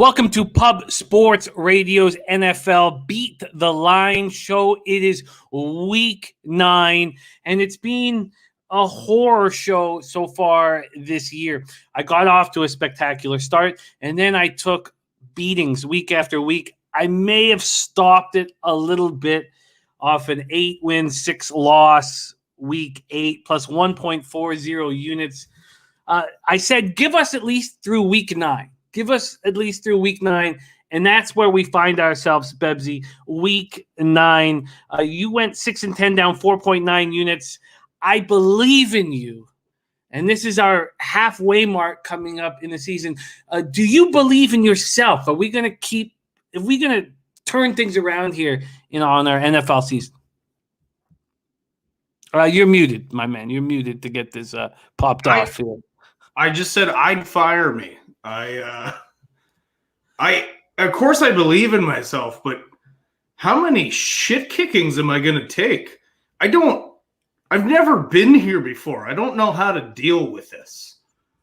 Welcome to Pub Sports Radio's NFL Beat the Line show. It is week 9, and it's been a horror show so far this year. I got off to a spectacular start, and then I took beatings week after week. I may have stopped it a little bit off an 8-win, 6-loss week 8 plus 1.40 units. I said, give us at least through week 9. Give us at least through week 9, and that's where we find ourselves, Bebsie. Week 9. You went 6-10 down 4.9 units. I believe in you, and this is our halfway mark coming up in the season. Do you believe in yourself? Are we going to turn things around here on our NFL season? You're muted, my man. You're muted to get this popped off here. I just said I'd fire me. Of course I believe in myself, but how many shit kickings am I going to take? I've never been here before. I don't know how to deal with this.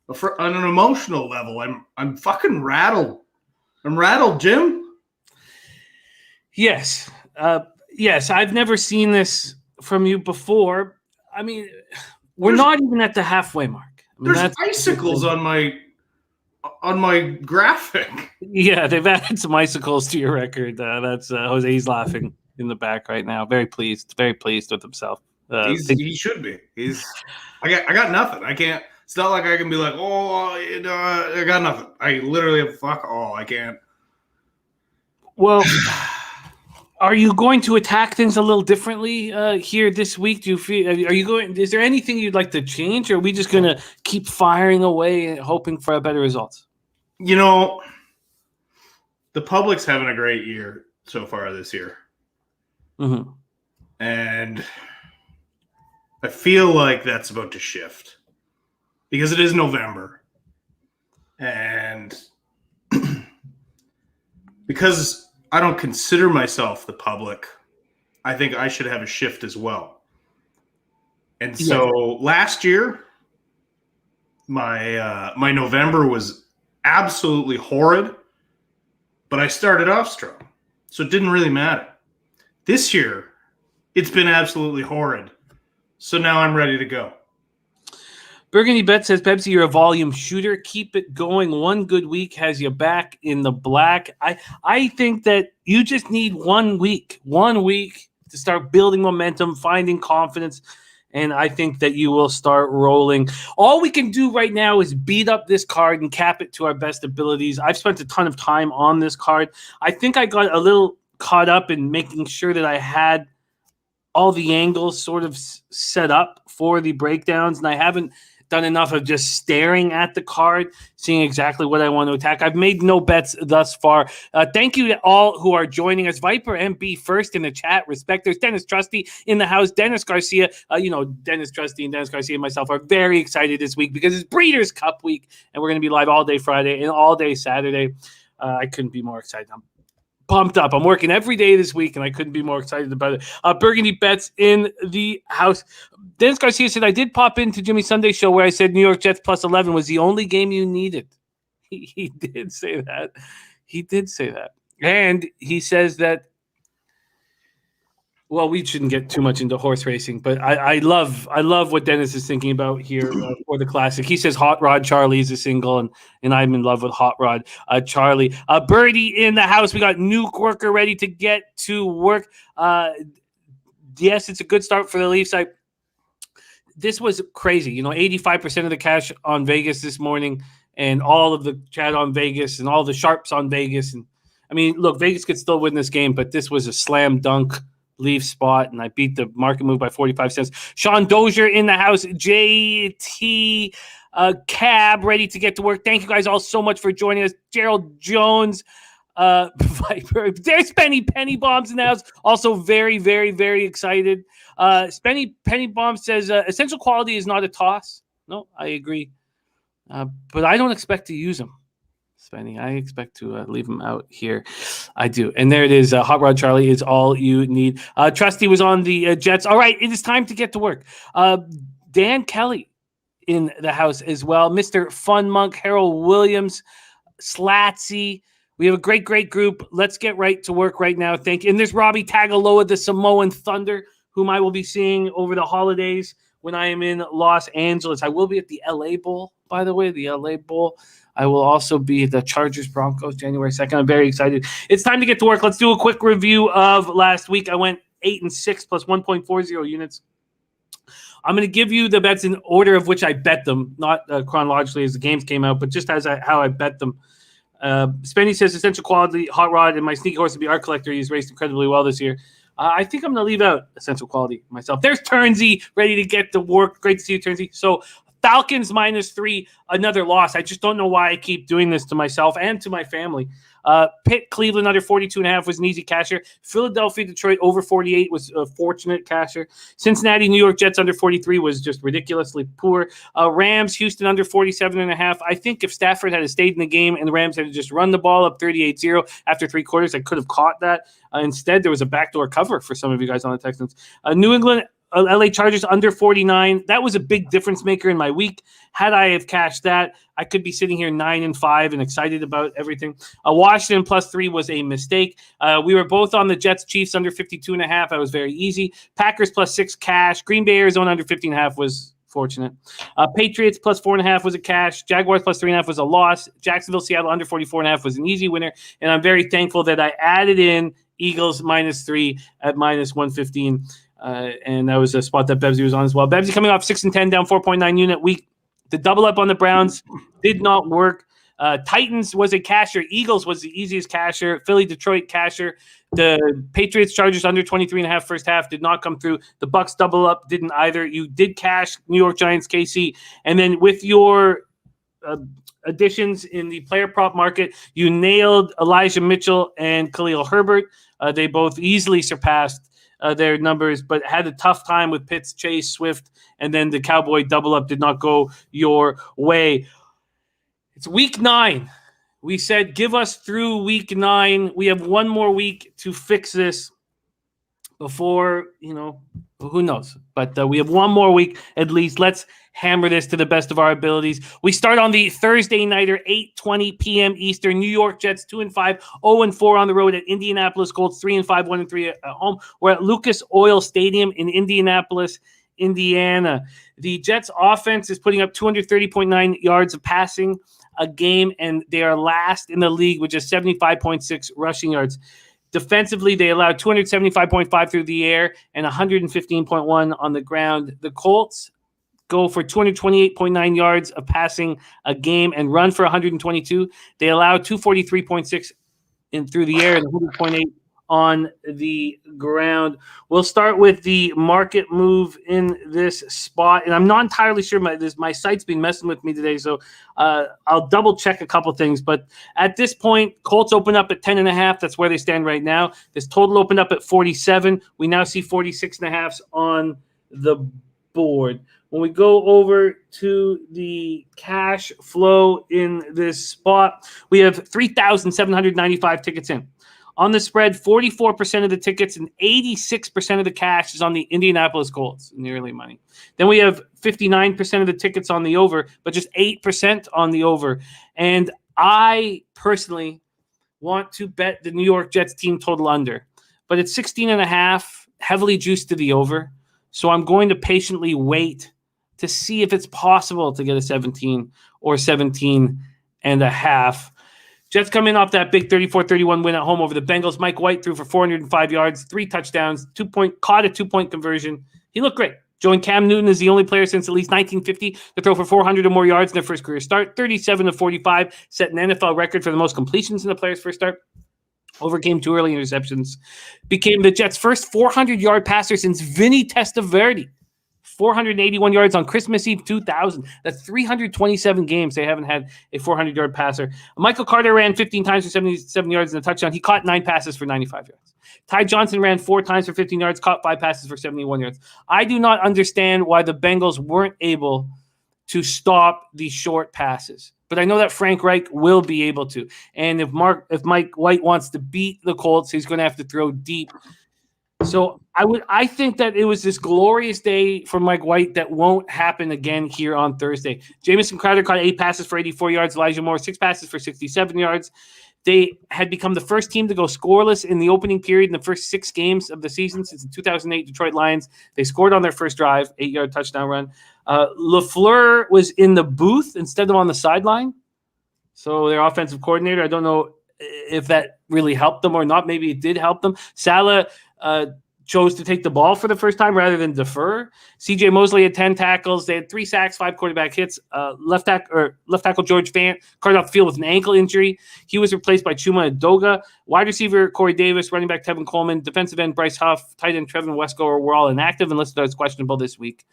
On an emotional level, I'm fucking rattled. I'm rattled, Jim. Yes. Yes, I've never seen this from you before. I mean, we're not even at the halfway mark. There's icicles on my graphic. Yeah, they've added some icicles to your record. That's Jose's laughing in the back right now. Very pleased with himself. He should be. I got nothing. I can't. It's not like I can be like, I got nothing. I literally have fuck all. I can't. Well, are you going to attack things a little differently here this week? Do you feel? Are you going? Is there anything you'd like to change, or are we just going to keep firing away and hoping for better results? The public's having a great year so far this year, and I feel like that's about to shift because it is November, and because I don't consider myself the public, I think I should have a shift as well. And so last year, my November was absolutely horrid, but I started off strong, so it didn't really matter. This year, it's been absolutely horrid, so now I'm ready to go. Burgundy Bet says, Bebsie, you're a volume shooter. Keep it going. One good week has you back in the black. I think that you just need 1 week to start building momentum, finding confidence, and I think that you will start rolling. All we can do right now is beat up this card and cap it to our best abilities. I've spent a ton of time on this card. I think I got a little caught up in making sure that I had all the angles sort of set up for the breakdowns, and I haven't done enough of just staring at the card, seeing exactly what I want to attack. I've made no bets thus far. Thank you to all who are joining us. Viper MB first in the chat. Respect. There's Dennis Trusty in the house. Dennis Garcia. Dennis Trusty and Dennis Garcia and myself are very excited this week because it's Breeders' Cup week, and we're going to be live all day Friday and all day Saturday. I couldn't be more excited. I'm pumped up. I'm working every day this week, and I couldn't be more excited about it. Burgundy Bets in the house. Dennis Garcia said, I did pop into Jimmy Sunday's show where I said New York Jets plus 11 was the only game you needed. He did say that. He did say that. And he says that, well, we shouldn't get too much into horse racing, but I love what Dennis is thinking about here for the Classic. He says Hot Rod Charlie is a single, and I'm in love with Hot Rod Charlie. Birdie in the house. We got Nuke Worker ready to get to work. Yes, it's a good start for the Leafs. This was crazy. 85% of the cash on Vegas this morning, and all of the chat on Vegas, and all the sharps on Vegas. And I mean, look, Vegas could still win this game, but this was a slam dunk Leaf spot, and I beat the market move by 45 cents. Sean Dozier in the house. JT Cab ready to get to work. Thank you guys all so much for joining us. Gerald Jones. There's Penny Bombs in the house. Also very, very, very excited. Penny Bomb says essential quality is not a toss. No, I agree. But I don't expect to use them. Spenny, I expect to leave him out here. I do. And there it is. Hot Rod Charlie is all you need. Trusty was on the Jets. All right, it is time to get to work. Dan Kelly in the house as well. Mr. Fun Monk, Harold Williams, Slatsy. We have a great group. Let's get right to work right now. Thank you. And there's Robbie Tagaloa, the Samoan Thunder, whom I will be seeing over the holidays when I am in Los Angeles. I will be at the LA Bowl, by the way, the LA Bowl. I will also be at the Chargers Broncos January 2nd. I'm very excited. It's time to get to work. Let's do a quick review of last week. I went 8-6 plus 1.40 units. I'm going to give you the bets in order of which I bet them, not chronologically as the games came out, but just as how I bet them. Spenny says essential quality, hot rod, and my sneaky horse to be art collector. He's raced incredibly well this year. I think I'm going to leave out essential quality myself. There's Turnsey ready to get to work. Great to see you, Turnsey. So Falcons -3, another loss. I just don't know why I keep doing this to myself and to my family. Pitt, Cleveland under 42.5 was an easy casher. Philadelphia, Detroit over 48 was a fortunate casher. Cincinnati, New York Jets under 43 was just ridiculously poor. Rams, Houston under 47.5. I think if Stafford had stayed in the game and the Rams had just run the ball up 38-0 after 3 quarters, I could have caught that. Instead, there was a backdoor cover for some of you guys on the Texans. New England, LA Chargers under 49. That was a big difference maker in my week. Had I have cashed that, I could be sitting here 9-5 and excited about everything. Washington +3 was a mistake. We were both on the Jets Chiefs under 52.5. That was very easy. Packers +6 cash. Green Bay Arizona under 15.5 was fortunate. Patriots +4.5 was a cash. Jaguars +3.5 was a loss. Jacksonville Seattle under 44.5 was an easy winner. And I'm very thankful that I added in Eagles -3 at -115. And that was a spot that Bebsie was on as well. Bebsie coming off 6-10, down 4.9 unit week. The double up on the Browns did not work. Titans was a casher. Eagles was the easiest casher. Philly, Detroit casher. The Patriots, Chargers under 23.5 first half did not come through. The Bucks double up didn't either. You did cash New York Giants, KC. And then with your additions in the player prop market, you nailed Elijah Mitchell and Khalil Herbert. They both easily surpassed their numbers, but had a tough time with Pitts, Chase, Swift, and then the Cowboy double up did not go your way. It's week 9. We said give us through week 9. We have one more week to fix this before, who knows? But we have one more week at least. Let's hammer this to the best of our abilities. We start on the Thursday nighter, 8:20 p.m. Eastern. New York Jets 2-5, 0-4 on the road at Indianapolis Colts 3-5, 1-3 at home. We're at Lucas Oil Stadium in Indianapolis, Indiana. The Jets offense is putting up 230.9 yards of passing a game, and they are last in the league with just 75.6 rushing yards. Defensively, they allowed 275.5 through the air and 115.1 on the ground. The Colts go for 228.9 yards of passing a game and run for 122. They allow 243.6 in through the air and 100.8 on the ground. We'll start with the market move in this spot, and I'm not entirely sure. My site's been messing with me today, so I'll double check a couple things. But at this point, Colts open up at 10.5. That's where they stand right now. This total opened up at 47. We now see 46.5 on the board. When we go over to the cash flow in this spot, we have 3,795 tickets in. On the spread, 44% of the tickets and 86% of the cash is on the Indianapolis Colts in the early money. Then we have 59% of the tickets on the over, but just 8% on the over. And I personally want to bet the New York Jets team total under, but it's 16.5, heavily juiced to the over. So I'm going to patiently wait to see if it's possible to get a 17 or 17.5. Jets come in off that big 34-31 win at home over the Bengals. Mike White threw for 405 yards, 3 touchdowns, caught a 2-point conversion. He looked great. Joe and Cam Newton is the only player since at least 1950 to throw for 400 or more yards in their first career start. 37-45, set an NFL record for the most completions in the player's first start. Overcame 2 early interceptions. Became the Jets' first 400-yard passer since Vinny Testaverde. 481 yards on Christmas Eve 2000. That's 327 games they haven't had a 400-yard passer. Michael Carter ran 15 times for 77 yards and a touchdown. He caught 9 passes for 95 yards. Ty Johnson ran 4 times for 15 yards, caught 5 passes for 71 yards. I do not understand why the Bengals weren't able to stop the short passes. But I know that Frank Reich will be able to. And if Mike White wants to beat the Colts, he's going to have to throw deep. So I think that it was this glorious day for Mike White that won't happen again here on Thursday. Jamison Crowder caught 8 passes for 84 yards. Elijah Moore, 6 passes for 67 yards. They had become the first team to go scoreless in the opening period in the first 6 games of the season since the 2008 Detroit Lions. They scored on their first drive, 8-yard touchdown run. LaFleur was in the booth instead of on the sideline. So their offensive coordinator, I don't know if that really helped them or not. Maybe it did help them. Salah chose to take the ball for the first time rather than defer. CJ Mosley had 10 tackles. They had 3 sacks, 5 quarterback hits. Left tackle George Fant carted off the field with an ankle injury. He was replaced by Chuma Edoga. Wide receiver Corey Davis, running back Tevin Coleman, defensive end Bryce Huff, tight end Trevin Wesco were all inactive and listed as questionable this week.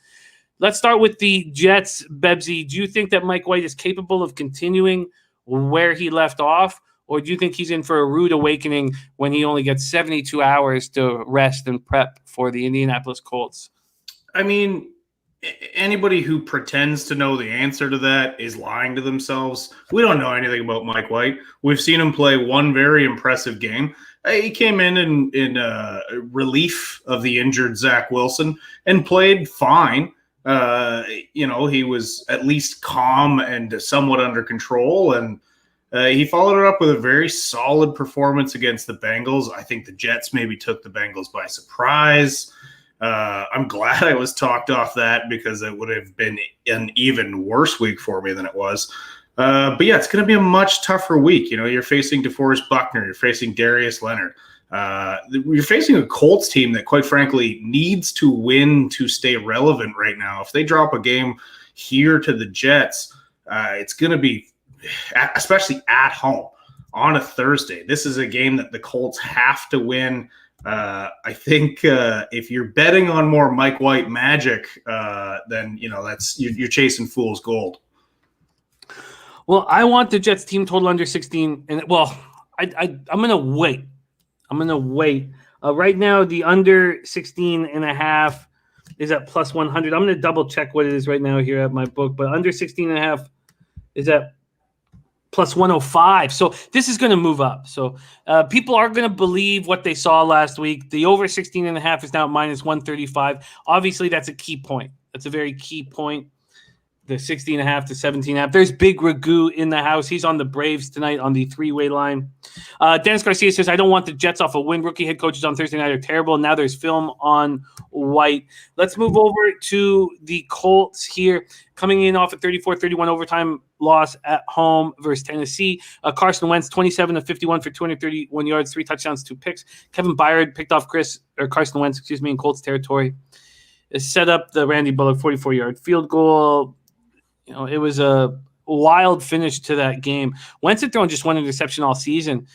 Let's start with the Jets, Bebsie. Do you think that Mike White is capable of continuing where he left off? Or do you think he's in for a rude awakening when he only gets 72 hours to rest and prep for the Indianapolis Colts? I mean, anybody who pretends to know the answer to that is lying to themselves. We don't know anything about Mike White. We've seen him play one very impressive game. He came in relief of the injured Zach Wilson and played fine. He was at least calm and somewhat under control, and he followed it up with a very solid performance against the Bengals. I think the Jets maybe took the Bengals by surprise. I'm glad I was talked off that because it would have been an even worse week for me than it was. But yeah, it's going to be a much tougher week. You're facing DeForest Buckner. You're facing Darius Leonard. You're facing a Colts team that, quite frankly, needs to win to stay relevant right now. If they drop a game here to the Jets, it's going to be, especially at home on a Thursday. This is a game that the Colts have to win. I think if you're betting on more Mike White magic, then that's you're chasing fool's gold. Well, I want the Jets team total under 16, and I'm gonna wait. Right now, the under 16.5 is at plus 100. I'm gonna double check what it is right now here at my book, but under 16.5 is at plus 105. So this is going to move up. So people are going to believe what they saw last week. The over 16.5 is now at minus 135. Obviously, that's a key point. That's a very key point. The 16.5 to 17.5. There's Big Ragu in the house. He's on the Braves tonight on the 3-way line. Dennis Garcia says, I don't want the Jets off a win. Rookie head coaches on Thursday night are terrible. Now there's film on White. Let's move over to the Colts here. Coming in off a 34-31 overtime loss at home versus Tennessee. Carson Wentz, 27 of 51 for 231 yards, 3 touchdowns, 2 picks. Kevin Byard picked off Carson Wentz, in Colts territory. It set up the Randy Bullock 44-yard field goal. It was a wild finish to that game. Wentz had thrown just 1 interception all season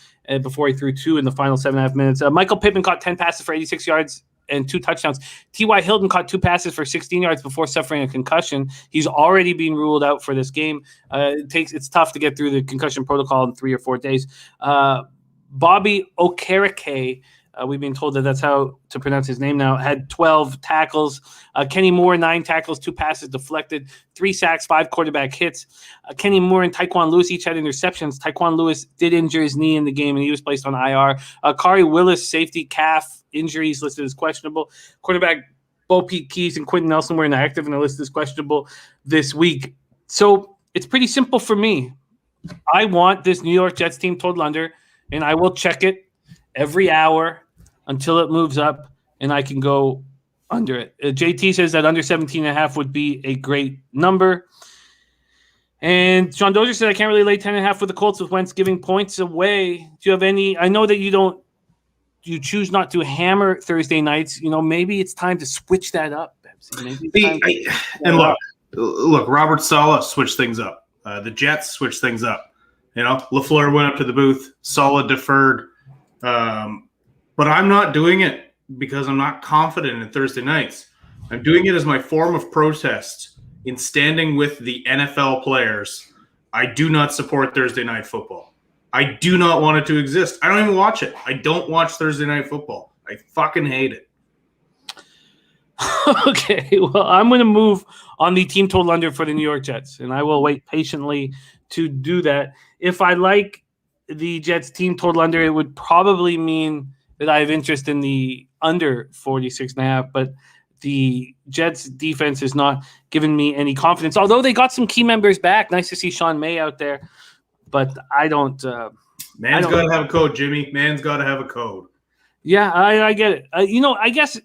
before he threw 2 in the final 7.5 minutes. Michael Pittman caught 10 passes for 86 yards and 2 touchdowns. T.Y. Hilton caught 2 passes for 16 yards before suffering a concussion. He's already been ruled out for this game. It's tough to get through the concussion protocol in 3 or 4 days. Bobby Okereke, we've been told that that's how to pronounce his name now, had 12 tackles. Kenny Moore, 9 tackles, 2 passes deflected, 3 sacks, 5 quarterback hits. Kenny Moore and Tyquan Lewis each had interceptions. Tyquan Lewis did injure his knee in the game, and he was placed on IR. Kari Willis, safety calf injuries, listed as questionable. Quarterback Bo Pete Keys and Quentin Nelson were inactive and are listed as questionable this week. So it's pretty simple for me. I want this New York Jets team total under, and I will check it every hour until it moves up, and I can go under it. JT says that under 17.5 would be a great number. And Sean Dozier said, I can't really lay 10.5 with the Colts with Wentz giving points away. Do you have any? I know that you choose not to hammer Thursday nights. Maybe it's time to switch that up. Look, Robert Saleh switched things up. The Jets switched things up. LaFleur went up to the booth. Saleh deferred. But I'm not doing it because I'm not confident in Thursday nights. I'm doing it as my form of protest in standing with the NFL players. I do not support Thursday night football. I do not want it to exist. I don't even watch it. I don't watch Thursday night football. I fucking hate it. Okay, well, I'm going to move on the team total under for the New York Jets, and I will wait patiently to do that. If I like the Jets team total under, it would probably mean that I have interest in the under 46.5, but the Jets defense is not giving me any confidence. Although they got some key members back. Nice to see Sean May out there, but I don't Man's got to have a code, Jimmy. Man's got to have a code. Yeah, I get it. I guess,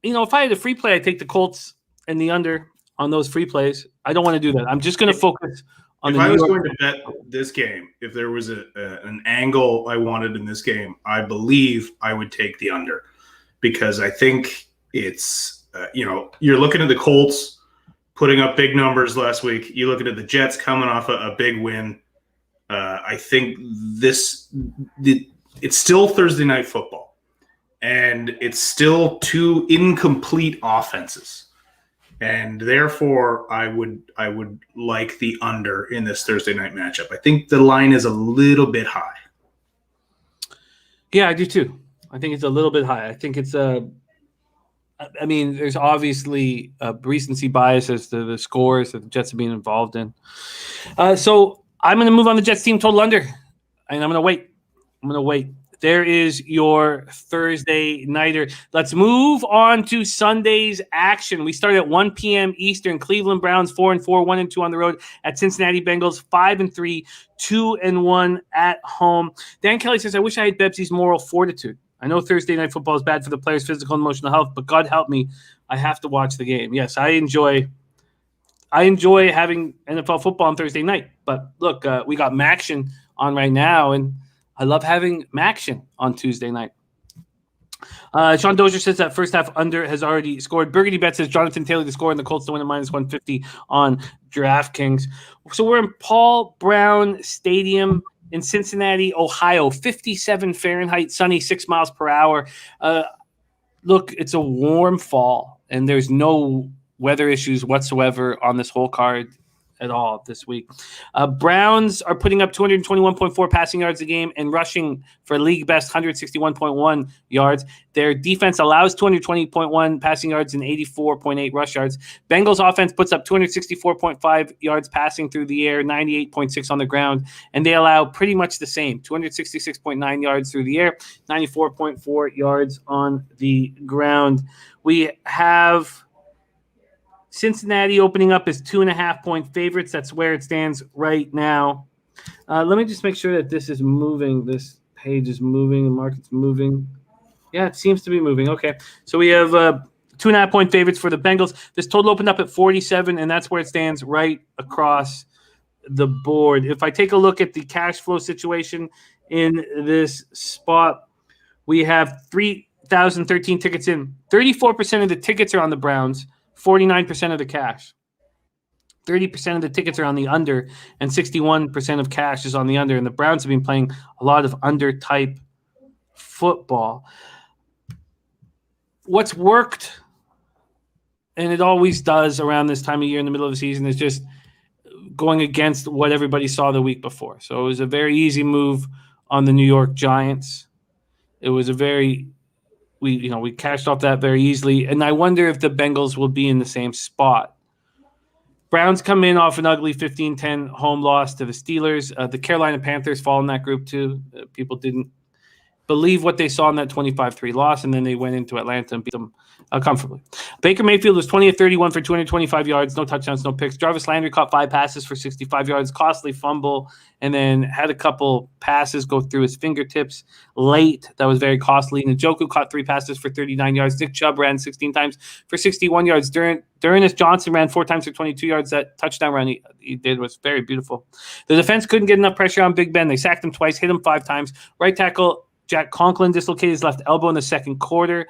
if I had a free play, I'd take the Colts and the under on those free plays. I don't want to do that. I'm just going to focus on if I was going to bet this game, if there was an angle I wanted in this game, I believe I would take the under, because I think it's, you're looking at the Colts putting up big numbers last week. You're looking at the Jets coming off a big win. I think it's still Thursday night football, and it's still two incomplete offenses. And therefore, I would like the under in this Thursday night matchup. I think the line is a little bit high. Yeah, I do too. I think it's a little bit high. I think it's there's obviously a recency bias as to the scores that the Jets are being involved in. So I'm going to move on the Jets team total under, and I'm going to wait. There is your Thursday nighter. Let's move on to Sunday's action. We start at 1 p.m. Eastern. Cleveland Browns 4-4, 1-2 on the road at Cincinnati Bengals 5-3, 2-1 at home. Dan Kelly says, I wish I had Bebsie's moral fortitude. I know Thursday night football is bad for the players' physical and emotional health, but God help me, I have to watch the game. Yes, I enjoy having NFL football on Thursday night. But look, we got Maction on right now, and I love having Maction on Tuesday night. Sean Dozier says that first half under has already scored. Burgundy Bet says Jonathan Taylor to score and the Colts to win at -150 on DraftKings. So we're in Paul Brown Stadium in Cincinnati, Ohio, 57 Fahrenheit, sunny, 6 miles per hour. Look, it's a warm fall, and there's no weather issues whatsoever on this whole card at all this week. Browns are putting up 221.4 passing yards a game and rushing for a league best 161.1 yards. Their defense allows 220.1 passing yards and 84.8 rush yards. Bengals offense puts up 264.5 yards passing through the air, 98.6 on the ground, and they allow pretty much the same, 266.9 yards through the air, 94.4 yards on the ground. We have Cincinnati opening up as 2.5-point favorites. That's where it stands right now. Let me just make sure that this is moving. This page is moving. The market's moving. Yeah, it seems to be moving. Okay. So we have 2.5-point favorites for the Bengals. This total opened up at 47, and that's where it stands right across the board. If I take a look at the cash flow situation in this spot, we have 3,013 tickets in. 34% of the tickets are on the Browns. 49% of the cash. 30% of the tickets are on the under, and 61% of cash is on the under. And the Browns have been playing a lot of under-type football. What's worked, and it always does around this time of year in the middle of the season, is just going against what everybody saw the week before. So it was a very easy move on the New York Giants. It was we cashed off that very easily, and I wonder if the Bengals will be in the same spot. Browns come in off an ugly 15-10 home loss to the Steelers. The Carolina Panthers fall in that group too. People didn't believe what they saw in that 25-3 loss, and then they went into Atlanta and beat them comfortably. Baker Mayfield was 20 of 31 for 225 yards, no touchdowns, no picks. Jarvis Landry caught 5 passes for 65 yards, costly fumble, and then had a couple passes go through his fingertips late. That was very costly. Njoku caught 3 passes for 39 yards. Nick Chubb ran 16 times for 61 yards. Darius Johnson ran 4 times for 22 yards. That touchdown run he did was very beautiful. The defense couldn't get enough pressure on Big Ben. They sacked him twice, hit him 5 times. Right tackle Jack Conklin dislocated his left elbow in the second quarter,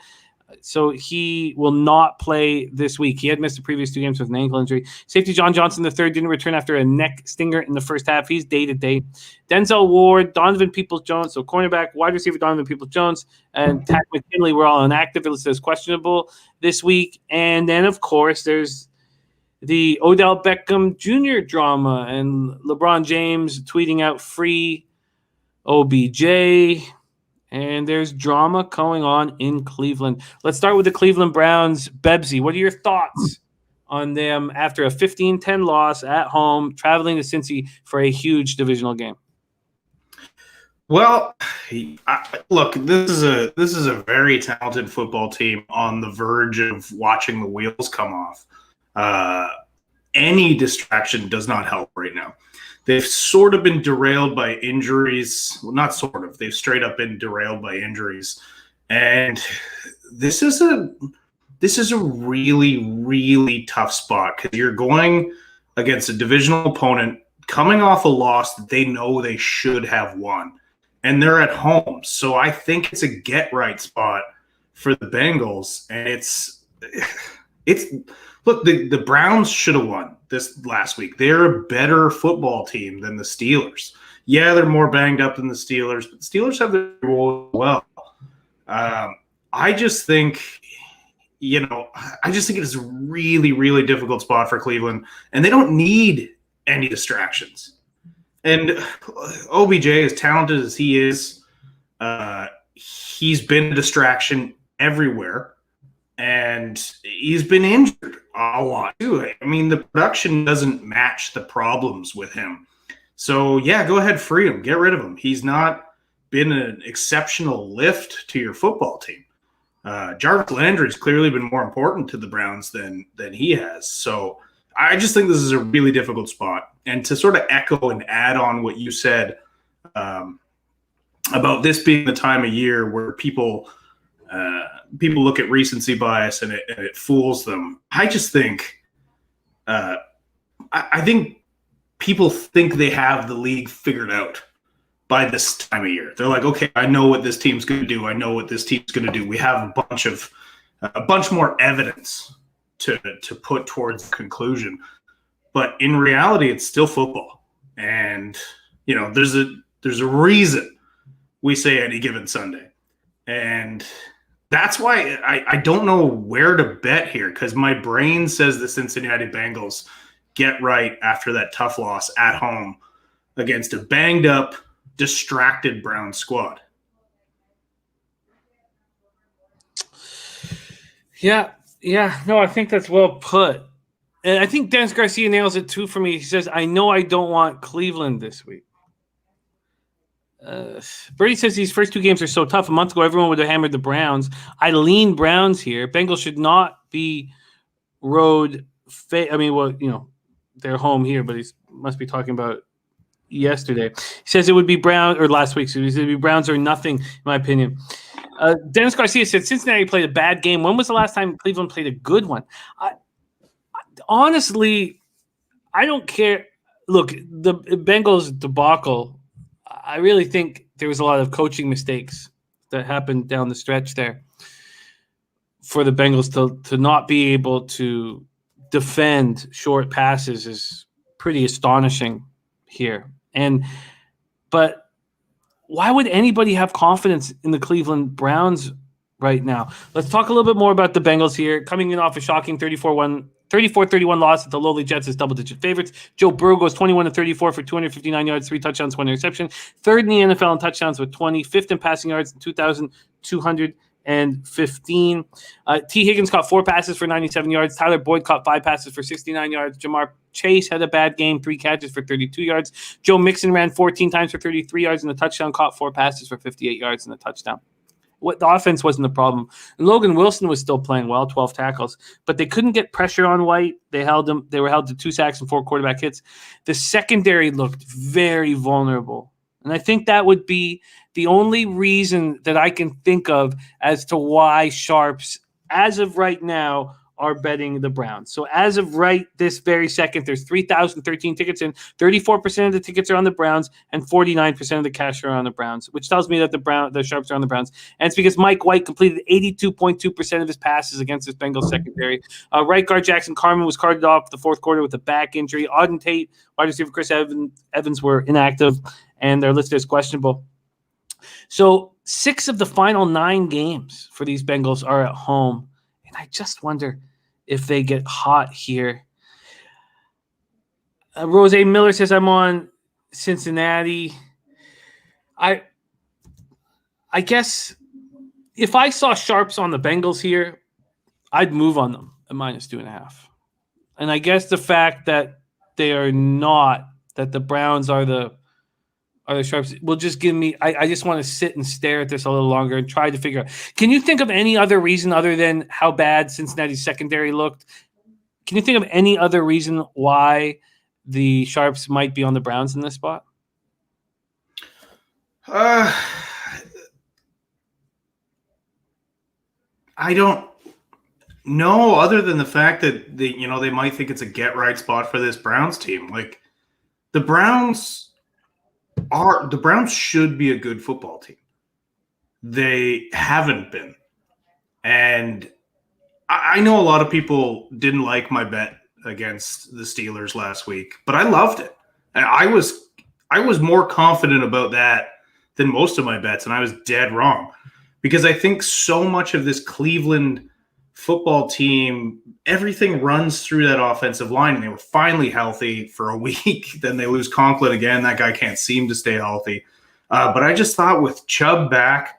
so he will not play this week. He had missed the previous 2 games with an ankle injury. Safety John Johnson III didn't return after a neck stinger in the first half. He's day-to-day. Denzel Ward, Donovan Peoples-Jones, so cornerback, wide receiver Donovan Peoples-Jones, and Takk McKinley were all inactive. It says questionable this week. And then, of course, there's the Odell Beckham Jr. drama and LeBron James tweeting out free OBJ. And there's drama going on in Cleveland. Let's start with the Cleveland Browns. Bebsie, what are your thoughts on them after a 15-10 loss at home, traveling to Cincy for a huge divisional game? Well, look, this is a very talented football team on the verge of watching the wheels come off. any distraction does not help right now. They've sort of been derailed by injuries. Well, not sort of. They've straight up been derailed by injuries. And this is a really, really tough spot because you're going against a divisional opponent coming off a loss that they know they should have won. And they're at home. So I think it's a get-right spot for the Bengals. And it's look, the Browns should have won this last week. They're a better football team than the Steelers. Yeah, they're more banged up than the Steelers, but the Steelers have their role well. I just think it is a really, really difficult spot for Cleveland, and they don't need any distractions. And OBJ, as talented as he is, he's been a distraction everywhere. And he's been injured a lot, too. I mean, the production doesn't match the problems with him. So, yeah, go ahead, free him. Get rid of him. He's not been an exceptional lift to your football team. Jarvis Landry's clearly been more important to the Browns than he has. So I just think this is a really difficult spot. And to sort of echo and add on what you said about this being the time of year where people look at recency bias and it fools them. I just think, I think people think they have the league figured out by this time of year. They're like, okay, I know what this team's going to do. I know what this team's going to do. We have a bunch more evidence to put towards the conclusion. But in reality, it's still football. And, there's a reason we say any given Sunday. And that's why I don't know where to bet here, because my brain says the Cincinnati Bengals get right after that tough loss at home against a banged up, distracted Browns squad. Yeah. No, I think that's well put. And I think Dennis Garcia nails it too for me. He says, I know I don't want Cleveland this week. Birdie says these first two games are so tough. A month ago, everyone would have hammered the Browns. I lean Browns here. Bengals should not be road. They're home here, but he must be talking about yesterday. He says it would be last week. So he said it would be Browns or nothing, in my opinion. Dennis Garcia said Cincinnati played a bad game. When was the last time Cleveland played a good one? Honestly, I don't care. Look, the Bengals debacle, I really think there was a lot of coaching mistakes that happened down the stretch there for the Bengals to not be able to defend short passes is pretty astonishing here. But why would anybody have confidence in the Cleveland Browns right now? Let's talk a little bit more about the Bengals here. Coming in off a shocking 34-31 loss at the lowly Jets as double-digit favorites. Joe Burrow goes 21-34 for 259 yards, 3 touchdowns, 1 interception. Third in the NFL in touchdowns with 20. Fifth in passing yards, 2,215. T. Higgins caught 4 passes for 97 yards. Tyler Boyd caught 5 passes for 69 yards. Jamar Chase had a bad game, 3 catches for 32 yards. Joe Mixon ran 14 times for 33 yards and a touchdown, caught 4 passes for 58 yards and a touchdown. The offense wasn't the problem. And Logan Wilson was still playing well, 12 tackles, but they couldn't get pressure on White. They were held to 2 sacks and 4 quarterback hits. The secondary looked very vulnerable. And I think that would be the only reason that I can think of as to why sharps, as of right now, are betting the Browns. So as of right this very second, there's 3,013 tickets in. 34% of the tickets are on the Browns, and 49% of the cash are on the Browns, which tells me that the sharps are on the Browns. And it's because Mike White completed 82.2% of his passes against this Bengals secondary. Right guard Jackson Carman was carted off the fourth quarter with a back injury. Auden Tate, wide receiver Chris Evans were inactive, and they're listed as questionable. So 6 of the final 9 games for these Bengals are at home. And I just wonder if they get hot here. Rose Miller says, I'm on Cincinnati. I guess if I saw sharps on the Bengals here, I'd move on them at -2.5. And I guess the fact that they are not, that the Browns are the sharps, will just give me, I just want to sit and stare at this a little longer and try to figure out. Can you think of any other reason other than how bad Cincinnati's secondary looked? Can you think of any other reason why the Sharps might be on the Browns in this spot? I don't know, other than the fact that they might think it's a get right spot for this Browns team. Like the Browns should be a good football team. They haven't been. And I know a lot of people didn't like my bet against the Steelers last week, but I loved it. And I was more confident about that than most of my bets, and I was dead wrong. Because I think so much of this Cleveland football team, everything runs through that offensive line, and they were finally healthy for a week. Then they lose Conklin again. That guy can't seem to stay healthy. But I just thought with Chubb back,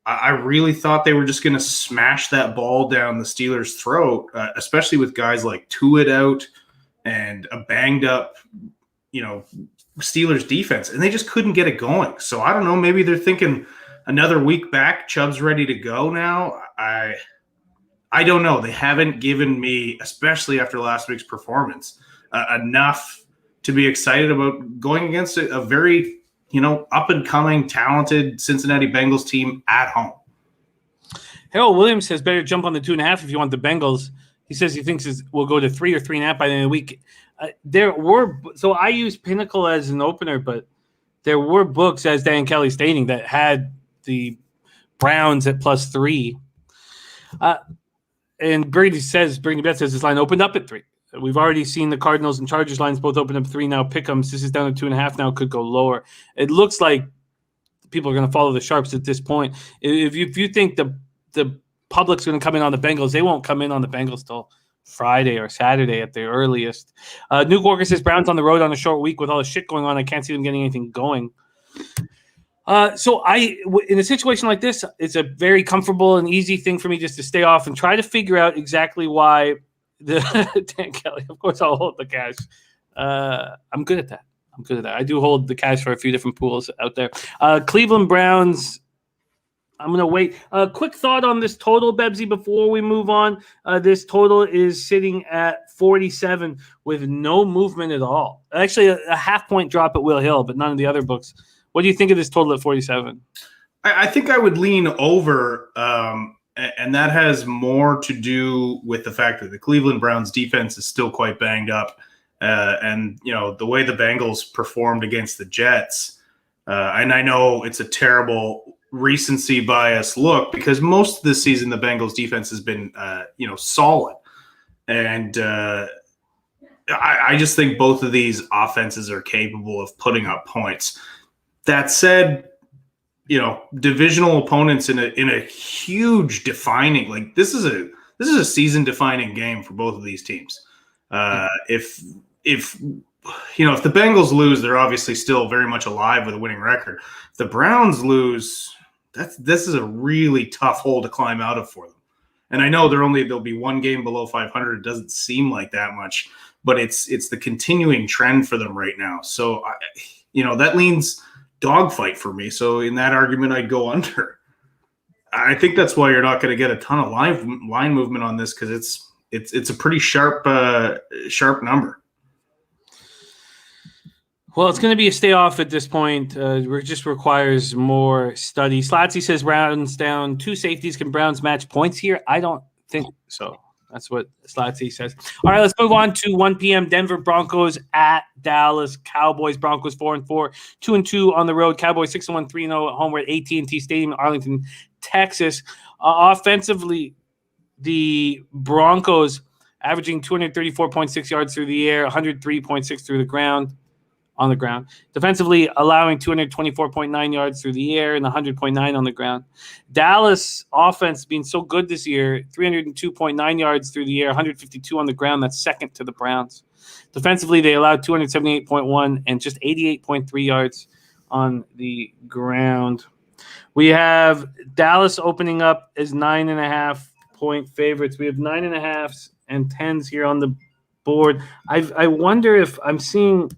I really thought they were just going to smash that ball down the Steelers' throat, especially with guys like Tuitt out and a banged up, Steelers defense, and they just couldn't get it going. So I don't know. Maybe they're thinking another week back, Chubb's ready to go now. I don't know. They haven't given me, especially after last week's performance, enough to be excited about going against a very up-and-coming, talented Cincinnati Bengals team at home. Harold Williams says better jump on the 2.5 if you want the Bengals. He says he thinks we'll go to 3 or 3.5 by the end of the week. So I use Pinnacle as an opener, but there were books, as Dan Kelly stating, that had the Browns at +3. And Brady Bet says this line opened up at 3. We've already seen the Cardinals and Chargers lines both open up 3 now. Pick'ems. This is down to 2.5 now. Could go lower. It looks like people are going to follow the Sharps at this point. If you think the public's going to come in on the Bengals, they won't come in on the Bengals till Friday or Saturday at the earliest. Nuke Walker says Browns on the road on a short week with all the shit going on. I can't see them getting anything going. So in a situation like this, it's a very comfortable and easy thing for me just to stay off and try to figure out exactly why Dan Kelly. Of course, I'll hold the cash. I'm good at that. I do hold the cash for a few different pools out there. Cleveland Browns. I'm going to wait. Quick thought on this total, Bebsie, before we move on. This total is sitting at 47 with no movement at all. Actually, a half-point drop at Will Hill, but none of the other books. What do you think of this total at 47? I think I would lean over, and that has more to do with the fact that the Cleveland Browns defense is still quite banged up. And, the way the Bengals performed against the Jets, and I know it's a terrible recency bias look because most of the season the Bengals defense has been, solid. And I just think both of these offenses are capable of putting up points. That said, divisional opponents in a huge defining, like this is a season defining game for both of these teams. If the Bengals lose, they're obviously still very much alive with a winning record. If the Browns lose, this is a really tough hole to climb out of for them. And I know they'll be one game below 500. It doesn't seem like that much, but it's the continuing trend for them right now. So that leans dogfight for me. So in that argument, I'd go under. I think that's why you're not going to get a ton of line movement on this because it's a pretty sharp number. Well, it's going to be a stay off at this point. It just requires more study. Slatsy says Browns down 2 safeties. Can Browns match points here? I don't think so. That's what Slatsy says. All right, let's move on to 1 p.m. Denver Broncos at Dallas Cowboys. Broncos 4-4, 2-2 on the road. Cowboys 6-1, 3-0 at home. We're at AT&T Stadium in Arlington, Texas. Offensively, the Broncos averaging 234.6 yards through the air, 103.6 through the ground. On the ground. Defensively, allowing 224.9 yards through the air and 100.9 on the ground. Dallas offense being so good this year, 302.9 yards through the air, 152 on the ground. That's second to the Browns. Defensively, they allowed 278.1 and just 88.3 yards on the ground. We have Dallas opening up as 9.5-point favorites. We have 9.5s and 10s here on the board. I wonder if I'm seeing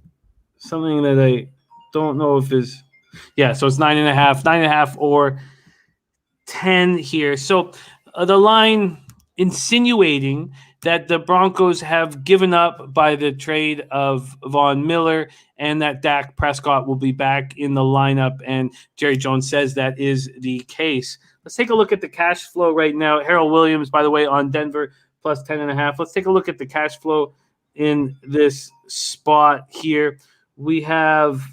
something that I don't know if is, so it's 9.5 or 10 here. So the line insinuating that the Broncos have given up by the trade of Von Miller, and that Dak Prescott will be back in the lineup. And Jerry Jones says that is the case. Let's take a look at the cash flow right now. Harold Williams, by the way, on Denver plus 10.5. Let's take a look at the cash flow in this spot here. We have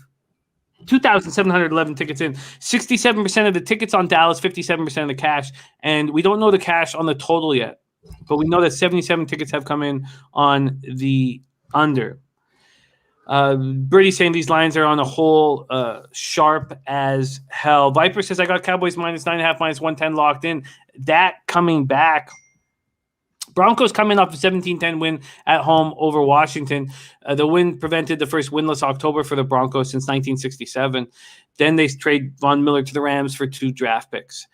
2,711 tickets in, 67% of the tickets on Dallas, 57% of the cash. And we don't know the cash on the total yet, but we know that 77 tickets have come in on the under. Birdie's saying these lines are on a whole sharp as hell. Viper says, I got Cowboys minus 9.5, minus 110 locked in. That coming back. Broncos coming off a 17-10 win at home over Washington. The win prevented the first winless October for the Broncos since 1967. Then they trade Von Miller to the Rams for 2 draft picks.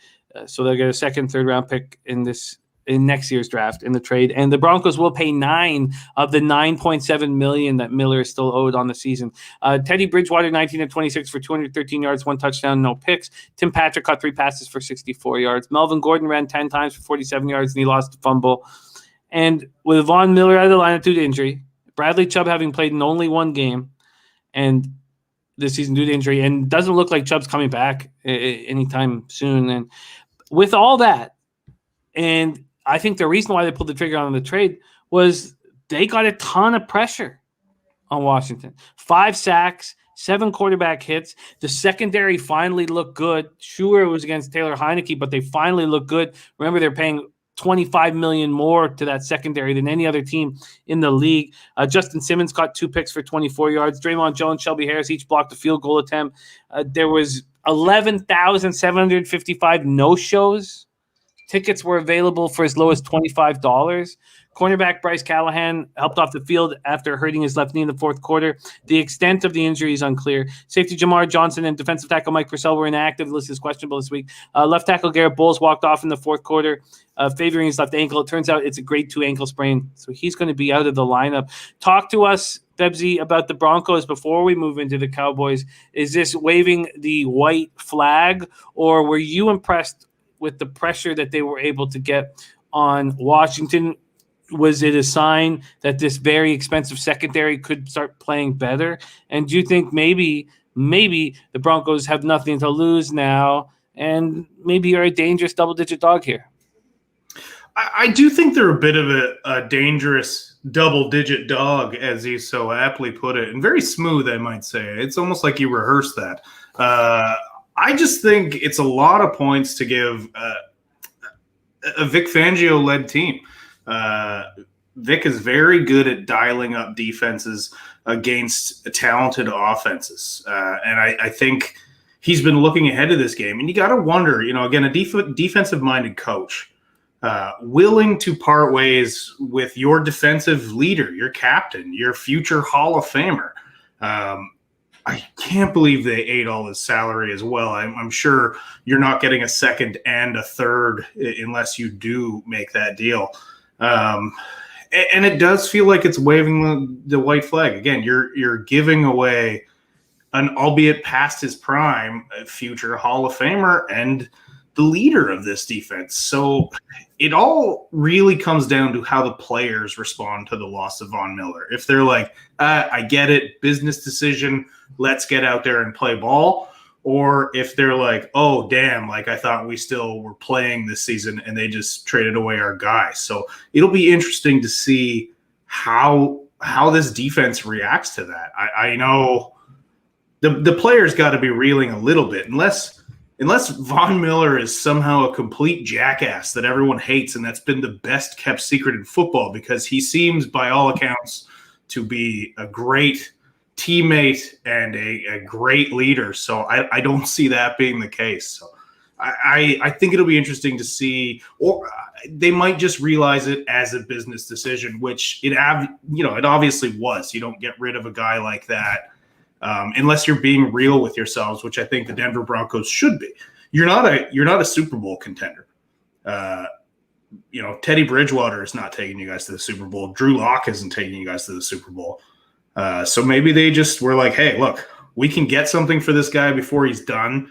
So they'll get a second, third-round pick in next year's draft in the trade. And the Broncos will pay 9 of the $9.7 million that Miller is still owed on the season. Teddy Bridgewater, 19 of 26 for 213 yards, 1 touchdown, no picks. Tim Patrick caught 3 passes for 64 yards. Melvin Gordon ran 10 times for 47 yards, and he lost a fumble. And with Von Miller out of the lineup due to injury, Bradley Chubb having played in only 1 game and this season due to injury, and doesn't look like Chubb's coming back anytime soon. And with all that, and I think the reason why they pulled the trigger on the trade was they got a ton of pressure on Washington. 5 sacks, 7 quarterback hits. The secondary finally looked good. Sure, it was against Taylor Heineke, but they finally looked good. Remember, they're paying $25 million more to that secondary than any other team in the league. Justin Simmons caught 2 picks for 24 yards. Draymond Jones, Shelby Harris each blocked a field goal attempt. There was 11,755 no-shows. Tickets were available for as low as $25. Cornerback Bryce Callahan helped off the field after hurting his left knee in the fourth quarter. The extent of the injury is unclear. Safety Jamar Johnson and defensive tackle Mike Purcell were inactive. The list is questionable this week. Left tackle Garrett Bowles walked off in the fourth quarter, favoring his left ankle. It turns out it's a grade 2 ankle sprain, so he's going to be out of the lineup. Talk to us, Bebsie, about the Broncos before we move into the Cowboys. Is this waving the white flag, or were you impressed with the pressure that they were able to get on Washington? Was it a sign that this very expensive secondary could start playing better? And do you think maybe the Broncos have nothing to lose now, and maybe you're a dangerous double-digit dog here? I do think they're a bit of a dangerous double-digit dog, as you so aptly put it, and very smooth, I might say. It's almost like you rehearsed that. I just think it's a lot of points to give a Vic Fangio-led team. Vic is very good at dialing up defenses against talented offenses. And I think he's been looking ahead of this game. And you got to wonder, again, a defensive-minded coach, willing to part ways with your defensive leader, your captain, your future Hall of Famer. I can't believe they ate all his salary as well. I'm sure you're not getting a second and a third unless you do make that deal. And it does feel like it's waving the white flag. Again, you're giving away an, albeit past his prime, a future Hall of Famer and the leader of this defense. So it all really comes down to how the players respond to the loss of Von Miller. If they're like, I get it, business decision, let's get out there and play ball. Or if they're like, oh, damn, like I thought we still were playing this season and they just traded away our guy. So it'll be interesting to see how this defense reacts to that. I know the players got to be reeling a little bit, unless Von Miller is somehow a complete jackass that everyone hates, and that's been the best kept secret in football, because he seems, by all accounts, to be a great teammate and a great leader. So I don't see that being the case. So I think it'll be interesting to see, or they might just realize it as a business decision, which it obviously was. You don't get rid of a guy like that unless you're being real with yourselves, which I think the Denver Broncos should be. You're not a Super Bowl contender. Teddy Bridgewater is not taking you guys to the Super Bowl. Drew Lock isn't taking you guys to the Super Bowl. So maybe they just were like, hey, look, we can get something for this guy before he's done.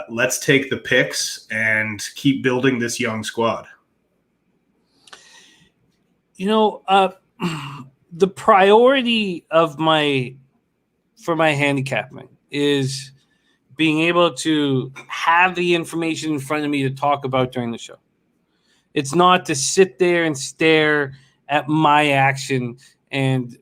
Let's take the picks and keep building this young squad. The priority for my handicapping is being able to have the information in front of me to talk about during the show. It's not to sit there and stare at my action and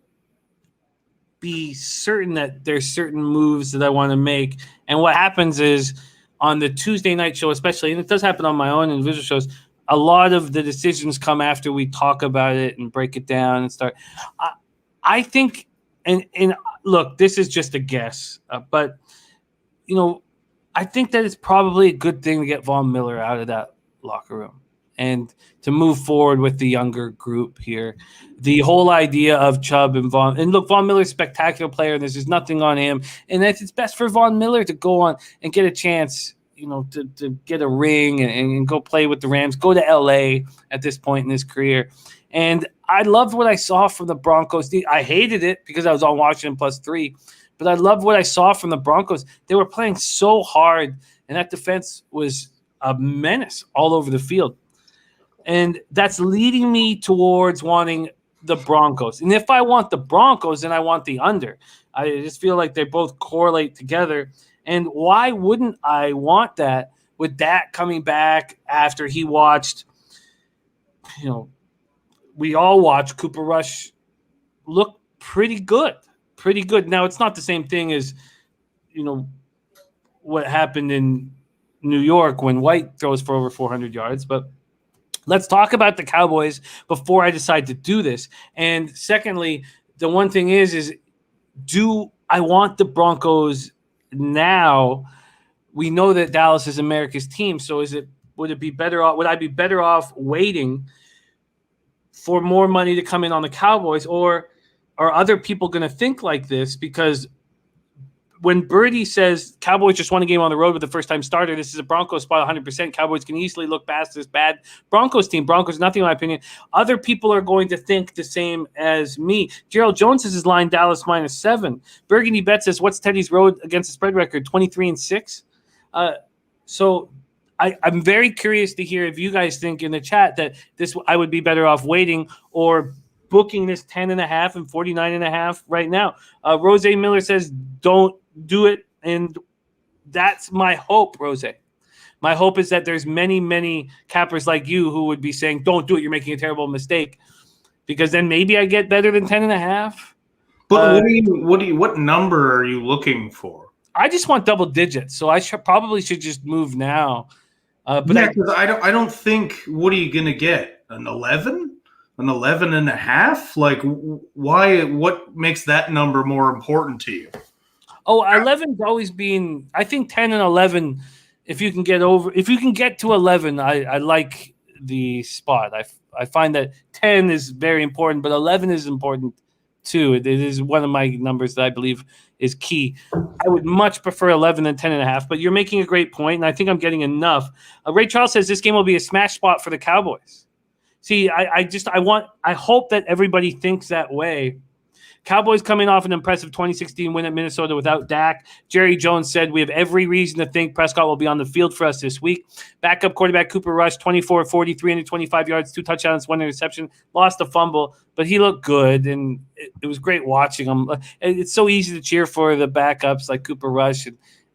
be certain that there's certain moves that I want to make. And what happens is on the Tuesday night show, especially, and it does happen on my own individual shows, a lot of the decisions come after we talk about it and break it down and start. I think, and look, this is just a guess, but I think that it's probably a good thing to get Von Miller out of that locker room and to move forward with the younger group here. The whole idea of Chubb and Von, and look, Von Miller's a spectacular player, and there's nothing on him. And it's best for Von Miller to go on and get a chance, to get a ring and go play with the Rams, go to LA at this point in his career. And I loved what I saw from the Broncos. I hated it because I was on Washington +3, but I loved what I saw from the Broncos. They were playing so hard, and that defense was a menace all over the field. And that's leading me towards wanting the Broncos. And if I want the Broncos, then I want the under. I just feel like they both correlate together. And why wouldn't I want that with Dak coming back after he watched, we all watched Cooper Rush look pretty good. Pretty good. Now, it's not the same thing as, what happened in New York when White throws for over 400 yards, but let's talk about the Cowboys before I decide to do this. And secondly, the one thing is do I want the Broncos now? We know that Dallas is America's team, so would I be better off waiting for more money to come in on the Cowboys, or are other people going to think like this? Because when Birdie says Cowboys just won a game on the road with the first-time starter, this is a Broncos spot 100%. Cowboys can easily look past this bad Broncos team. Broncos, nothing in my opinion. Other people are going to think the same as me. Gerald Jones has his line Dallas -7. Burgundy Bet says, what's Teddy's road against the spread record? 23-6. So I'm very curious to hear if you guys think in the chat that I would be better off waiting or booking this 10.5 and 49.5 right now. Rose Miller says, don't do it. And that's my hope, Rose. My hope is that there's many, many cappers like you who would be saying, don't do it. You're making a terrible mistake, because then maybe I get better than 10.5. But what number are you looking for? I just want double digits. So I probably should just move now. But I don't think, what are you going to get? An 11? An 11.5? Like, why? What makes that number more important to you? Oh, 11's always been, I think 10 and 11, if you can get to 11, I like the spot. I find that 10 is very important, but 11 is important too. It is one of my numbers that I believe is key. I would much prefer 11 than 10.5, but you're making a great point, and I think I'm getting enough. Ray Charles says this game will be a smash spot for the Cowboys. See, I hope that everybody thinks that way. Cowboys coming off an impressive 2016 win at Minnesota without Dak. Jerry Jones said, we have every reason to think Prescott will be on the field for us this week. Backup quarterback Cooper Rush, 24-40, 325 yards, 2 touchdowns, 1 interception, lost a fumble, but he looked good, and it was great watching him. It's so easy to cheer for the backups like Cooper Rush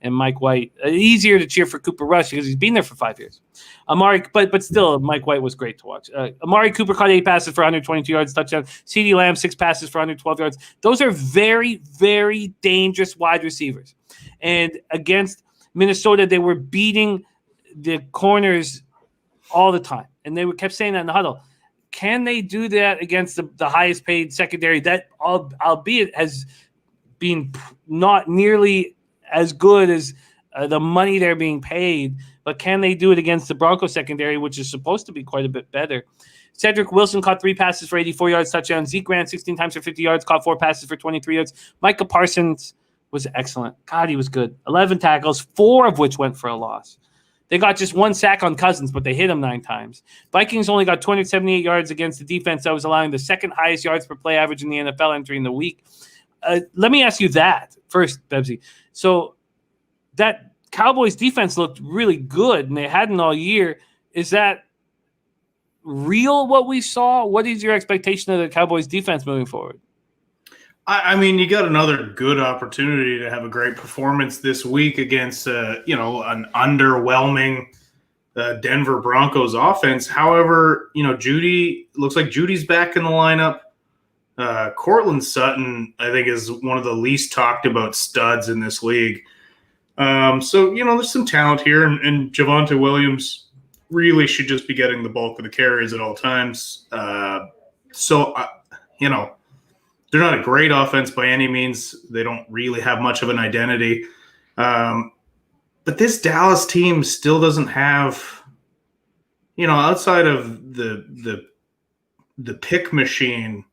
and Mike White. Easier to cheer for Cooper Rush because he's been there for 5 years. But still, Mike White was great to watch. Amari Cooper caught 8 passes for 122 yards, touchdown. CeeDee Lamb, 6 passes for 112 yards. Those are very, very dangerous wide receivers. And against Minnesota, they were beating the corners all the time. And they kept saying that in the huddle. Can they do that against the highest paid secondary that, albeit has been not nearly as good as the money they're being paid, but can they do it against the Broncos secondary, which is supposed to be quite a bit better? Cedric Wilson caught 3 passes for 84 yards, touchdown. Zeke ran 16 times for 50 yards, caught 4 passes for 23 yards. Micah Parsons was excellent. God, he was good. 11 tackles, 4 of which went for a loss. They got just 1 sack on Cousins, but they hit him 9 times. Vikings only got 278 yards against the defense that was allowing the second highest yards per play average in the NFL entering the week. Let me ask you that first, Bebsie. So that Cowboys defense looked really good, and they hadn't all year. real what we saw? What is your expectation of the Cowboys defense moving forward? I mean, you got another good opportunity to have a great performance this week against, an underwhelming Denver Broncos offense. However, Judy looks like Judy's back in the lineup. Cortland Sutton, I think, is one of the least talked about studs in this league. So there's some talent here, and Javonte Williams really should just be getting the bulk of the carries at all times. They're not a great offense by any means. They don't really have much of an identity. But this Dallas team still doesn't have, outside of the pick machine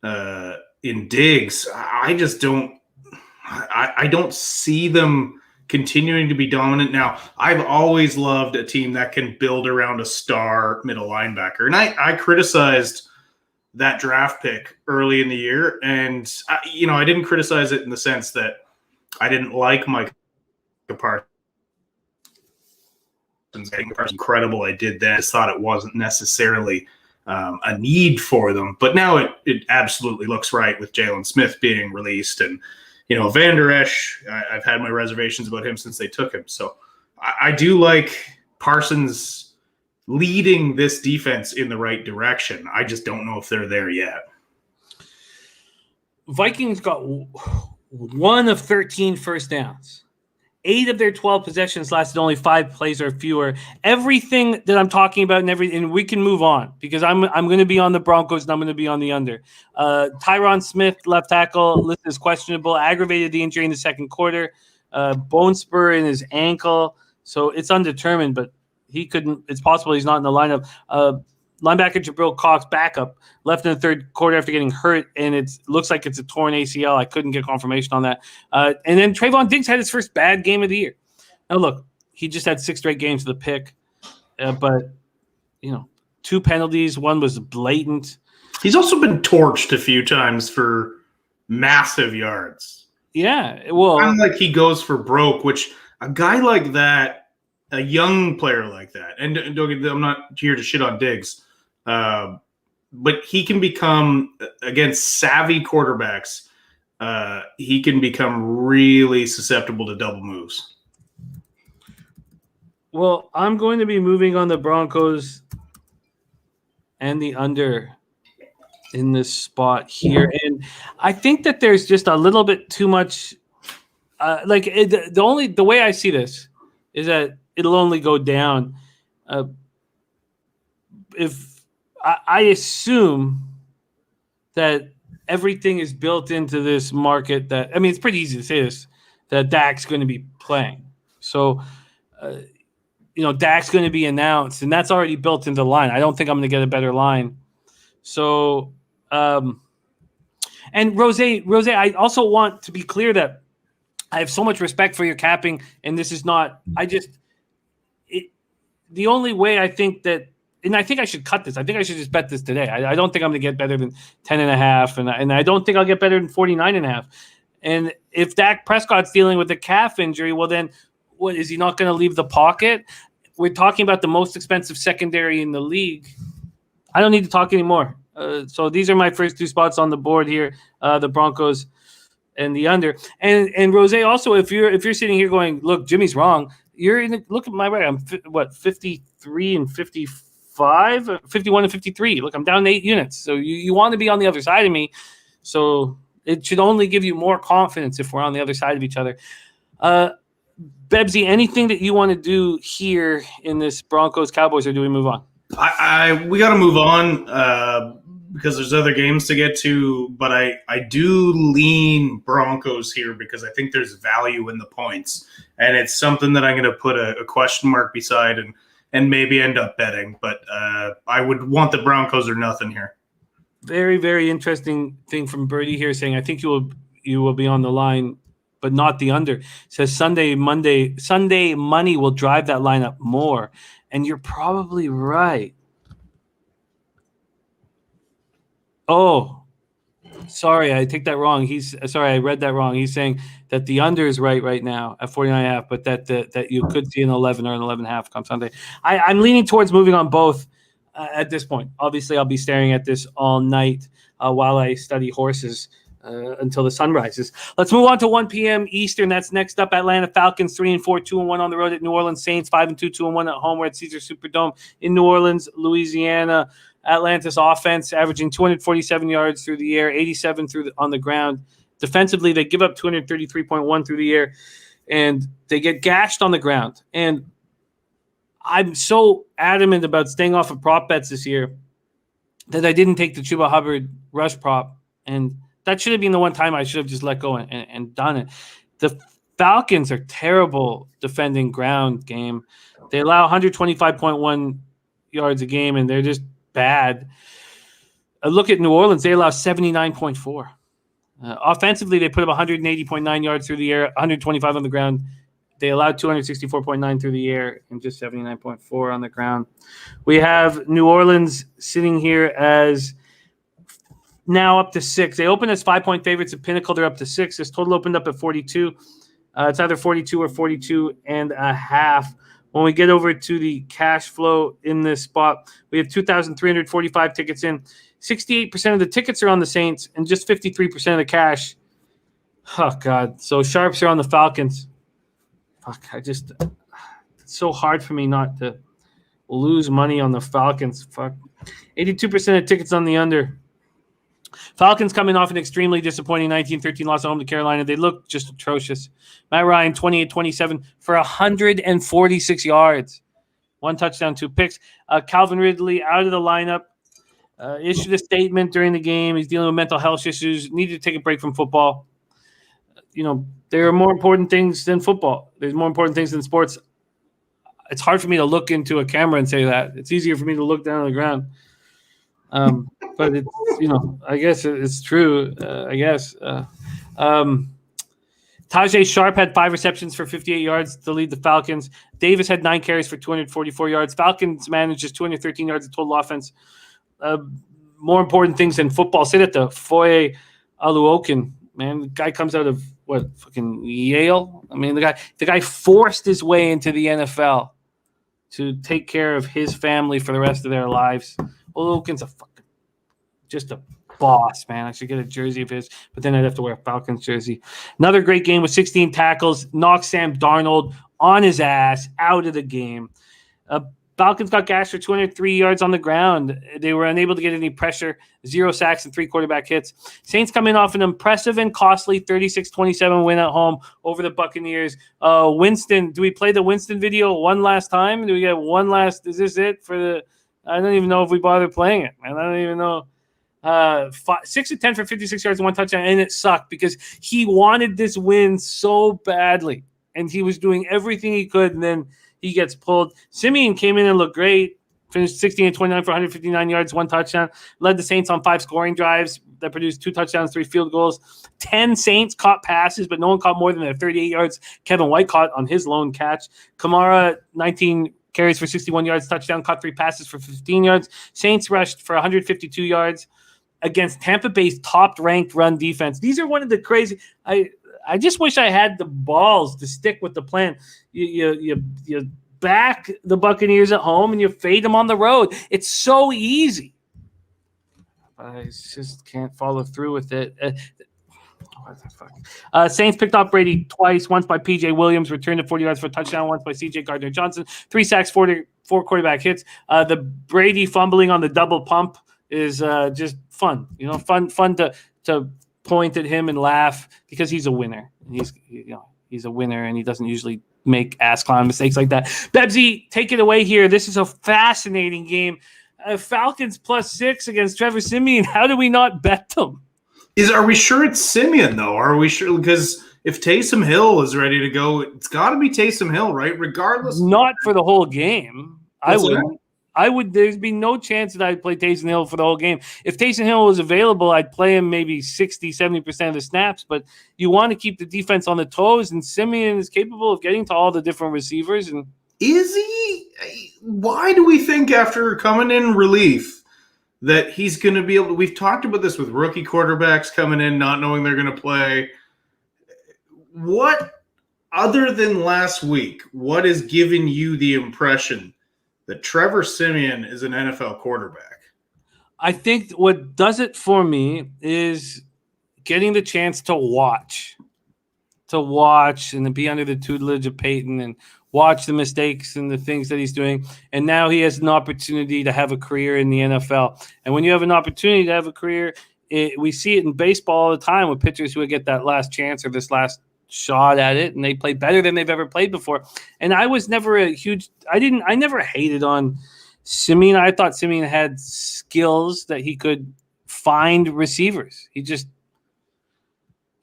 in Diggs, I just don't – I don't see them continuing to be dominant. Now, I've always loved a team that can build around a star middle linebacker. And I criticized – that draft pick early in the year. And, I didn't criticize it in the sense that I didn't like Micah Parsons. Incredible. I did that. I just thought it wasn't necessarily a need for them. But now it absolutely looks right with Jalen Smith being released. And, Van Der Esch, I've had my reservations about him since they took him. So I do like Parsons leading this defense in the right direction. I just don't know if they're there yet. Vikings got 1 of 13 first downs. 8 of their 12 possessions lasted only 5 plays or fewer. Everything that I'm talking about and we can move on because I'm going to be on the Broncos and I'm going to be on the under. Tyron Smith, left tackle, listed as questionable, aggravated the injury in the second quarter, bone spur in his ankle. So it's undetermined, but he couldn't. It's possible he's not in the lineup. Linebacker Jabril Cox, backup, left in the third quarter after getting hurt, and it looks like it's a torn ACL. I couldn't get confirmation on that. And then Trayvon Diggs had his first bad game of the year. Now, look, he just had 6 straight games of the pick, but 2 penalties. One was blatant. He's also been torched a few times for massive yards. Yeah, well, kind of like he goes for broke, which a guy like that. A young player like that, and I'm not here to shit on Diggs, but he can become, against savvy quarterbacks, he can become really susceptible to double moves. Well, I'm going to be moving on the Broncos and the under in this spot here, and I think that there's just a little bit too much. The way I see this is that it'll only go down if I assume that everything is built into this market that, it's pretty easy to say this, that Dak's going to be playing. So, Dak's going to be announced, and that's already built into the line. I don't think I'm going to get a better line. So, and Rose, I also want to be clear that I have so much respect for your capping, and this is not, the only way I think that, and I think I should cut this. I think I should just bet this today. I don't think I'm going to get better than 10.5, and I don't think I'll get better than 49.5. And if Dak Prescott's dealing with a calf injury, well then, what, is he not going to leave the pocket? We're talking about the most expensive secondary in the league. I don't need to talk anymore. So these are my first 2 spots on the board here: the Broncos and the under. And Rose, also, if you're sitting here going, look, Jimmy's wrong. Look at my right. I'm 53 and 55, 51 and 53. Look, I'm down 8 units. So you want to be on the other side of me. So it should only give you more confidence if we're on the other side of each other. Bebsie, anything that you want to do here in this Broncos Cowboys, or do we move on? We got to move on because there's other games to get to, but I do lean Broncos here because I think there's value in the points, and it's something that I'm going to put a question mark beside and maybe end up betting, but I would want the Broncos or nothing here. Very, very interesting thing from Birdie here saying, I think you will be on the line, but not the under. It says Sunday money will drive that lineup more, and you're probably right. Oh, sorry, I take that wrong. I read that wrong. He's saying that the under is right now at 49.5, but that you could see an 11 or an 11.5 come Sunday. I'm leaning towards moving on both. at this point. Obviously, I'll be staring at this all night while I study horses until the sun rises. Let's move on to 1 p.m. Eastern. That's next up. Atlanta Falcons 3-4, 2-1 on the road at New Orleans Saints, 5-2, 2-1 at home. We're at Caesar Superdome in New Orleans, Louisiana. Atlanta's offense averaging 247 yards through the air, 87 on the ground. Defensively, they give up 233.1 through the air, and they get gashed on the ground. And I'm so adamant about staying off of prop bets this year that I didn't take the Chuba Hubbard rush prop, and that should have been the one time I should have just let go and done it. The Falcons are terrible defending ground game. They allow 125.1 yards a game, and they're just bad. A look at New Orleans, they allow 79.4. Offensively, they put up 180.9 yards through the air, 125 on the ground. They allowed 264.9 through the air and just 79.4 on the ground. We have New Orleans sitting here as now up to 6. They opened as 5-point favorites at Pinnacle. They're up to 6. This total opened up at 42. It's either 42 or 42.5. When we get over to the cash flow in this spot, we have 2,345 tickets in. 68% of the tickets are on the Saints and just 53% of the cash. Oh, God. So sharps are on the Falcons. Fuck, it's so hard for me not to lose money on the Falcons. Fuck. 82% of tickets on the under. Falcons coming off an extremely disappointing 19-13 loss at home to Carolina. They look just atrocious. Matt Ryan, 28-27 for 146 yards. 1 touchdown, 2 picks. Calvin Ridley out of the lineup. Issued a statement during the game. He's dealing with mental health issues. Needed to take a break from football. There are more important things than football. There's more important things than sports. It's hard for me to look into a camera and say that. It's easier for me to look down on the ground. But it's, I guess it's true. Tajay Sharp had 5 receptions for 58 yards to lead the Falcons. Davis had 9 carries for 244 yards. Falcons managed just 213 yards of total offense. More important things than football. Sit at the Foye Aluokin, man. The guy comes out of fucking Yale. I mean, the guy forced his way into the NFL to take care of his family for the rest of their lives. Aluokin's just a boss, man. I should get a jersey of his, but then I'd have to wear a Falcons jersey. Another great game with 16 tackles. Knocked Sam Darnold on his ass out of the game. Falcons got gashed for 203 yards on the ground. They were unable to get any pressure, 0 sacks and 3 quarterback hits. Saints coming off an impressive and costly 36-27 win at home over the Buccaneers. Winston, do we play the Winston video one last time? Do we get one last? Is this it for the? I don't even know if we bother playing it, man. I don't even know. 6 of 10 for 56 yards and 1 touchdown, and it sucked because he wanted this win so badly, and he was doing everything he could, and then he gets pulled. Simeon came in and looked great. Finished 16-29 for 159 yards, 1 touchdown. Led the Saints on 5 scoring drives that produced 2 touchdowns, 3 field goals. 10 Saints caught passes, but no one caught more than their 38 yards. Kevin White caught on his lone catch. Kamara, 19 carries for 61 yards, touchdown, caught 3 passes for 15 yards. Saints rushed for 152 yards against Tampa Bay's top-ranked run defense. These are one of the crazy – I just wish I had the balls to stick with the plan. You back the Buccaneers at home and you fade them on the road. It's so easy. I just can't follow through with it. What the fuck? Saints picked off Brady twice, once by P.J. Williams, returned to 40 yards for a touchdown, once by C.J. Gardner-Johnson. 3 sacks, 4 quarterback hits. The Brady fumbling on the double pump is just fun. Fun to point at him and laugh because he's a winner. He's a winner, and he doesn't usually make ass clown mistakes like that. Bebsie, take it away here. This is a fascinating game. Falcons +6 against Trevor Siemian. How do we not bet them? Are we sure it's Siemian, though? Are we sure? Because if Taysom Hill is ready to go, it's got to be Taysom Hill, right? Regardless. Not for the whole game. I would. There'd be no chance that I'd play Taysom Hill for the whole game. If Taysom Hill was available, I'd play him maybe 60, 70% of the snaps. But you want to keep the defense on the toes, and Siemian is capable of getting to all the different receivers. And is he? Why do we think after coming in relief that he's going to be able to? We've talked about this with rookie quarterbacks coming in, not knowing they're going to play. What, other than last week, what is giving you the impression that Trevor Siemian is an NFL quarterback. I think what does it for me is getting the chance to watch and to be under the tutelage of Peyton and watch the mistakes and the things that he's doing. And now he has an opportunity to have a career in the NFL. And when you have an opportunity to have a career, we see it in baseball all the time with pitchers who get that last chance or this last shot at it, and they play better than they've ever played before. And I was never I never hated on Simeon. I thought Simeon had skills that he could find receivers. He just,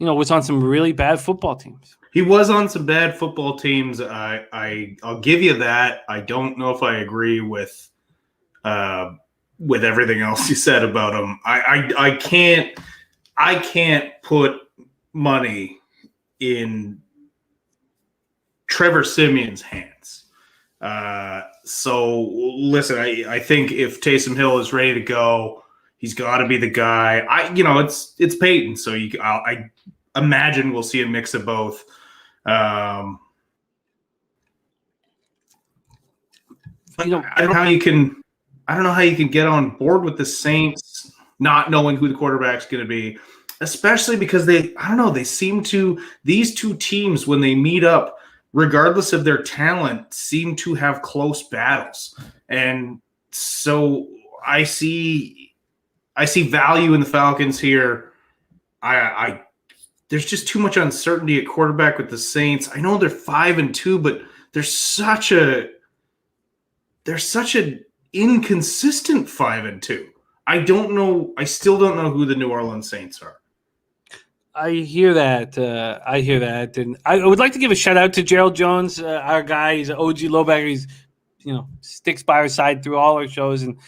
was on some really bad football teams. He was on some bad football teams. I'll give you that. I don't know if I agree with everything else you said about him. I can't put money in Trevor Simeon's hands. So listen, I think if Taysom Hill is ready to go, he's got to be the guy. It's Peyton, so I imagine we'll see a mix of both. I don't know how you can get on board with the Saints not knowing who the quarterback's going to be, especially because they seem to, these two teams, when they meet up, regardless of their talent, seem to have close battles. And so I see value in the Falcons here. There's just too much uncertainty at quarterback with the Saints. I know they're 5-2, but they're such an inconsistent 5-2. I still don't know who the New Orleans Saints are. I hear that. And I would like to give a shout out to Gerald Jones, our guy. He's an OG lowbacker. He's, sticks by our side through all our shows, and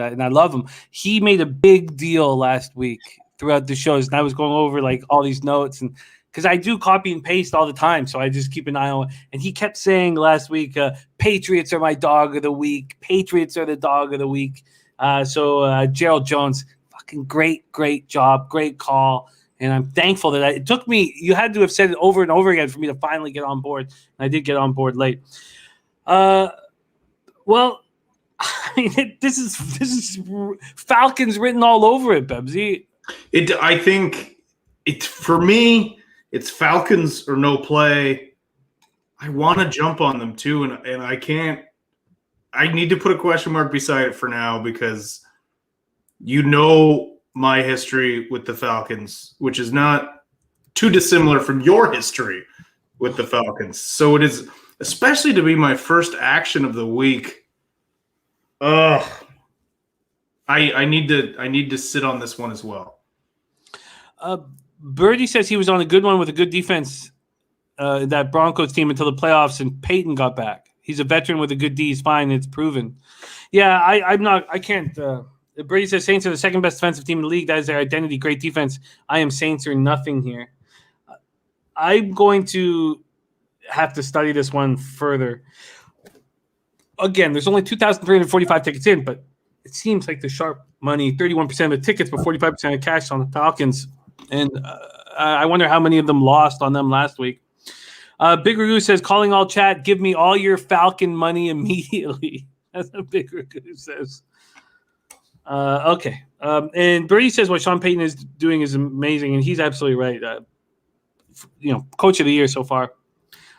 I love him. He made a big deal last week throughout the shows, and I was going over like all these notes, and because I do copy and paste all the time, so I just keep an eye on. And he kept saying last week, "Patriots are my dog of the week. Patriots are the dog of the week." So Gerald Jones, fucking great job, great call. And I'm thankful that it took me, you had to have said it over and over again for me to finally get on board. And I did get on board late. Well, I mean, this is Falcons written all over it, Bebsie. I think for me, it's Falcons or no play. I want to jump on them too, and I can't. I need to put a question mark beside it for now because my history with the Falcons, which is not too dissimilar from your history with the Falcons. So it is, especially to be my first action of the week. I need to sit on this one as well. Birdie says he was on a good one with a good defense, that Broncos team until the playoffs, and Peyton got back. He's a veteran with a good D. He's fine. It's proven. Yeah, I can't. Brady says Saints are the second best defensive team in the league. That is their identity. Great defense. I am Saints or nothing here. I'm going to have to study this one further. Again, there's only 2,345 tickets in, but it seems like the sharp money, 31% of the tickets, but 45% of cash on the Falcons. And I wonder how many of them lost on them last week. Big Ragoo says, calling all chat, give me all your Falcon money immediately. That's what Big Ragoo says. Okay. And Birdie says what Sean Payton is doing is amazing, and he's absolutely right. Coach of the year so far.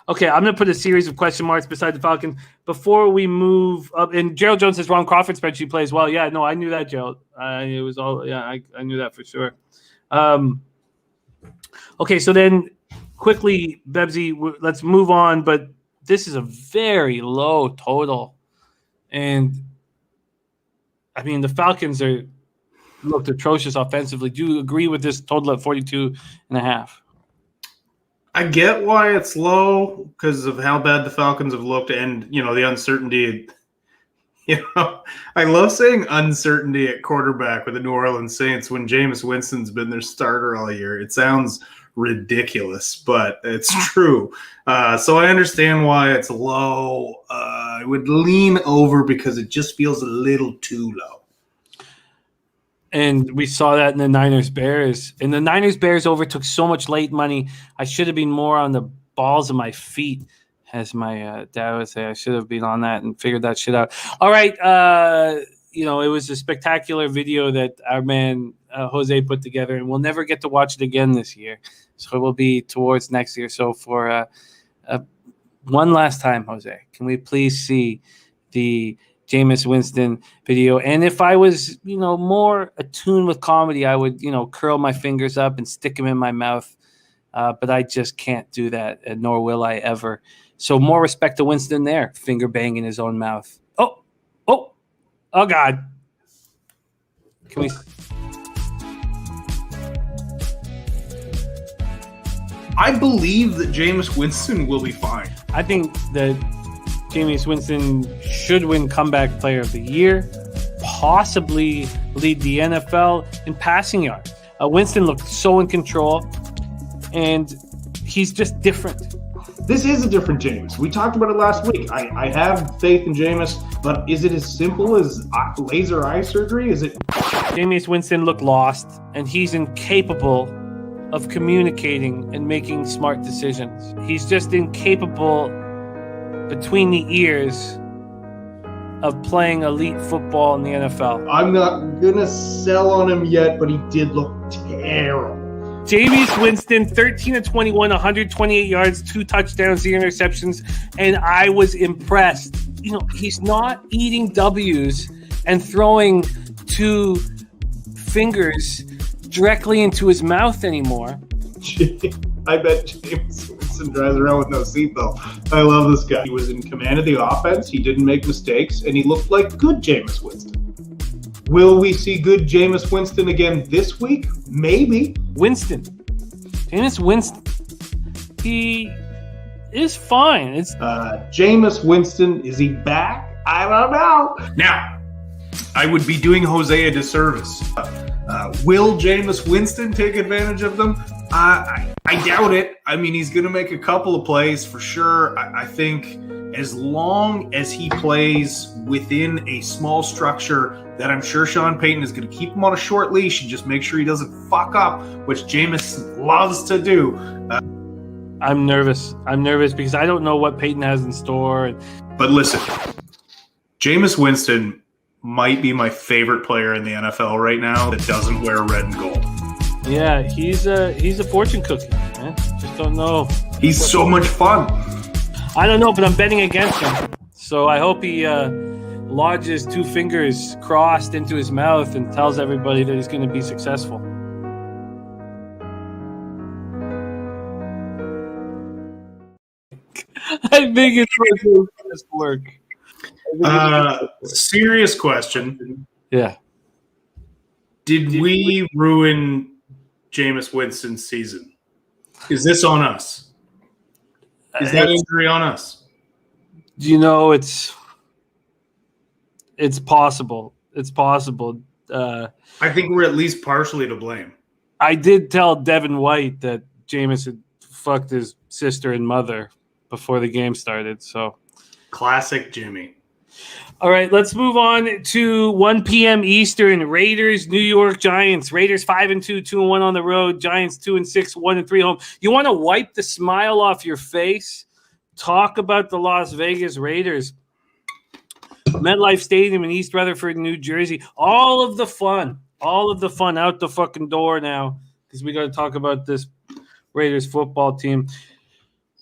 Okay, I'm going to put a series of question marks beside the Falcons before we move up. And Gerald Jones says Ron Crawford spreadsheet plays well. Yeah, no, I knew that, Gerald. It was all. Yeah, I knew that for sure. Okay, so then quickly, Bebsie, let's move on. But this is a very low total, and I mean the Falcons looked atrocious offensively. Do you agree with this total at 42.5? I get why it's low because of how bad the Falcons have looked and, the uncertainty. I love saying uncertainty at quarterback with the New Orleans Saints when Jameis Winston's been their starter all year. It sounds ridiculous, but it's true. So I understand why it's low. I would lean over because it just feels a little too low. And we saw that in the Niners-Bears. And the Niners-Bears overtook so much late money. I should have been more on the balls of my feet as my dad would say. I should have been on that and figured that shit out. All right. It was a spectacular video that our man Jose put together, and we'll never get to watch it again this year. So it will be towards next year. So for one last time, Jose, can we please see the Jameis Winston video? And if I was, more attuned with comedy, I would, curl my fingers up and stick them in my mouth. But I just can't do that, and nor will I ever. So more respect to Winston there, finger banging his own mouth. Oh, God. Can we? I believe that Jameis Winston will be fine. I think that Jameis Winston should win Comeback Player of the Year, possibly lead the NFL in passing yards. Winston looked so in control, and he's just different. This is a different Jameis. We talked about it last week. I have faith in Jameis, but is it as simple as laser eye surgery? Is it? Jameis Winston looked lost, and he's incapable of communicating and making smart decisions. He's just incapable between the ears of playing elite football in the NFL. I'm not going to sell on him yet, but he did look terrible. Jameis Winston, 13-21, 128 yards, 2 touchdowns, 0 interceptions, and I was impressed. He's not eating W's and throwing 2 fingers directly into his mouth anymore. I bet Jameis Winston drives around with no seatbelt. I love this guy. He was in command of the offense. He didn't make mistakes, and he looked like good Jameis Winston. Will we see good Jameis Winston again this week? Maybe. Jameis Winston. He is fine. Jameis Winston, is he back? I don't know. Now, I would be doing Jose a disservice. Will Jameis Winston take advantage of them? I doubt it. I mean, he's going to make a couple of plays for sure. I think as long as he plays within a small structure that I'm sure Sean Payton is going to keep him on a short leash and just make sure he doesn't fuck up, which Jameis loves to do. I'm nervous. Because I don't know what Payton has in store. But listen, Jameis Winston might be my favorite player in the NFL right now that doesn't wear red and gold. Yeah, he's a fortune cookie, man. Just don't know. He's so much fun. I don't know, but I'm betting against him. So I hope he lodges 2 fingers crossed into his mouth and tells everybody that he's going to be successful. I think it's going to work. Serious question. Yeah. Did we ruin Jameis Winston's season? Is this on us? Is that injury on us? It's possible. It's possible. I think we're at least partially to blame. I did tell Devin White that Jameis had fucked his sister and mother before the game started. So, classic Jimmy. All right, let's move on to 1 p.m. Eastern. Raiders, New York Giants. Raiders 5-2, 2-1 on the road. Giants 2-6, 1-3 home. You want to wipe the smile off your face? Talk about the Las Vegas Raiders. MetLife Stadium in East Rutherford, New Jersey. All of the fun out the fucking door now, because we got to talk about this Raiders football team.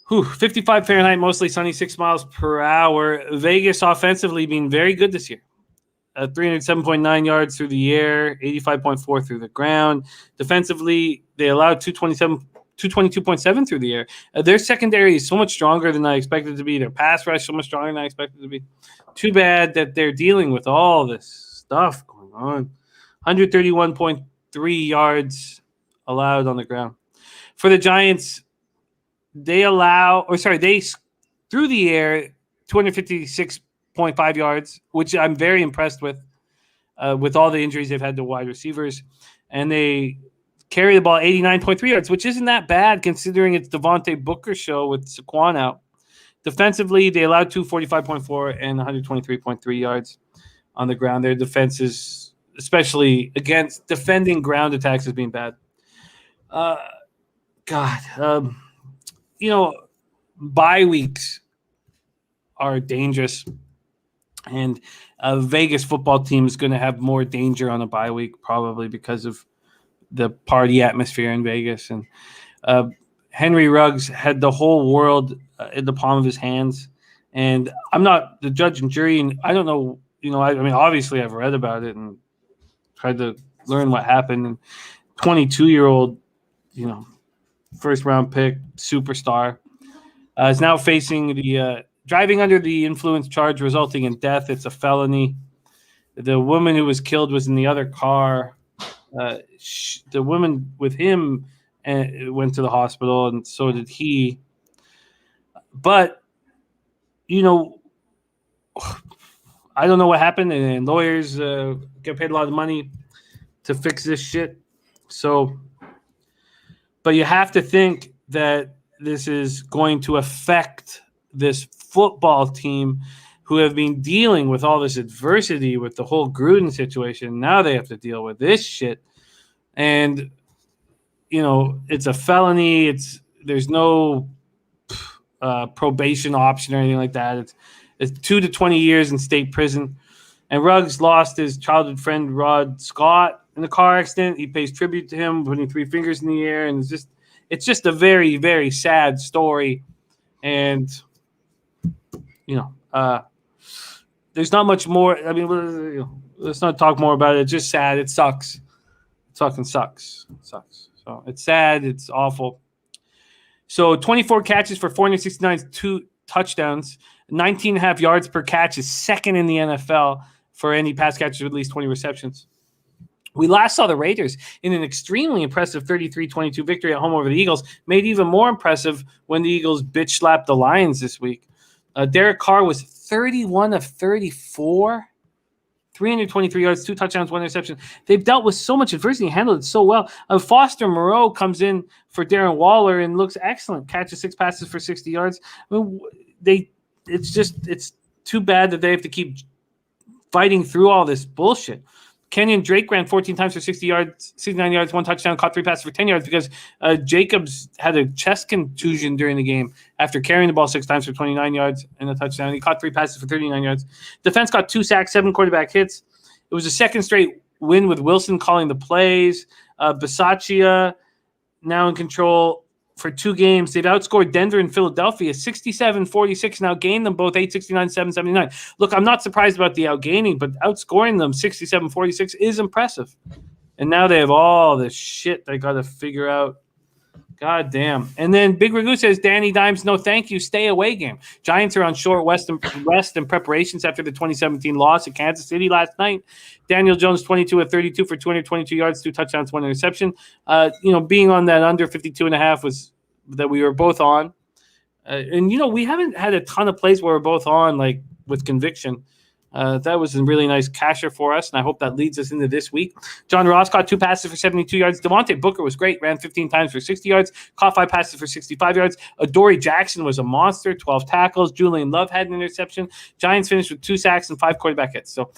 55 Fahrenheit, mostly sunny, 6 miles per hour. Vegas offensively being very good this year. 307.9 yards through the air, 85.4 through the ground. Defensively, they allowed 222.7 through the air. Their secondary is so much stronger than I expected it to be. Their pass rush so much stronger than I expected it to be. Too bad that they're dealing with all this stuff going on. 131.3 yards allowed on the ground. For the Giants, they through the air 256.5 yards, which I'm very impressed with all the injuries they've had to wide receivers. And they carry the ball 89.3 yards, which isn't that bad considering it's Devontae Booker's show with Saquon out. Defensively, they allowed 245.4 and 123.3 yards on the ground. Their defense is, especially against defending ground attacks, has been bad. Bye weeks are dangerous. And a Vegas football team is going to have more danger on a bye week, probably because of the party atmosphere in Vegas. And Henry Ruggs had the whole world in the palm of his hands. And I'm not the judge and jury, and I don't know. I mean, obviously I've read about it and tried to learn what happened. And 22-year-old, first round pick, superstar, is now facing the driving under the influence charge resulting in death. It's a felony. The woman who was killed was in the other car. The woman with him went to the hospital, and so did he. But, I don't know what happened, and lawyers get paid a lot of money to fix this shit. So, but you have to think that this is going to affect this football team who have been dealing with all this adversity with the whole Gruden situation. Now they have to deal with this shit. And, it's a felony. There's no probation option or anything like that. It's 2 to 20 years in state prison. And Ruggs lost his childhood friend, Rod Scott, in a car accident. He pays tribute to him, putting 3 fingers in the air. And it's just a very, very sad story. And, there's not much more. I mean, let's not talk more about it. It's just sad. It sucks. It fucking sucks. It sucks. So it's sad. It's awful. So 24 catches for 469, 2 touchdowns, 19.5 yards per catch is second in the NFL for any pass catches with at least 20 receptions. We last saw the Raiders in an extremely impressive 33-22 victory at home over the Eagles, made even more impressive when the Eagles bitch slapped the Lions this week. Derek Carr was 31 of 34, 323 yards, 2 touchdowns, 1 interception. They've dealt with so much adversity and handled it so well. Foster Moreau comes in for Darren Waller and looks excellent. Catches 6 passes for 60 yards. I mean, it's too bad that they have to keep fighting through all this bullshit. Kenyon Drake ran 14 times for 60 yards, 69 yards, 1 touchdown, caught 3 passes for 10 yards because Jacobs had a chest contusion during the game after carrying the ball 6 times for 29 yards and a touchdown. He caught 3 passes for 39 yards. Defense got 2 sacks, 7 quarterback hits. It was a second straight win with Wilson calling the plays. Bisaccia now in control for 2 games. They've outscored Denver and Philadelphia 67-46, now gained them both 869, 779. Look, I'm not surprised about the outgaining, but outscoring them 67-46 is impressive. And now they have all this shit they got to figure out. God damn. And then Big Ragu says, Danny Dimes, no thank you, stay away game. Giants are on short rest and preparations after the 2017 loss at Kansas City last night. Daniel Jones, 22 of 32 for 222 yards, 2 touchdowns, 1 interception. Being on that under 52.5 was that we were both on. We haven't had a ton of plays where we're both on, like, with conviction. That was a really nice casher for us, and I hope that leads us into this week. John Ross caught 2 passes for 72 yards. Devontae Booker was great, ran 15 times for 60 yards, caught 5 passes for 65 yards. Adoree Jackson was a monster, 12 tackles. Julian Love had an interception. Giants finished with 2 sacks and 5 quarterback hits. So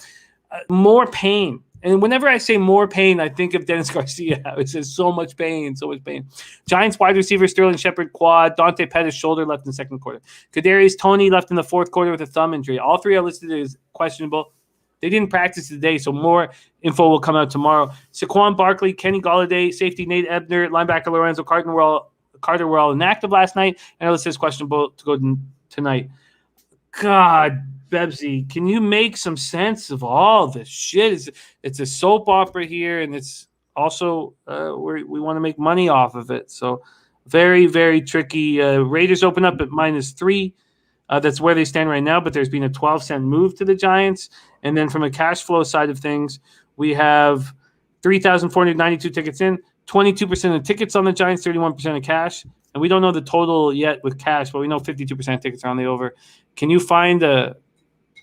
more pain. And whenever I say more pain, I think of Dennis Garcia. It says so much pain, so much pain. Giants wide receiver Sterling Shepard quad. Dante Pettis shoulder left in the second quarter. Kadarius Toney left in the fourth quarter with a thumb injury. All 3 are listed as questionable. They didn't practice today, so more info will come out tomorrow. Saquon Barkley, Kenny Golladay, safety Nate Ebner, linebacker Lorenzo Carter were all inactive last night, and it says questionable to go tonight. God, Bebsie, can you make some sense of all this shit? It's a soap opera here, and it's also we want to make money off of it. So very, very tricky. Raiders open up at -3. That's where they stand right now, but there's been a 12-cent move to the Giants. And then from a cash flow side of things, we have 3,492 tickets in, 22% of tickets on the Giants, 31% of cash. And we don't know the total yet with cash, but we know 52% of tickets are on the over. Can you find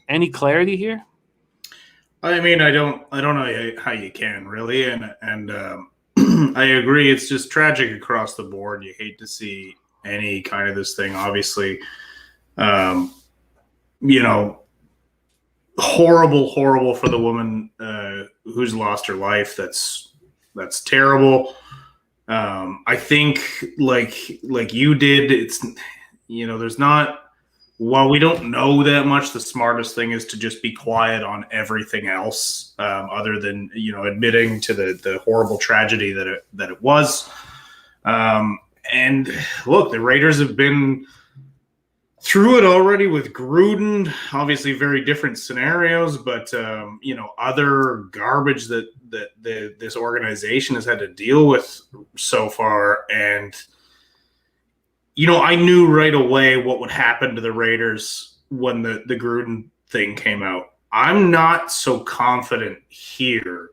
any clarity here? I mean, I don't know how you can really, and I agree. It's just tragic across the board. You hate to see any kind of this thing. Obviously, horrible for the woman who's lost her life. That's terrible. I think like you did. It's there's not while we don't know that much, the smartest thing is to just be quiet on everything else, other than admitting to the horrible tragedy that it was. And look, the Raiders have been through it already with Gruden. Obviously, very different scenarios, but other garbage that this organization has had to deal with so far. And I knew right away what would happen to the Raiders when the Gruden thing came out. I'm not so confident here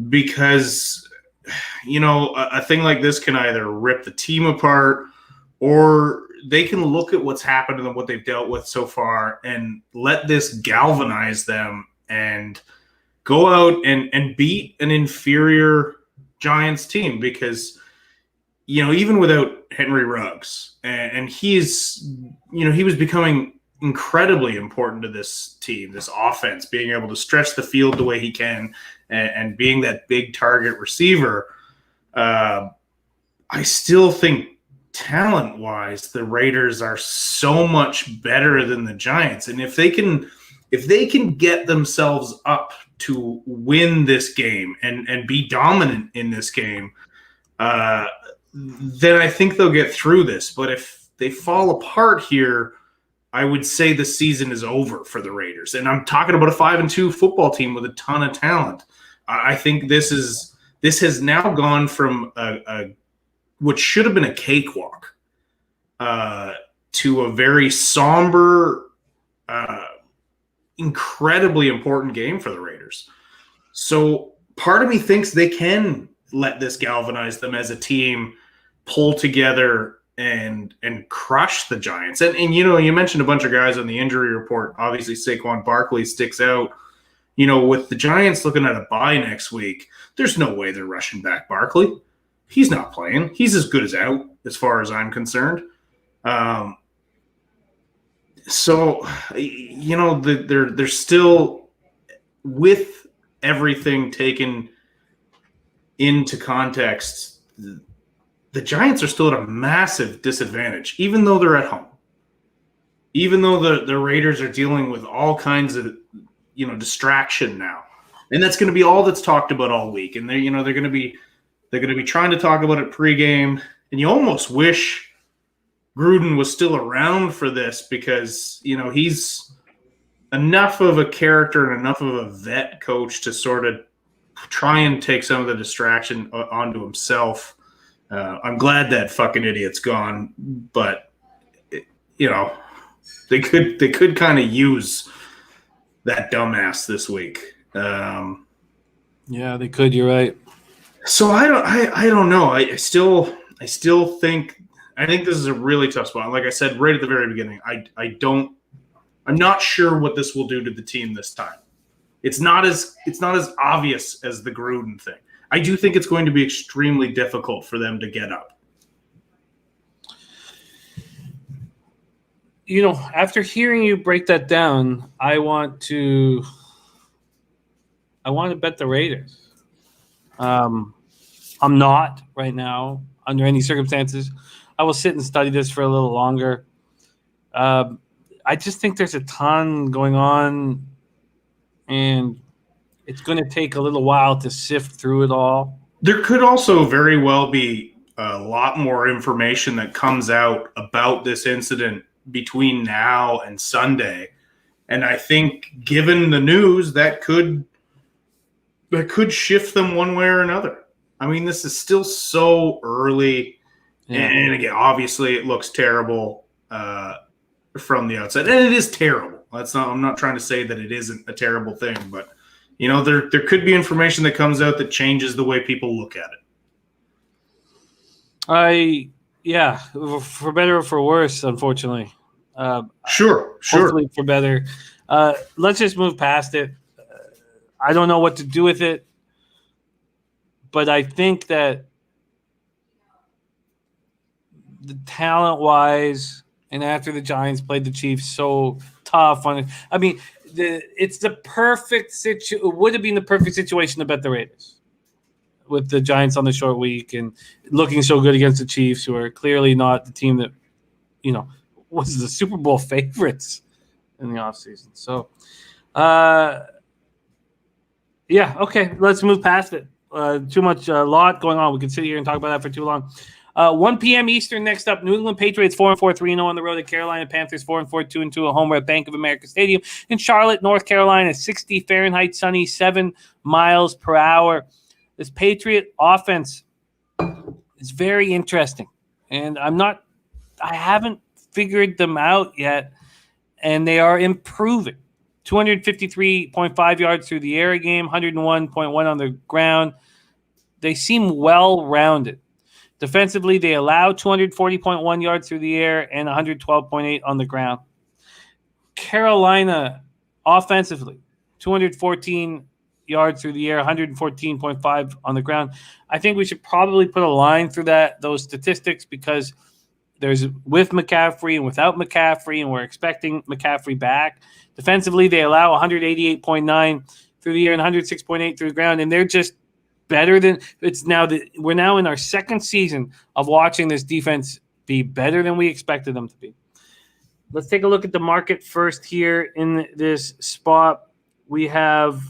because, a thing like this can either rip the team apart, or they can look at what's happened and what they've dealt with so far and let this galvanize them and go out and beat an inferior Giants team. Because even without Henry Ruggs, and he was becoming incredibly important to this team, this offense, being able to stretch the field the way he can and being that big target receiver. I still think talent-wise, the Raiders are so much better than the Giants. And if they can get themselves up to win this game and be dominant in this game, then I think they'll get through this. But if they fall apart here, I would say the season is over for the Raiders. And I'm talking about a 5-2 football team with a ton of talent. I think this has now gone from what should have been a cakewalk to a very somber, incredibly important game for the Raiders. So part of me thinks they can let this galvanize them as a team, pull together and crush the Giants. And you mentioned a bunch of guys on the injury report. Obviously, Saquon Barkley sticks out. With the Giants looking at a bye next week, there's no way they're rushing back Barkley. He's not playing. He's as good as out, as far as I'm concerned. So, they're still, with everything taken into context, the Giants are still at a massive disadvantage, even though they're at home. Even though the Raiders are dealing with all kinds of, distraction now. And that's going to be all that's talked about all week. And they're going to be trying to talk about it pregame. And you almost wish Gruden was still around for this, because, he's enough of a character and enough of a vet coach to sort of try and take some of the distraction onto himself. I'm glad that fucking idiot's gone, but they could kind of use that dumbass this week. Yeah, they could. You're right. So I don't know. I still think this is a really tough spot. Like I said right at the very beginning, I'm not sure what this will do to the team this time. It's not as obvious as the Gruden thing. I do think it's going to be extremely difficult for them to get up. After hearing you break that down, I want to bet the Raiders. I'm not right now under any circumstances. I will sit and study this for a little longer. I just think there's a ton going on, and it's going to take a little while to sift through it all. There could also very well be a lot more information that comes out about this incident between now and Sunday. And I think, given the news, that could shift them one way or another. I mean, this is still so early. Yeah. And again, obviously it looks terrible from the outside. And it is terrible. I'm not trying to say that it isn't a terrible thing, but there could be information that comes out that changes the way people look at it. Yeah, for better or for worse, unfortunately. Sure. Hopefully for better. Let's just move past it. I don't know what to do with it, but I think that the talent-wise, and after the Giants played the Chiefs so tough on it, I mean, it's the perfect situation. It would have been the perfect situation to bet the Raiders, with the Giants on the short week and looking so good against the Chiefs, who are clearly not the team that was the Super Bowl favorites in the offseason. So, yeah, okay, let's move past it. Too much, lot going on. We could sit here and talk about that for too long. 1 p.m. Eastern next up, New England Patriots 4-4, 3-0 on the road at Carolina Panthers 4-4, 2-2 at home at Bank of America Stadium in Charlotte, North Carolina, 60 Fahrenheit, sunny, 7 miles per hour. This Patriot offense is very interesting, and I haven't figured them out yet, and they are improving. 253.5 yards through the air a game, 101.1 on the ground. They seem well-rounded. Defensively, they allow 240.1 yards through the air and 112.8 on the ground. Carolina, offensively, 214 yards through the air, 114.5 on the ground. I think we should probably put a line through those statistics because there's with McCaffrey and without McCaffrey, and we're expecting McCaffrey back. Defensively, they allow 188.9 through the air and 106.8 through the ground, and they're just better than we're now in our second season of watching this defense be better than we expected them to be. Let's take a look at the market first here in this spot. We have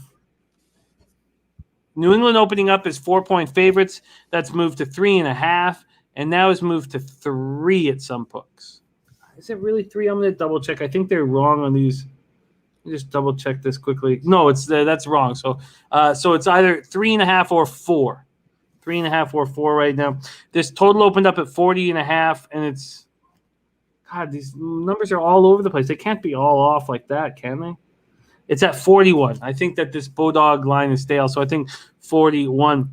New England opening up as 4-point favorites. That's moved to 3.5, and now is moved to 3 at some books. Is it really 3? I'm going to double check. I think they're wrong on these. Just double check this quickly. No, that's wrong. So it's either 3.5 or 4. 3.5 or 4 right now. This total opened up at 40.5, and it's these numbers are all over the place. They can't be all off like that, can they? It's at 41. I think that this Bodog line is stale, so I think 41.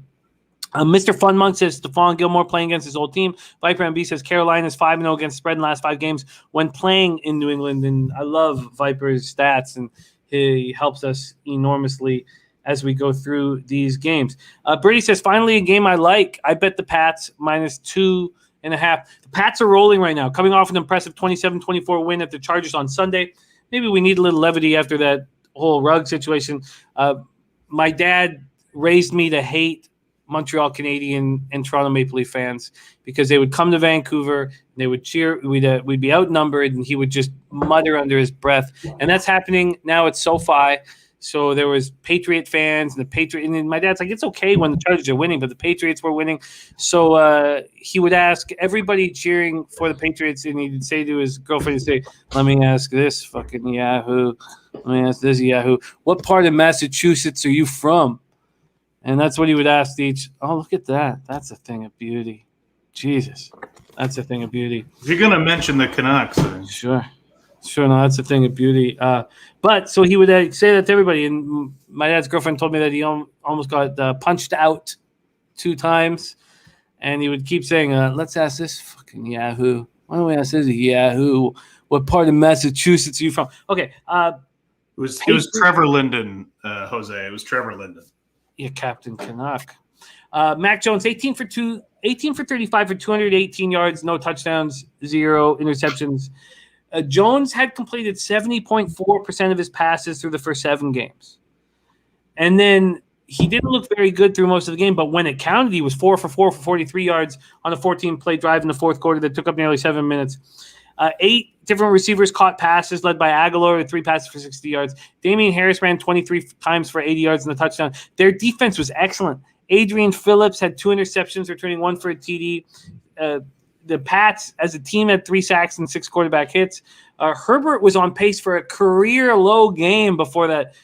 Mr. Fun Monk says Stephon Gilmore playing against his old team. Viper MB says Carolina's 5-0 against spread in the last 5 games when playing in New England. And I love Viper's stats, and he helps us enormously as we go through these games. Brady says, finally a game I like. I bet the Pats -2.5. The Pats are rolling right now, coming off an impressive 27-24 win at the Chargers on Sunday. Maybe we need a little levity after that whole rug situation. My dad raised me to hate Montreal Canadiens and Toronto Maple Leaf fans because they would come to Vancouver and they would cheer. We'd be outnumbered, and he would just mutter under his breath. And that's happening now at SoFi. So there was Patriot fans and my dad's like, it's okay when the Chargers are winning, but the Patriots were winning. So he would ask everybody cheering for the Patriots, and he'd say to his girlfriend, he'd say, let me ask this fucking Yahoo. Let me ask this Yahoo. What part of Massachusetts are you from? And that's what he would ask each. Oh, look at that. That's a thing of beauty. Jesus. That's a thing of beauty. You're going to mention the Canucks. Sure. No, that's a thing of beauty. But so he would say that to everybody. And my dad's girlfriend told me that he almost got punched out 2 times. And he would keep saying, let's ask this fucking Yahoo. Why don't we ask this Yahoo? What part of Massachusetts are you from? Okay. It was Trevor Linden, Jose. It was Trevor Linden. Yeah, Captain Canuck. Mac Jones, 18 for 35 for 218 yards, no touchdowns, 0 interceptions. Jones had completed 70.4% of his passes through the first 7 games. And then he didn't look very good through most of the game, but when it counted, he was 4 for 4 for 43 yards on a 14-play drive in the fourth quarter that took up nearly 7 minutes. 8 different receivers caught passes, led by Aguilar with 3 passes for 60 yards. Damian Harris ran 23 times for 80 yards in the touchdown. Their defense was excellent. Adrian Phillips had 2 interceptions, returning 1 for a TD. The Pats, as a team, had 3 sacks and 6 quarterback hits. Herbert was on pace for a career-low game before that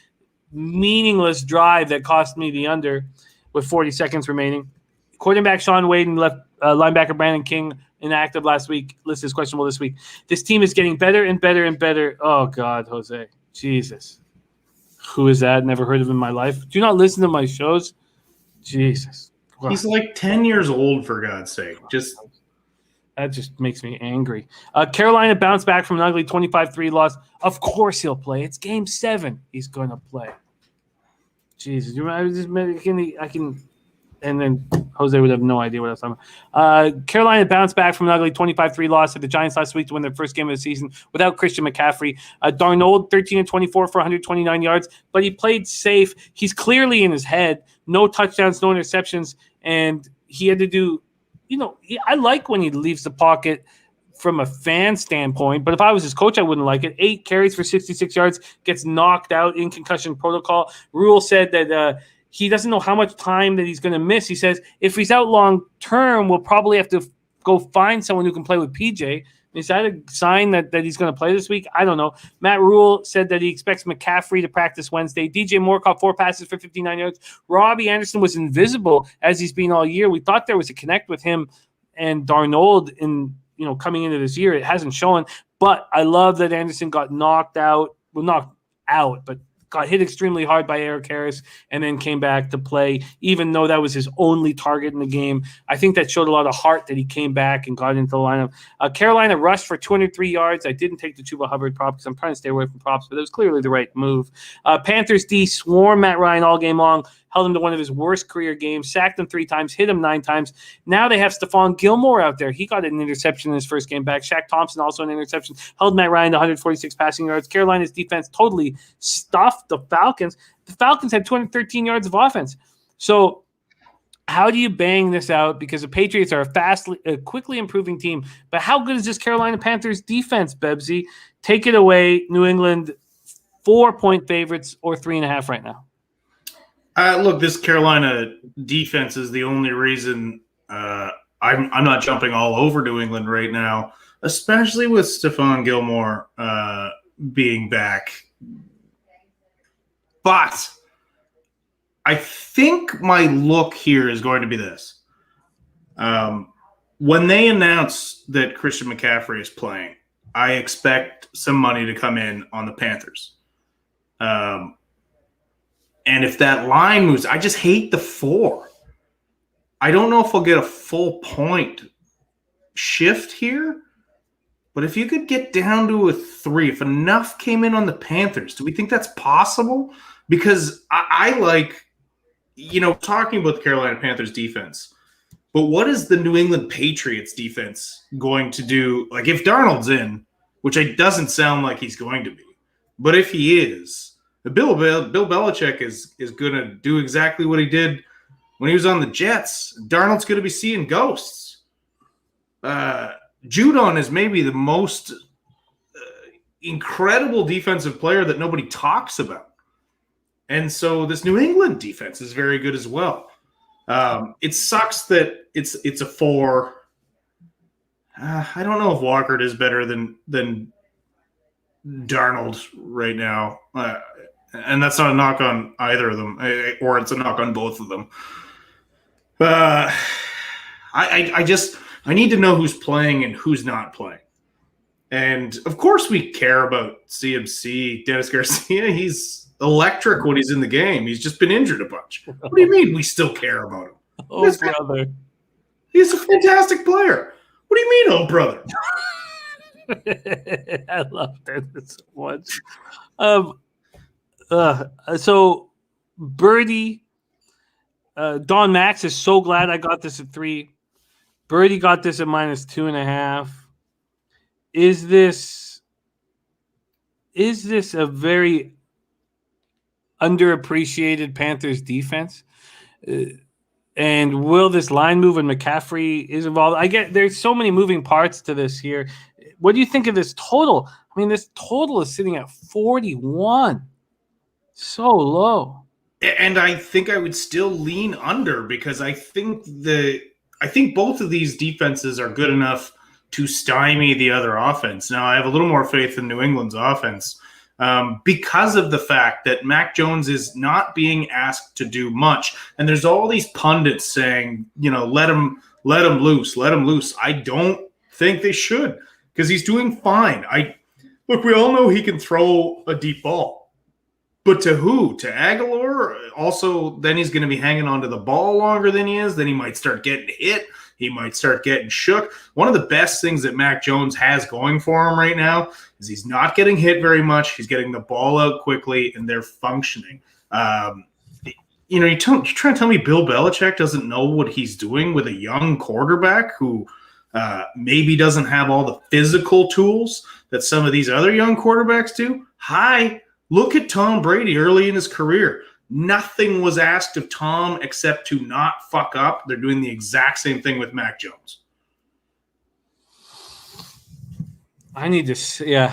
meaningless drive that cost me the under with 40 seconds remaining. Quarterback Sean Wade and left linebacker Brandon King inactive last week. List is questionable this week. This team is getting better and better and better. Oh, God, Jose. Jesus. Who is that? Never heard of him in my life. Do you not listen to my shows? Jesus. Wow. He's like 10 years old, for God's sake. That just makes me angry. Carolina bounced back from an ugly 25-3 loss. Of course he'll play. It's Game 7. He's going to play. Jesus. I can – and then Jose would have no idea what I was talking about. Carolina bounced back from an ugly 25-3 loss to the Giants last week to win their first game of the season without Christian McCaffrey. Darnold, 13-24 for 129 yards, but he played safe. He's clearly in his head. No touchdowns, no interceptions, and he had to do – I like when he leaves the pocket from a fan standpoint, but if I was his coach, I wouldn't like it. 8 carries for 66 yards, gets knocked out in concussion protocol. Rule said that he doesn't know how much time that he's going to miss. He says if he's out long term, we'll probably have to go find someone who can play with PJ. Is that a sign that he's going to play this week? I don't know. Matt Rule said that he expects McCaffrey to practice Wednesday. DJ Moore caught 4 passes for 59 yards. Robbie Anderson was invisible as he's been all year. We thought there was a connect with him and Darnold in coming into this year. It hasn't shown, but I love that Anderson got knocked out. Well, not out, but got hit extremely hard by Eric Harris and then came back to play, even though that was his only target in the game. I think that showed a lot of heart that he came back and got into the lineup. Carolina rushed for 203 yards. I didn't take the Chuba Hubbard prop because I'm trying to stay away from props, but it was clearly the right move. Panthers D swarmed Matt Ryan all game long, held him to one of his worst career games, sacked him 3 times, hit him 9 times. Now they have Stephon Gilmore out there. He got an interception in his first game back. Shaq Thompson also an interception, held Matt Ryan to 146 passing yards. Carolina's defense totally stuffed the Falcons. The Falcons had 213 yards of offense. So how do you bang this out? Because the Patriots are a quickly improving team. But how good is this Carolina Panthers defense, Bebsie? Take it away, New England, 4-point favorites or 3.5 right now. Look, this Carolina defense is the only reason I'm not jumping all over New England right now, especially with Stephon Gilmore being back. But I think my look here is going to be this. When they announce that Christian McCaffrey is playing, I expect some money to come in on the Panthers. And if that line moves, I just hate the 4. I don't know if we'll get a full point shift here, but if you could get down to a 3, if enough came in on the Panthers, do we think that's possible? Because I like, talking about the Carolina Panthers defense, but what is the New England Patriots defense going to do? Like if Darnold's in, which it doesn't sound like he's going to be, but if he is, Bill Belichick is going to do exactly what he did when he was on the Jets. Darnold's going to be seeing ghosts. Judon is maybe the most incredible defensive player that nobody talks about. And so this New England defense is very good as well. It sucks that it's a 4. I don't know if Walker is better than Darnold right now. And that's not a knock on either of them, or it's a knock on both of them. I need to know who's playing and who's not playing. And, of course, we care about CMC, Dennis Garcia. He's electric when he's in the game. He's just been injured a bunch. What do you mean we still care about him? Oh, brother. He's a fantastic player. What do you mean, oh, brother? I love that so much. So Birdie, Don Max is so glad I got this at 3. Birdie got this at -2.5. Is this a very underappreciated Panthers defense? And will this line move when McCaffrey is involved? I get there's so many moving parts to this here. What do you think of this total? I mean, this total is sitting at 41. So low. And I think I would still lean under because I think both of these defenses are good enough to stymie the other offense. Now, I have a little more faith in New England's offense because of the fact that Mac Jones is not being asked to do much. And there's all these pundits saying, let him loose. I don't think they should because he's doing fine. Look, we all know he can throw a deep ball. But to who? To Aguilar? Also, then he's going to be hanging onto the ball longer than he is. Then he might start getting hit. He might start getting shook. One of the best things that Mac Jones has going for him right now is he's not getting hit very much. He's getting the ball out quickly, and they're functioning. You're trying to tell me Bill Belichick doesn't know what he's doing with a young quarterback who maybe doesn't have all the physical tools that some of these other young quarterbacks do? Look at Tom Brady early in his career. Nothing was asked of Tom except to not fuck up. They're doing the exact same thing with Mac Jones. I need to,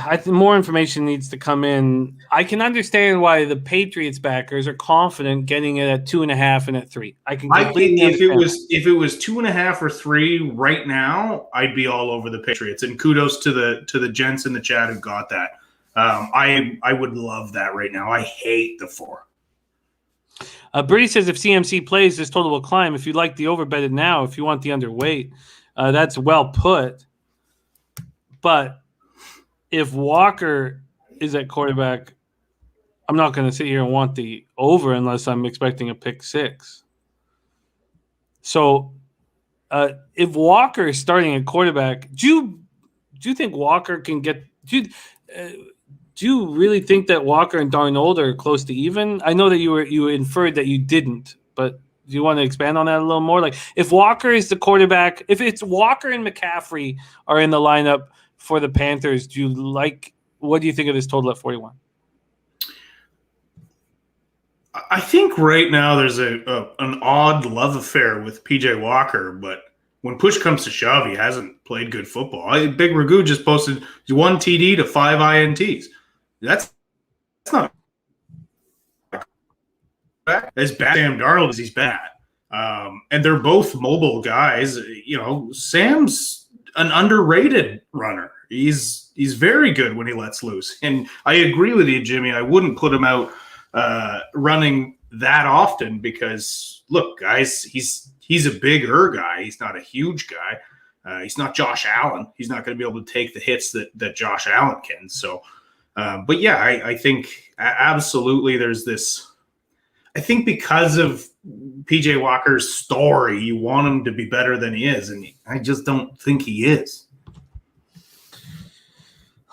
I think more information needs to come in. I can understand why the Patriots backers are confident getting it at 2.5 and at 3. I can completely understand. If it was 2.5 or 3 right now, I'd be all over the Patriots. And kudos to the gents in the chat who got that. I would love that right now. I hate the 4. Brady says if CMC plays, this total will climb. If you like the over, bet it now. If you want the underweight, that's well put. But if Walker is at quarterback, I'm not going to sit here and want the over unless I'm expecting a pick 6. So if Walker is starting at quarterback, do you think Walker can get do you really think that Walker and Darnold are close to even? I know that you inferred that you didn't, but do you want to expand on that a little more? Like if Walker is the quarterback, if it's Walker and McCaffrey are in the lineup for the Panthers, what do you think of this total at 41? I think right now there's an odd love affair with PJ Walker, but when push comes to shove, he hasn't played good football. Big Ragu just posted 1 TD to 5 INTs. That's not as bad Sam Darnold as he's bad. And they're both mobile guys. You know, Sam's an underrated runner. He's very good when he lets loose. And I agree with you, Jimmy. I wouldn't put him out running that often because, look, guys, he's a bigger guy. He's not a huge guy. He's not Josh Allen. He's not going to be able to take the hits that Josh Allen can. So, but yeah, I think absolutely there's this. I think because of PJ Walker's story, you want him to be better than he is, and I just don't think he is.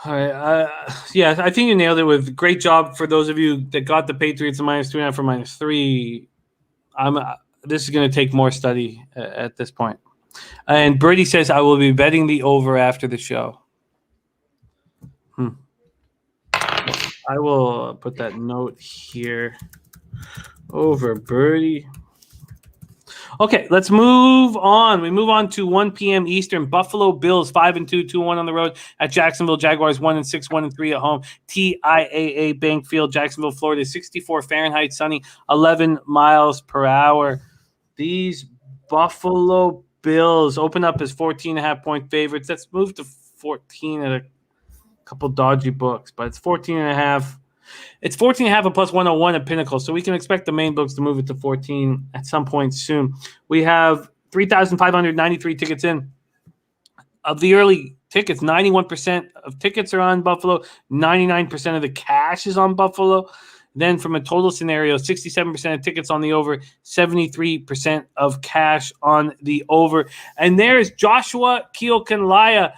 All right, I think you nailed it with great job for those of you that got the Patriots -2.5 or -3. This is going to take more study at this point. And Birdie says, I will be betting the over after the show. I will put that note here. Over, Birdie. Okay, let's move on. We move on to 1 p.m. Eastern. Buffalo Bills 5-2, 2-1 on the road at Jacksonville. Jaguars 1-6, 1-3 at home. TIAA Bank Field, Jacksonville, Florida. 64 Fahrenheit, sunny, 11 miles per hour. These Buffalo Bills open up as 14.5-point favorites. Let's move to 14 at a couple dodgy books, but it's 14.5. It's 14.5 and plus 101 at Pinnacle, so we can expect the main books to move it to 14 at some point soon. We have 3,593 tickets in. Of the early tickets, 91% of tickets are on Buffalo. 99% of the cash is on Buffalo. Then from a total scenario, 67% of tickets on the over, 73% of cash on the over. And there's Joshua Kiokanlaya.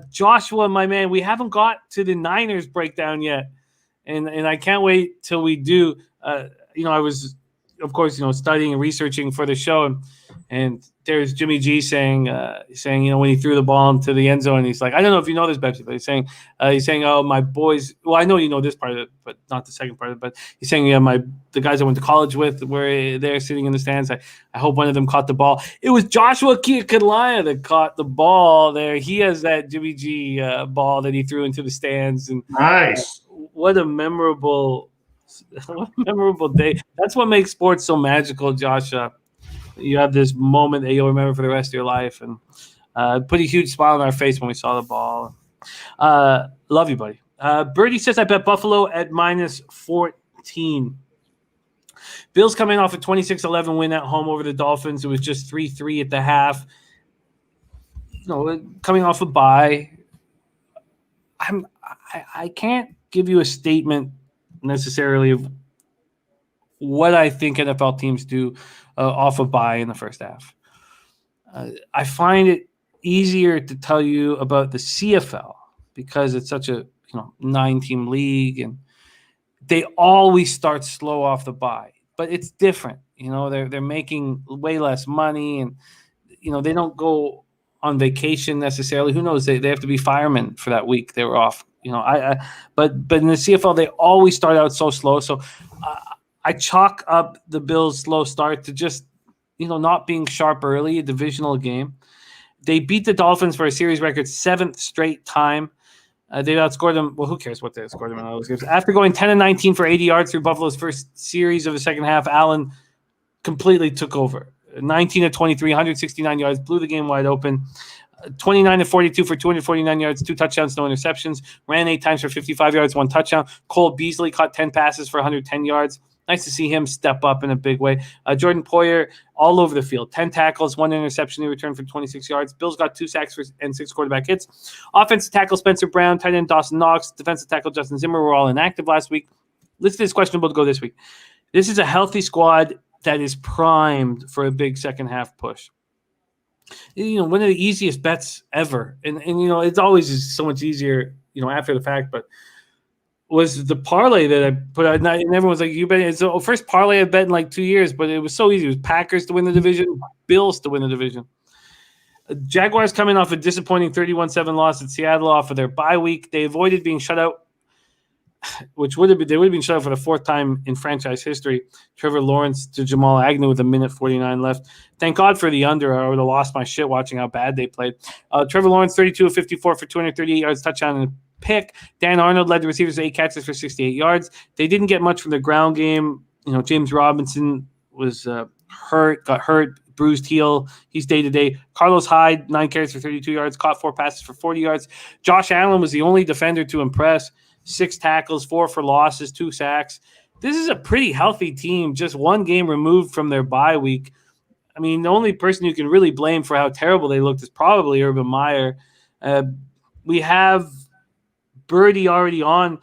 Joshua, my man, we haven't got to the Niners breakdown yet. And I can't wait till we do. I was, of course, studying and researching for the show, and there's Jimmy G saying, when he threw the ball into the end zone, he's like, I don't know if you know this, Bebsie, but he's saying, oh, my boys. Well, I know you know this part of it, but not the second part of it. But he's saying, the guys I went to college with, where they're sitting in the stands. I hope one of them caught the ball. It was Joshua Kiokanlaya that caught the ball there. He has that Jimmy G ball that he threw into the stands, and nice. What a memorable day. That's what makes sports so magical, Joshua. You have this moment that you'll remember for the rest of your life, and put a huge smile on our face when we saw the ball. Love you, buddy. Birdie says, I bet Buffalo at -14. Bills coming off a 26-11 win at home over the Dolphins. It was just 3-3 at the half. Coming off a bye. I can't give you a statement necessarily of what I think NFL teams do off a bye in the first half. I find it easier to tell you about the CFL because it's such a 9-team league and they always start slow off the bye. But it's different. They're making way less money and they don't go on vacation necessarily. Who knows? They have to be firemen for that week they were off. But in the CFL they always start out so slow. So I chalk up the Bills' slow start to just not being sharp early, a divisional game. They beat the Dolphins for a series record 7th straight time. They outscored them. Well, who cares what they outscored them in all those games? After going 10-19 for 80 yards through Buffalo's first series of the second half, Allen completely took over. 19-23, 169 yards, blew the game wide open. 29-42 for 249 yards, 2 touchdowns, no interceptions. Ran 8 times for 55 yards, 1 touchdown. Cole Beasley caught 10 passes for 110 yards. Nice to see him step up in a big way. Jordan Poyer all over the field. 10 tackles, 1 interception. He returned for 26 yards. Bills got 2 sacks and 6 quarterback hits. Offensive tackle Spencer Brown, tight end Dawson Knox, defensive tackle Justin Zimmer were all inactive last week. Listed as questionable to go this week. This is a healthy squad that is primed for a big second half push. One of the easiest bets ever. And it's always so much easier, after the fact, but was the parlay that I put out, and everyone's like, you bet. It's the first parlay I bet in like 2 years, but it was so easy. It was Packers to win the division, Bills to win the division. Jaguars coming off a disappointing 31-7 loss at Seattle off of their bye week. They avoided being shut out, which they would have been shut out for the 4th time in franchise history. Trevor Lawrence to Jamal Agnew with 1:49 left. Thank God for the under. I would have lost my shit watching how bad they played. Trevor Lawrence 32 of 54 for 238 yards, touchdown and a pick. Dan Arnold led the receivers to 8 catches for 68 yards. They didn't get much from the ground game. James Robinson was got hurt, bruised heel. He's day-to-day. Carlos Hyde, 9 carries for 32 yards, caught 4 passes for 40 yards. Josh Allen was the only defender to impress. 6 tackles, 4 for losses, 2 sacks. This is a pretty healthy team, just 1 game removed from their bye week. I mean, the only person you can really blame for how terrible they looked is probably Urban Meyer. We have Birdie already on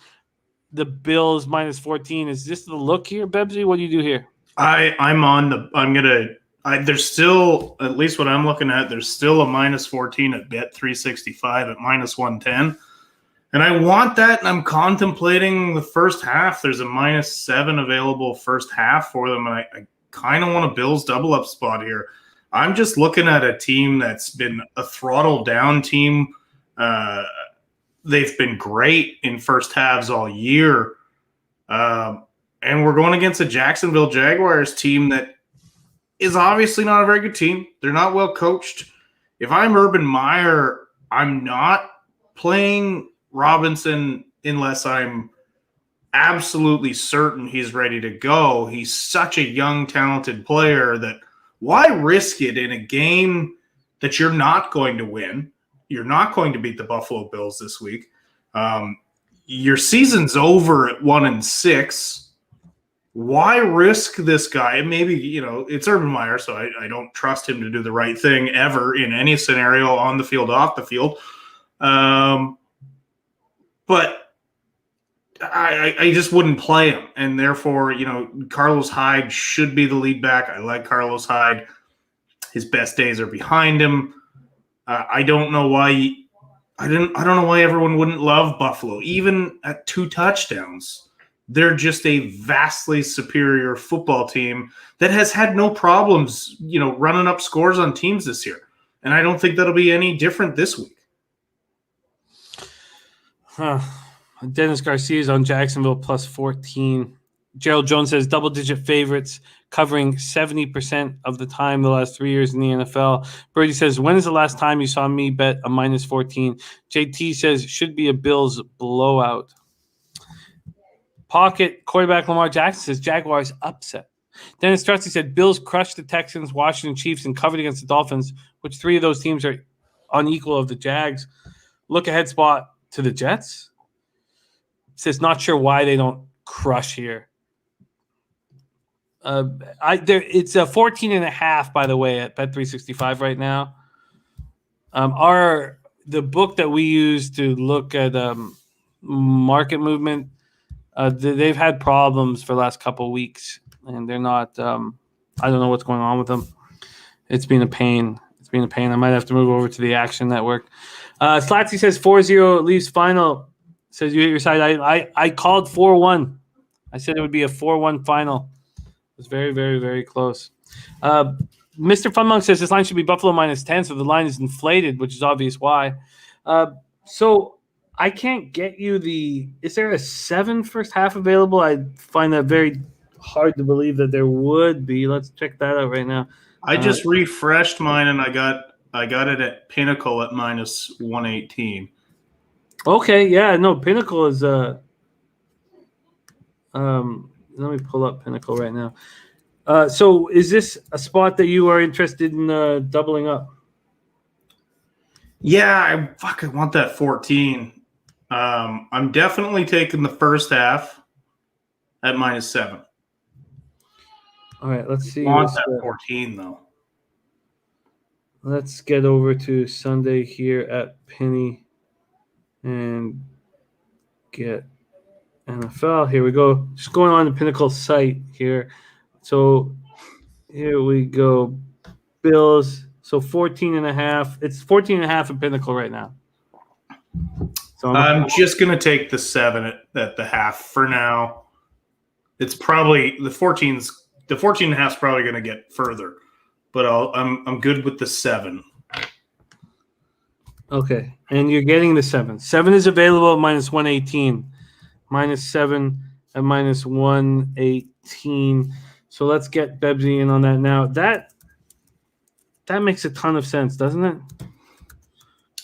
the Bills -14. Is this the look here, Bebsie? What do you do here? There's still, at least what I'm looking at, there's still a -14 at Bet365 at -110. And I want that, and I'm contemplating the first half. There's a -7 available first half for them, and I kind of want a Bills double-up spot here. I'm just looking at a team that's been a throttle-down team. They've been great in first halves all year. And we're going against a Jacksonville Jaguars team that is obviously not a very good team. They're not well coached. If I'm Urban Meyer, I'm not playing Robinson unless I'm absolutely certain he's ready to go. He's such a young, talented player that why risk it in a game that you're not going to win? You're not going to beat the Buffalo Bills this week. Your season's over at 1-6. Why risk this guy? Maybe, it's Urban Meyer, so I don't trust him to do the right thing ever in any scenario, on the field, off the field. But I just wouldn't play him. And therefore, Carlos Hyde should be the lead back. I like Carlos Hyde. His best days are behind him. I don't know why everyone wouldn't love Buffalo, even at 2 touchdowns. They're just a vastly superior football team that has had no problems, running up scores on teams this year. And I don't think that'll be any different this week. Dennis Garcia's on Jacksonville +14. Gerald Jones says double-digit favorites covering 70% of the time the last 3 years in the NFL. Birdie says, when is the last time you saw me bet a -14? JT says, should be a Bills blowout. Pocket quarterback Lamar Jackson says, Jaguars upset. Dennis Trusty said, Bills crushed the Texans, Washington Chiefs, and covered against the Dolphins, which 3 of those teams are unequal of the Jags. Look ahead spot to the Jets. Says, not sure why they don't crush here. It's a 14.5, by the way, at Bet365 right now. The book that we use to look at market movement, they've had problems for the last couple of weeks, and they're not. I don't know what's going on with them. It's been a pain. I might have to move over to the Action Network. Slatsy says 4-0 Leafs final. Says you hit your side. I called 4-1. I said it would be a 4-1 final. It was very, very, very close. Mr. Funmonk says this line should be Buffalo -10, so the line is inflated, which is obvious why. So I can't get you is there a 7 first half available? I find that very hard to believe that there would be. Let's check that out right now. I just refreshed mine, and I got it at Pinnacle at -118. Okay, yeah, no, Pinnacle is let me pull up Pinnacle right now. So is this a spot that you are interested in doubling up? Yeah, I want that 14. I'm definitely taking the first half at -7. All right, let's see. I want that 14 though. Let's get over to Sunday here at Penny and get NFL. Here we go. Just going on the Pinnacle site here. So here we go. Bills. So 14.5. It's 14.5 at Pinnacle right now. So I'm just going to take the 7 at the half for now. It's probably the 14.5 is probably going to get further, but I'm good with the 7. Okay, and you're getting the 7. 7 is available at -118. -7 at -118. So let's get Bebsie in on that now. That makes a ton of sense, doesn't it?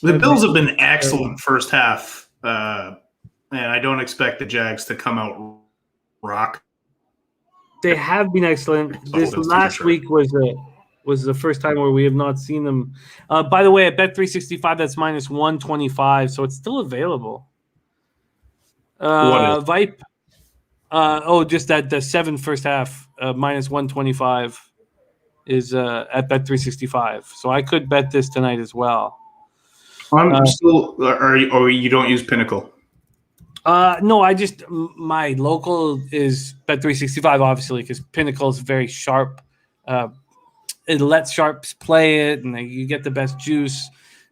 The Bills have been excellent first half, and I don't expect the Jags to come out rock. They have been excellent. This last week was the first time where we have not seen them. By the way, at Bet365, that's -125, so it's still available. What is? Vipe. Just that the 7 first half -125 is at Bet365. So I could bet this tonight as well. I'm still. Or you don't use Pinnacle? No, my local is Bet365, obviously, because Pinnacle is very sharp. It lets sharps play it, and you get the best juice.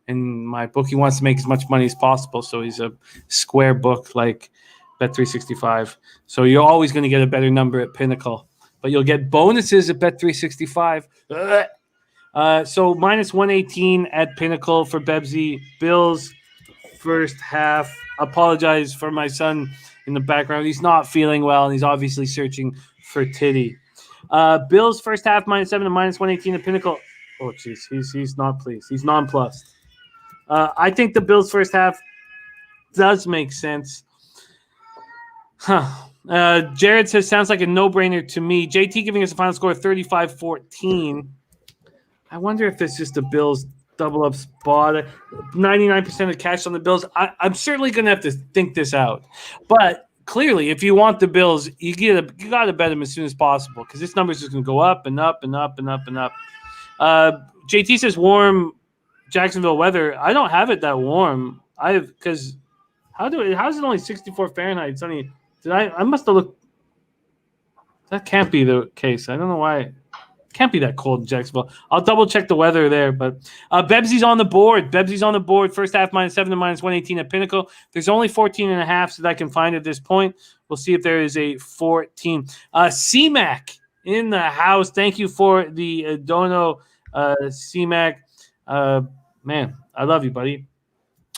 And my bookie wants to make as much money as possible, so he's a square book like Bet365. So you're always going to get a better number at Pinnacle, but you'll get bonuses at Bet365. So -118 at Pinnacle for Bebsie. Bills first half. Apologize for my son in the background. He's not feeling well, and he's obviously searching for titty. Bills first half -7 and -118 at Pinnacle. Oh, jeez, he's not pleased. He's nonplussed. I think the Bills first half does make sense. Jared says, sounds like a no-brainer to me. JT giving us a final score of 35-14. I wonder if it's just the Bills double-up spot. 99% of cash on the Bills. I'm certainly going to have to think this out. But clearly, if you want the Bills, you got to bet them as soon as possible because this number is just going to go up and up and up and up and up. JT says warm Jacksonville weather. I don't have it that warm. Because how's it only 64 Fahrenheit? It's only I must have looked. That can't be the case. I don't know why. It can't be that cold in Jacksonville. I'll double check the weather there. But Bebsie's on the board. First half -7 to -118 at Pinnacle. There's only 14.5 that I can find at this point. We'll see if there is a 14. CMAC in the house. Thank you for the dono, CMAC. Man, I love you, buddy.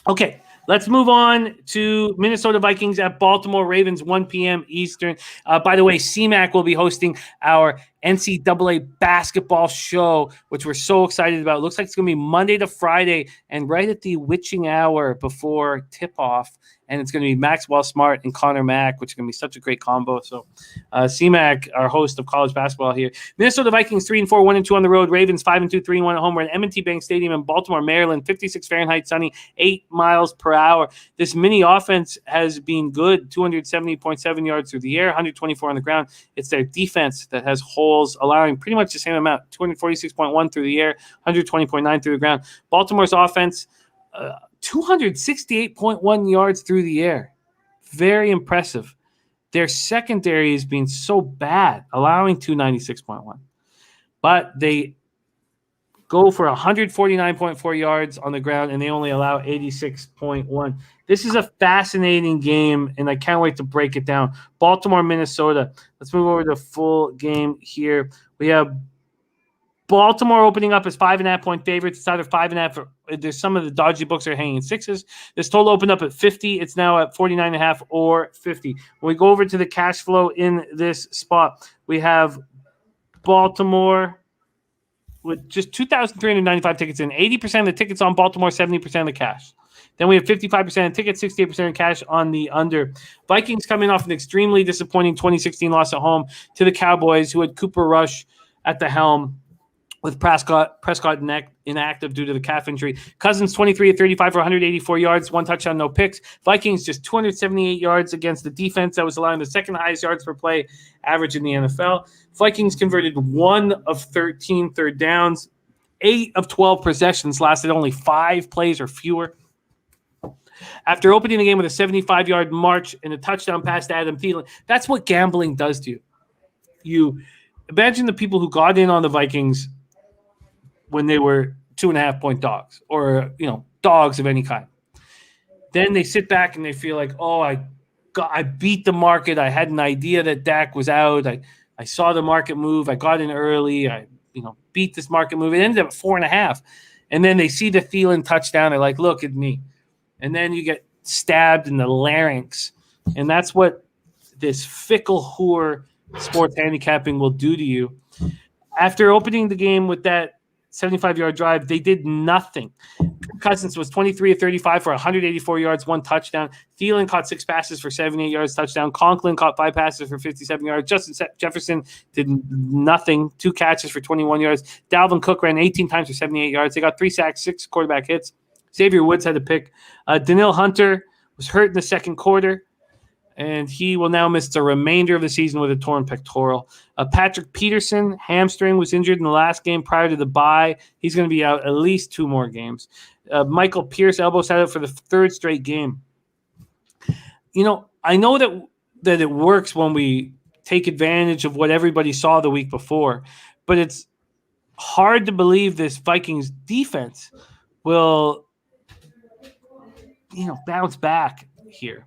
Okay. Let's move on to Minnesota Vikings at Baltimore Ravens, 1 p.m. Eastern. By the way, CMAC will be hosting our NCAA basketball show, which we're so excited about. It looks like it's going to be Monday to Friday and right at the witching hour before tip-off. And it's going to be Maxwell Smart and Connor Mack, which is going to be such a great combo. So CMAC, our host of college basketball here. Minnesota Vikings 3-4, 1-2 on the road. Ravens 5-2, 3-1 at home. We're at M&T Bank Stadium in Baltimore, Maryland. 56 Fahrenheit, sunny, 8 miles per hour. This mini offense has been good. 270.7 yards through the air, 124 on the ground. It's their defense that has holes, allowing pretty much the same amount. 246.1 through the air, 120.9 through the ground. Baltimore's offense. 268.1 yards through the air. Very impressive. Their secondary has been so bad, allowing 296.1. But they go for 149.4 yards on the ground, and they only allow 86.1. This is a fascinating game, and I can't wait to break it down. Baltimore, Minnesota. Let's move over to full game here. We have Baltimore opening up as 5.5-point favorites. It's either 5.5 or there's some of the dodgy books are hanging 6s. This total opened up at 50. It's now at 49.5 or 50. When we go over to the cash flow in this spot, we have Baltimore with just 2,395 tickets in. 80% of the tickets on Baltimore, 70% of the cash. Then we have 55% of tickets, 68% of cash on the under. Vikings coming off an extremely disappointing 2016 loss at home to the Cowboys, who had Cooper Rush at the helm, with Prescott inactive due to the calf injury. Cousins 23 of 35 for 184 yards, 1 touchdown, no picks. Vikings just 278 yards against the defense that was allowing the second highest yards per play average in the NFL. Vikings converted 1 of 13 third downs. 8 of 12 possessions lasted only 5 plays or fewer. After opening the game with a 75-yard march and a touchdown pass to Adam Thielen, that's what gambling does to you. You imagine the people who got in on the Vikings when they were 2.5-point dogs, or dogs of any kind. Then they sit back and they feel like, oh, I beat the market. I had an idea that Dak was out. I saw the market move. I got in early. I beat this market move. It ended up at 4.5. And then they see the Thielen touchdown. They're like, look at me. And then you get stabbed in the larynx. And that's what this fickle whore sports handicapping will do to you. After opening the game with that 75-yard drive, they did nothing. Cousins was 23 of 35 for 184 yards, 1 touchdown. Thielen caught 6 passes for 78 yards, touchdown. Conklin caught 5 passes for 57 yards. Justin Jefferson did nothing, 2 catches for 21 yards. Dalvin Cook ran 18 times for 78 yards. They got 3 sacks, 6 quarterback hits. Xavier Woods had a pick. Daniil Hunter was hurt in the second quarter, and he will now miss the remainder of the season with a torn pectoral. Patrick Peterson, hamstring, was injured in the last game prior to the bye. He's going to be out at least 2 more games. Michael Pierce, elbow sat out for the 3rd straight game. I know that it works when we take advantage of what everybody saw the week before, but it's hard to believe this Vikings defense will bounce back here.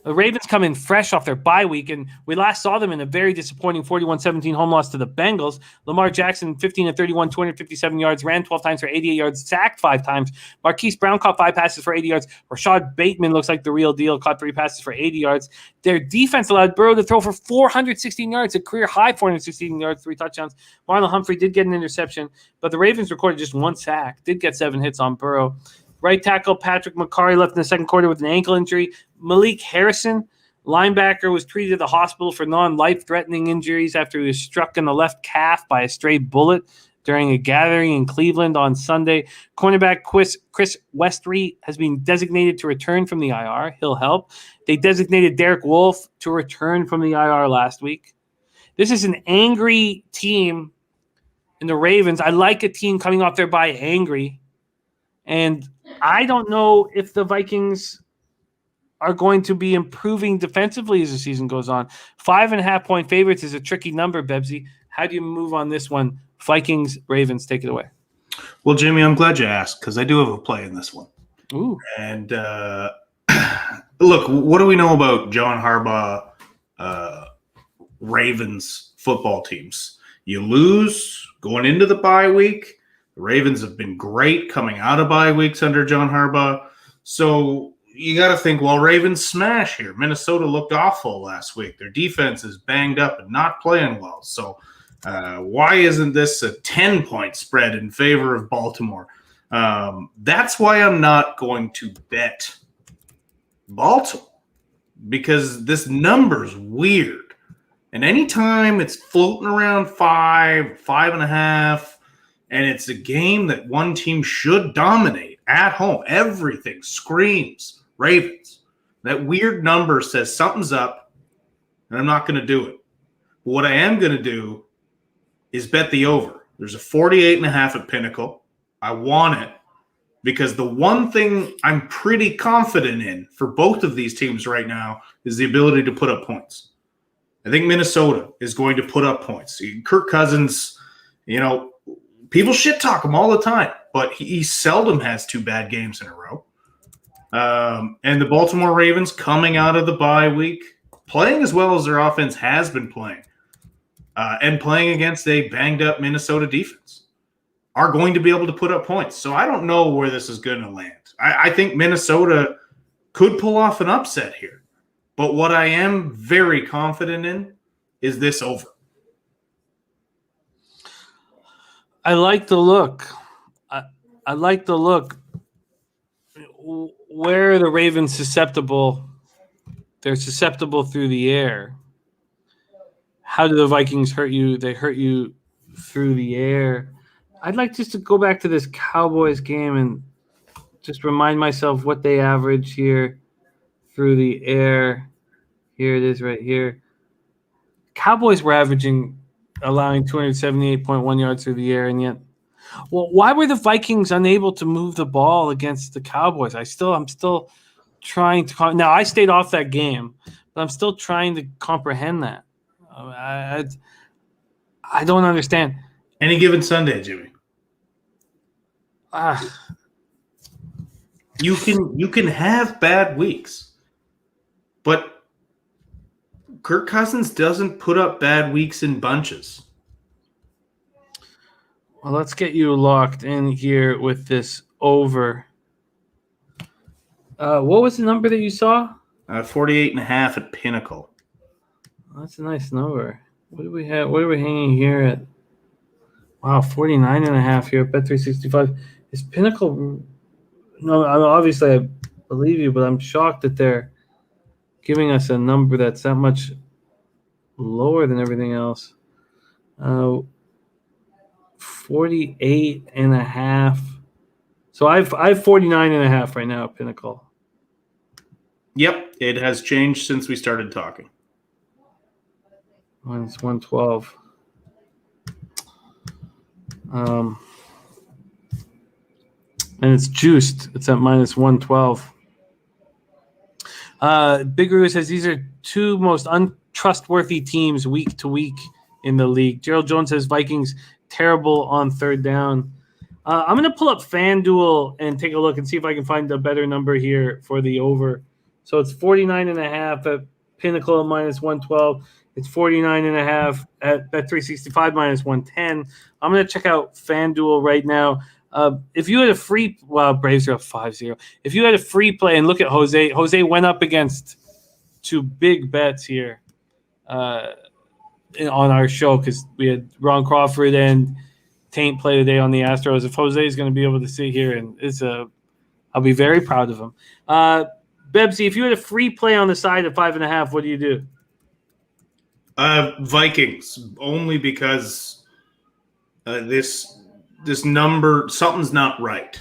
The Ravens come in fresh off their bye week, and we last saw them in a very disappointing 41-17 home loss to the Bengals. Lamar Jackson, 15 of 31, 257 yards, ran 12 times for 88 yards, sacked 5 times. Marquise Brown caught 5 passes for 80 yards. Rashad Bateman looks like the real deal, caught 3 passes for 80 yards. Their defense allowed Burrow to throw for 416 yards, a career high 416 yards, 3 touchdowns. Marlon Humphrey did get an interception, but the Ravens recorded just 1 sack, did get 7 hits on Burrow. Right tackle Patrick McCarry left in the second quarter with an ankle injury. Malik Harrison, linebacker, was treated at the hospital for non-life-threatening injuries after he was struck in the left calf by a stray bullet during a gathering in Cleveland on Sunday. Cornerback Chris Westry has been designated to return from the IR. He'll help. They designated Derek Wolfe to return from the IR last week. This is an angry team in the Ravens. I like a team coming off their bye angry. And I don't know if the Vikings are going to be improving defensively as the season goes on. 5.5-point favorites is a tricky number, Bebsie. How do you move on this one? Vikings, Ravens, take it away. Well, Jimmy, I'm glad you asked because I do have a play in this one. Ooh. And look, what do we know about John Harbaugh Ravens football teams? You lose going into the bye week. The Ravens have been great coming out of bye weeks under John Harbaugh. So you got to think, well, Ravens smash here. Minnesota looked awful last week. Their defense is banged up and not playing well. So why isn't this a 10-point spread in favor of Baltimore? That's why I'm not going to bet Baltimore, because this number's weird. And anytime it's floating around 5, 5.5, and it's a game that one team should dominate at home, everything screams Ravens. That weird number says something's up, and I'm not going to do it. But what I am going to do is bet the over. There's a 48.5 at Pinnacle. I want it because the one thing I'm pretty confident in for both of these teams right now is the ability to put up points. I think Minnesota is going to put up points. Kirk Cousins, people shit talk him all the time, but he seldom has 2 bad games in a row. And the Baltimore Ravens coming out of the bye week, playing as well as their offense has been playing, and playing against a banged-up Minnesota defense, are going to be able to put up points. So I don't know where this is going to land. I think Minnesota could pull off an upset here. But what I am very confident in is this over. I like the look. where are the Ravens susceptible? They're susceptible through the air. How do the Vikings hurt you? They hurt you through the air. I'd like just to go back to this Cowboys game and just remind myself what they average here through the air. Here it is right here. Cowboys were allowing 278.1 yards through the air, and yet, well, why were the Vikings unable to move the ball against the Cowboys? I'm still trying to. Now I stayed off that game, but I'm still trying to comprehend that. I don't understand. Any given Sunday, Jimmy. You can have bad weeks, but Kirk Cousins doesn't put up bad weeks in bunches. Well, let's get you locked in here with this over. What was the number that you saw? 48.5 at Pinnacle. That's a nice number. What do we have? What are we hanging here at? Wow, 49.5 here at Bet365. Is Pinnacle? No, obviously I believe you, but I'm shocked that they're giving us a number that's that much lower than everything else. 48.5. So I've 49.5 right now at Pinnacle. Yep, it has changed since we started talking. Minus 112. And it's juiced. It's at minus 112. Big Roo says these are two most untrustworthy teams week to week in the league. Gerald Jones says Vikings terrible on third down. I'm going to pull up FanDuel and take a look and see if I can find a better number here for the over. So it's 49.5 at Pinnacle minus 112. It's 49.5 at Bet365 minus 110. I'm going to check out FanDuel right now. If you had a free – well, Braves are up 5-0. If you had a free play and look at Jose. Jose went up against two big bets here on our show because we had Ron Crawford and Taint play today on the Astros. If Jose is going to be able to sit here, and I'll be very proud of him. Bebsie, if you had a free play on the side at 5.5, what do you do? Vikings, only because this number, something's not right.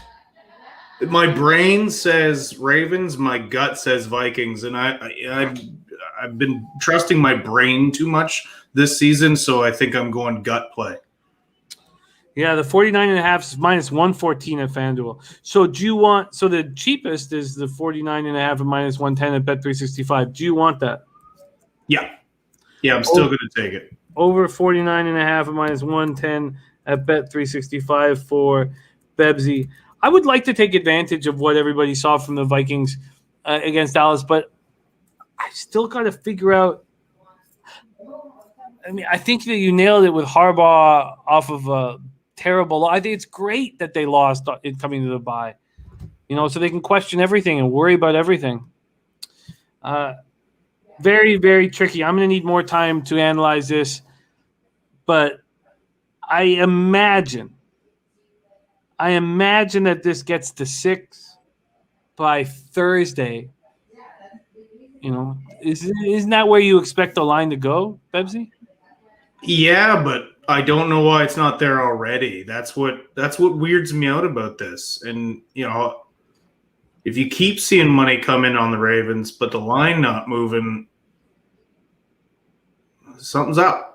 My brain says Ravens, my gut says Vikings, and I've been trusting my brain too much this season, so I think I'm going gut play. Yeah, the 49.5 is minus 114 at FanDuel. So do you want – so the cheapest is the 49.5 at minus 110 at Bet365. Do you want that? Yeah. Yeah, I'm still going to take it. Over 49.5 at minus 110 at Bet365 for Bebsie. I would like to take advantage of what everybody saw from the Vikings against Dallas, but I still got to figure out – I mean, I think that you nailed it with Harbaugh off of a terrible – I think it's great that they lost in coming to the bye, so they can question everything and worry about everything. Very, very tricky. I'm going to need more time to analyze this, but I imagine that this gets to 6 by Thursday. Isn't that where you expect the line to go, Bebsie? Yeah, but I don't know why it's not there already. That's what weirds me out about this. And if you keep seeing money come in on the Ravens, but the line not moving, something's up.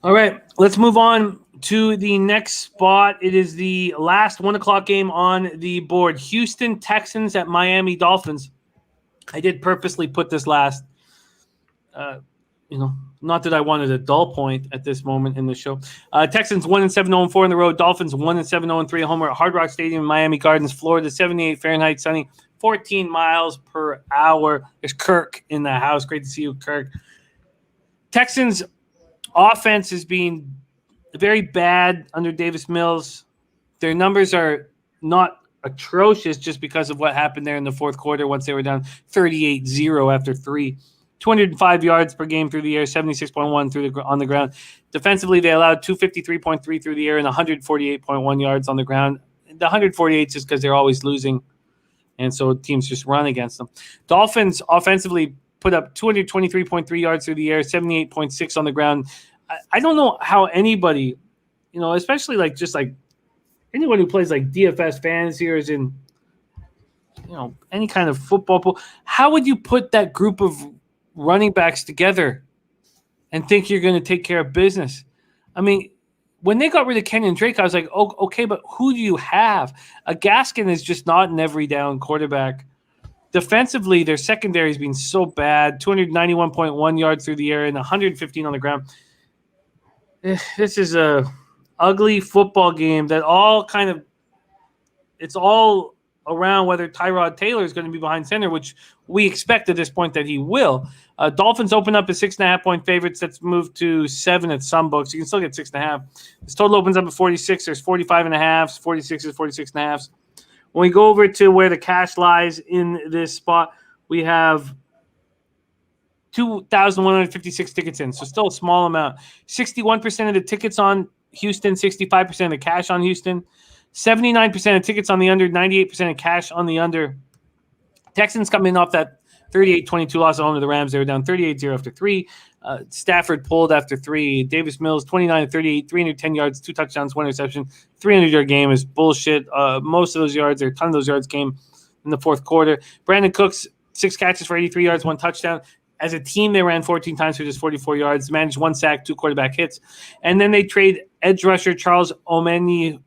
All right, let's move on to the next spot. It is the last 1 o'clock game on the board. Houston Texans at Miami Dolphins. I did purposely put this last. Not that I wanted a dull point at this moment in the show. Texans 1-7, 0-4 on the road. Dolphins 1-7, 0-3 at home at Hard Rock Stadium in Miami Gardens, Florida. 78 Fahrenheit, sunny, 14 miles per hour. There's Kirk in the house. Great to see you, Kirk. Texans offense is being very bad under Davis Mills. Their numbers are not atrocious just because of what happened there in the fourth quarter once they were down 38-0 after 3. 205 yards per game through the air, 76.1 on the ground. Defensively, they allowed 253.3 through the air and 148.1 yards on the ground. the 148 is just because they're always losing, and so teams just run against them. Dolphins offensively put up 223.3 yards through the air, 78.6 on the ground. I don't know how anybody, especially just anyone who plays like DFS fantasy or is in, any kind of football pool, how would you put that group of running backs together and think you're going to take care of business? I mean, when they got rid of Kenyon Drake, I was like, oh, okay, but who do you have? A Gaskin is just not an every down quarterback. Defensively, their secondary has been so bad, 291.1 yards through the air and 115 on the ground. This is a ugly football game that it's all around whether Tyrod Taylor is going to be behind center, which we expect at this point that he will. Dolphins open up as 6.5-point favorites. That's moved to 7 at some books. You can still get 6.5. This total opens up at 46. There's 45.5s, 46s, 46.5s. When we go over to where the cash lies in this spot, we have 2,156 tickets in, so still a small amount. 61% of the tickets on Houston, 65% of the cash on Houston. 79% of tickets on the under, 98% of cash on the under. Texans coming off that 38-22 loss at home to the Rams. They were down 38-0 after 3. Stafford pulled after 3. Davis Mills, 29-38, 310 yards, 2 touchdowns, 1 interception. 300-yard game is bullshit. Most of those yards, or a ton of those yards, came in the fourth quarter. Brandon Cooks, 6 catches for 83 yards, 1 touchdown. As a team, they ran 14 times for just 44 yards, managed 1 sack, 2 quarterback hits. And then they trade edge rusher Charles Omenihu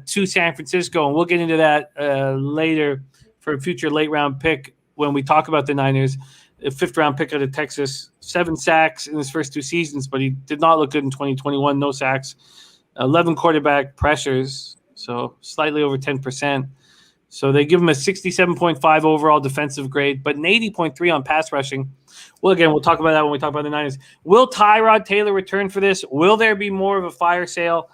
to San Francisco. And we'll get into that later for a future late-round pick when we talk about the Niners. A 5th-round pick out of Texas. 7 sacks in his first 2 seasons, but he did not look good in 2021. No sacks. 11 quarterback pressures, so slightly over 10%. So they give him a 67.5 overall defensive grade, but an 80.3 on pass rushing. Well, again, we'll talk about that when we talk about the Niners. Will Tyrod Taylor return for this? Will there be more of a fire sale?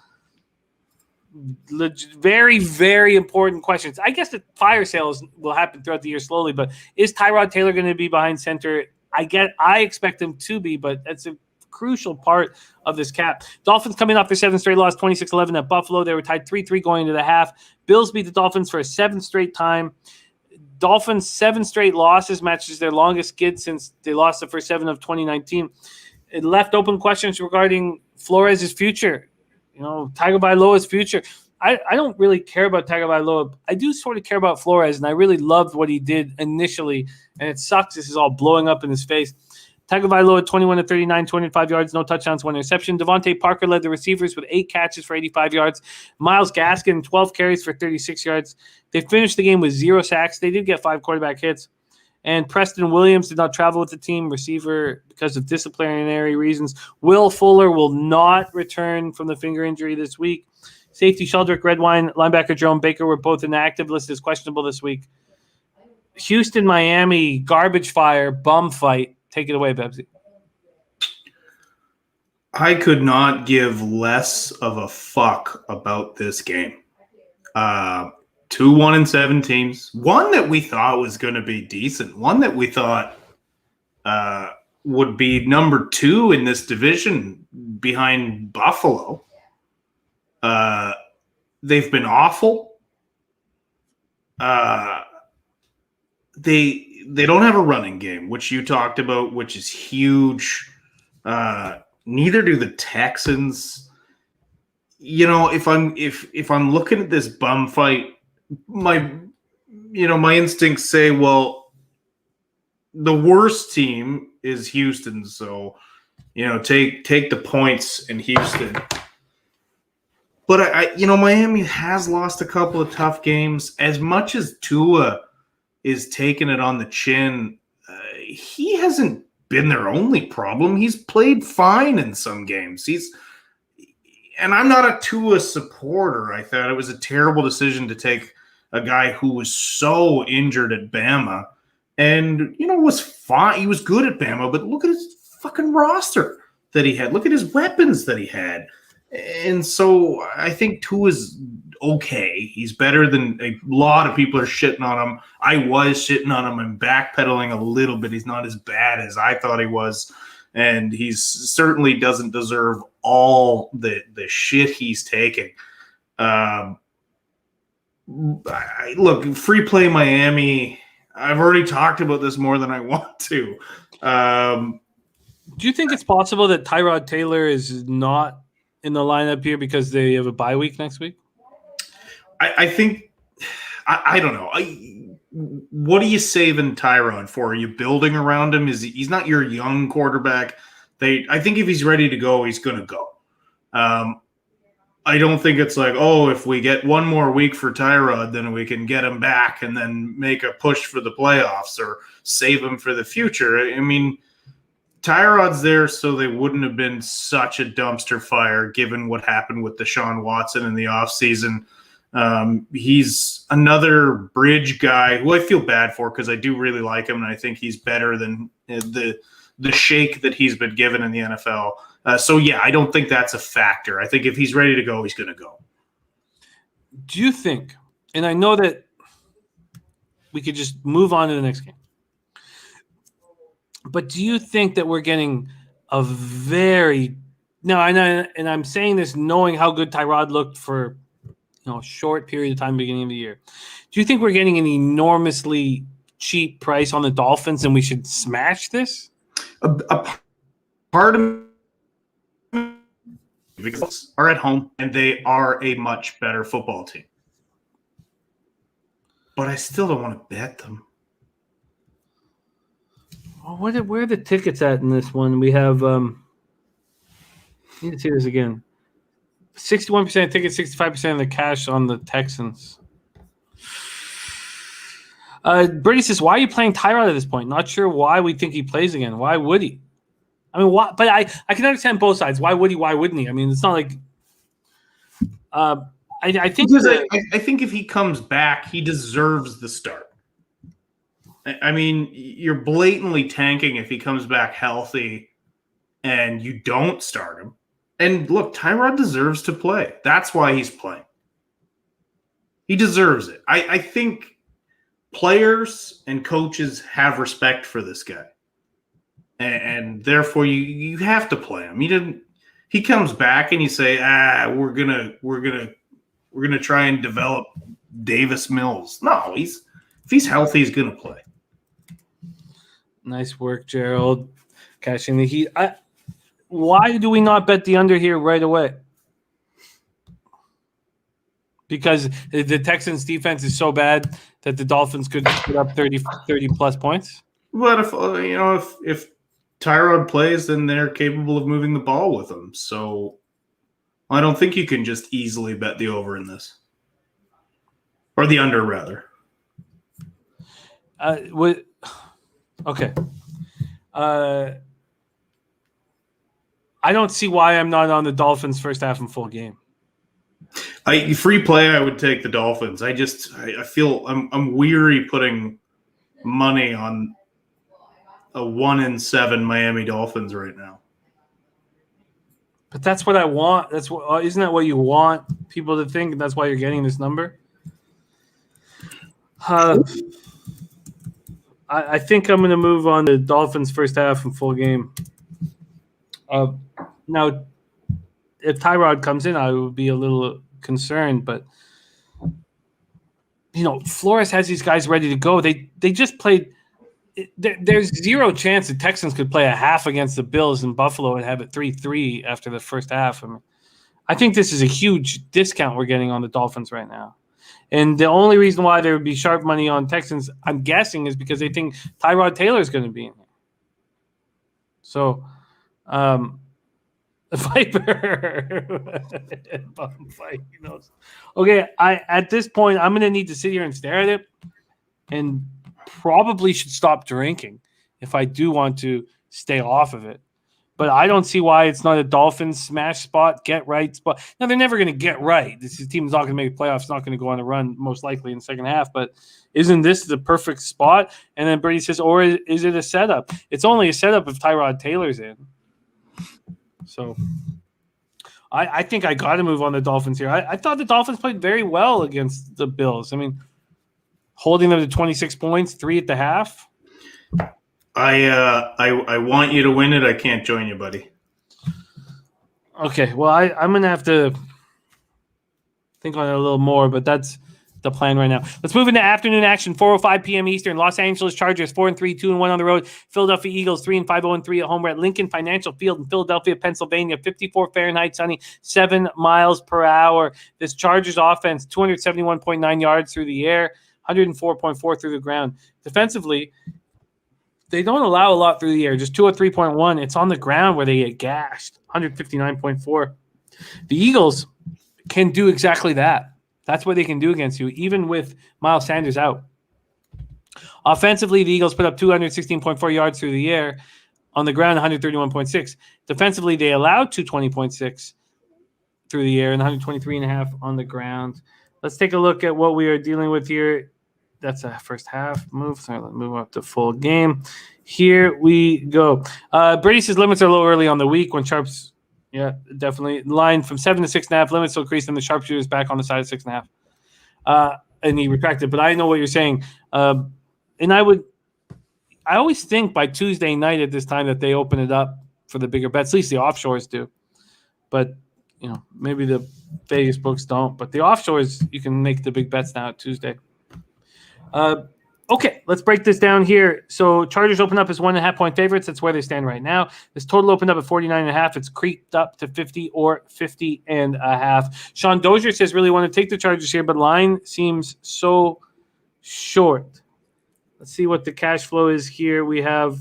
Very, very important questions. I guess the fire sales will happen throughout the year slowly, but is Tyrod Taylor going to be behind center? I expect him to be, but that's a crucial part of this cap. Dolphins coming off their 7th straight loss, 26-11 at Buffalo. They were tied 3-3 going into the half. Bills beat the Dolphins for a 7th straight time. Dolphins' 7 straight losses matches their longest skid since they lost the first 7 of 2019. It left open questions regarding Flores' future. Tagovailoa's future. I don't really care about Tagovailoa. I do sort of care about Flores, and I really loved what he did initially, and it sucks this is all blowing up in his face. Tagovailoa, 21-39, 205 yards, no touchdowns, 1 interception. Devontae Parker led the receivers with 8 catches for 85 yards. Myles Gaskin, 12 carries for 36 yards. They finished the game with 0 sacks. They did get 5 quarterback hits. And Preston Williams did not travel with the team, receiver, because of disciplinary reasons. Will Fuller will not return from the finger injury this week. Safety Sheldrick Redwine, linebacker Jerome Baker were both inactive, listed as questionable this week. Houston, Miami, garbage fire, bum fight. Take it away, Bebsie. I could not give less of a fuck about this game. 2 1-7 teams. One that we thought was going to be decent. One that we thought would be number 2 in this division behind Buffalo. They've been awful. They don't have a running game, which you talked about, which is huge. Neither do the Texans. If I'm looking at this bum fight, my instincts say, well, the worst team is Houston, so take the points in Houston. But Miami has lost a couple of tough games. As much as Tua is taking it on the chin, he hasn't been their only problem. He's played fine in some games. And I'm not a Tua supporter. I thought it was a terrible decision to take a guy who was so injured at Bama and, was fine. He was good at Bama, but look at his fucking roster that he had. Look at his weapons that he had. And so I think Tua's okay. He's better than a lot of people are shitting on him. I was shitting on him and backpedaling a little bit. He's not as bad as I thought he was. And he certainly doesn't deserve all the shit he's taking. Look, free play Miami. I've already talked about this more than I want to. Do you think it's possible that Tyrod Taylor is not in the lineup here because they have a bye week next week? I think I don't know. What are you saving Tyrod for? Are you building around him? He's not your young quarterback? I think if he's ready to go, he's going to go. I don't think it's like, oh, if we get one more week for Tyrod, then we can get him back and then make a push for the playoffs or save him for the future. I mean, Tyrod's there so they wouldn't have been such a dumpster fire given what happened with Deshaun Watson in the offseason. He's another bridge guy who I feel bad for because I do really like him, and I think he's better than the shake that he's been given in the NFL. So, yeah, I don't think that's a factor. I think if he's ready to go, he's going to go. Do you think, and I know that we could just move on to the next game, but do you think that we're getting a very – no, and I'm saying this knowing how good Tyrod looked for a short period of time beginning of the year. Do you think we're getting an enormously cheap price on the Dolphins and we should smash this? A part of because are at home and they are a much better football team. But I still don't want to bet them. Oh, where are the tickets at in this one? We have need to see this again. 61% tickets, 65% of the cash on the Texans. Brady says, why are you playing Tyrod at this point? Not sure why we think he plays again. Why would he? I mean, why? But I can understand both sides. Why would he? Why wouldn't he? I mean, it's not like I think because I think if he comes back, he deserves the start. I mean, you're blatantly tanking if he comes back healthy and you don't start him. And look, Tyrod deserves to play. That's why he's playing. He deserves it. I think players and coaches have respect for this guy. And therefore you have to play him. He comes back and you say, we're gonna try and develop Davis Mills. No, if he's healthy, he's gonna play. Nice work, Gerald. Catching the heat. Why do we not bet the under here right away? Because the Texans defense is so bad that the Dolphins could put up 30 plus points. But if Tyrod plays, then they're capable of moving the ball with him. So I don't think you can just easily bet the over in this. Or the under, rather. Okay. I don't see why I'm not on the Dolphins first half and full game. Free play, I would take the Dolphins. I feel I'm weary putting money on a 1-7 Miami Dolphins right now. But that's what I want. Isn't that what you want people to think? And that's why you're getting this number. I think I'm going to move on to Dolphins first half and full game. Now, if Tyrod comes in, I would be a little concerned. But Flores has these guys ready to go. They just played. There's zero chance the Texans could play a half against the Bills in Buffalo and have it 3-3 after the first half. I think this is a huge discount we're getting on the Dolphins right now. And the only reason why there would be sharp money on Texans, I'm guessing, is because they think Tyrod Taylor is going to be in there. So, Viper. Bum fight, Okay, at this point, I'm going to need to sit here and stare at it and probably should stop drinking if I do want to stay off of it. But I don't see why it's not a Dolphins smash spot, get right spot. Now, they're never going to get right. This team's not going to make the playoffs, not going to go on a run, most likely in the second half. But isn't this the perfect spot? And then Brady says, or is it a setup? It's only a setup if Tyrod Taylor's in. So I think I got to move on the Dolphins here. I thought the Dolphins played very well against the Bills. I mean, holding them to 26 points, 3 at the half. I want you to win it. I can't join you, buddy. Okay, well, I'm going to have to think on it a little more, but that's the plan right now. Let's move into afternoon action. 4:05 p.m. Eastern. Los Angeles Chargers 4-3, 2-1 on the road. Philadelphia Eagles 3-5, 0-3 at home. We're at Lincoln Financial Field in Philadelphia, Pennsylvania. 54 Fahrenheit, sunny, 7 miles per hour. This Chargers offense, 271.9 yards through the air, 104.4 through the ground. Defensively, they don't allow a lot through the air, just 203.1. It's on the ground where they get gashed, 159.4. The Eagles can do exactly that. That's what they can do against you, even with Miles Sanders out. Offensively, the Eagles put up 216.4 yards through the air. On the ground, 131.6. Defensively, they allowed 220.6 through the air and 123.5 on the ground. Let's take a look at what we are dealing with here. That's a first half move. Sorry, let's move up to full game. Here we go. Brady says limits are low early on the week when Sharps. Yeah, definitely. Line from 7 to 6.5. Limits will increase, and the sharpshooters back on the side of 6.5. And he retracted, but I know what you're saying. And I always think by Tuesday night at this time that they open it up for the bigger bets. At least the offshores do. But, maybe the Vegas books don't. But the offshores, you can make the big bets now at Tuesday. Okay, let's break this down here. So Chargers open up as 1.5-point favorites. That's where they stand right now. This total opened up at 49.5. It's creeped up to 50 or 50.5. Sean Dozier says really want to take the Chargers here, but line seems so short. Let's see what the cash flow is here. We have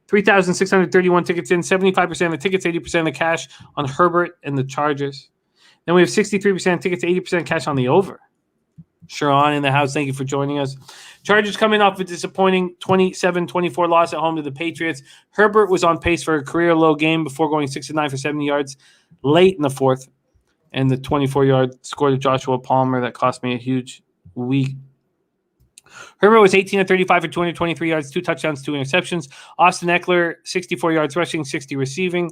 3,631 tickets in, 75% of the tickets, 80% of the cash on Herbert and the Chargers. Then we have 63% of tickets, 80% cash on the over. Sharon in the house, thank you for joining us. Chargers coming off a disappointing 27-24 loss at home to the Patriots. Herbert was on pace for a career-low game before going 6-9 for 70 yards late in the fourth. And the 24-yard score to Joshua Palmer that cost me a huge week. Herbert was 18-35 for 223 yards, 2 touchdowns, 2 interceptions. Austin Eckler, 64 yards rushing, 60 receiving,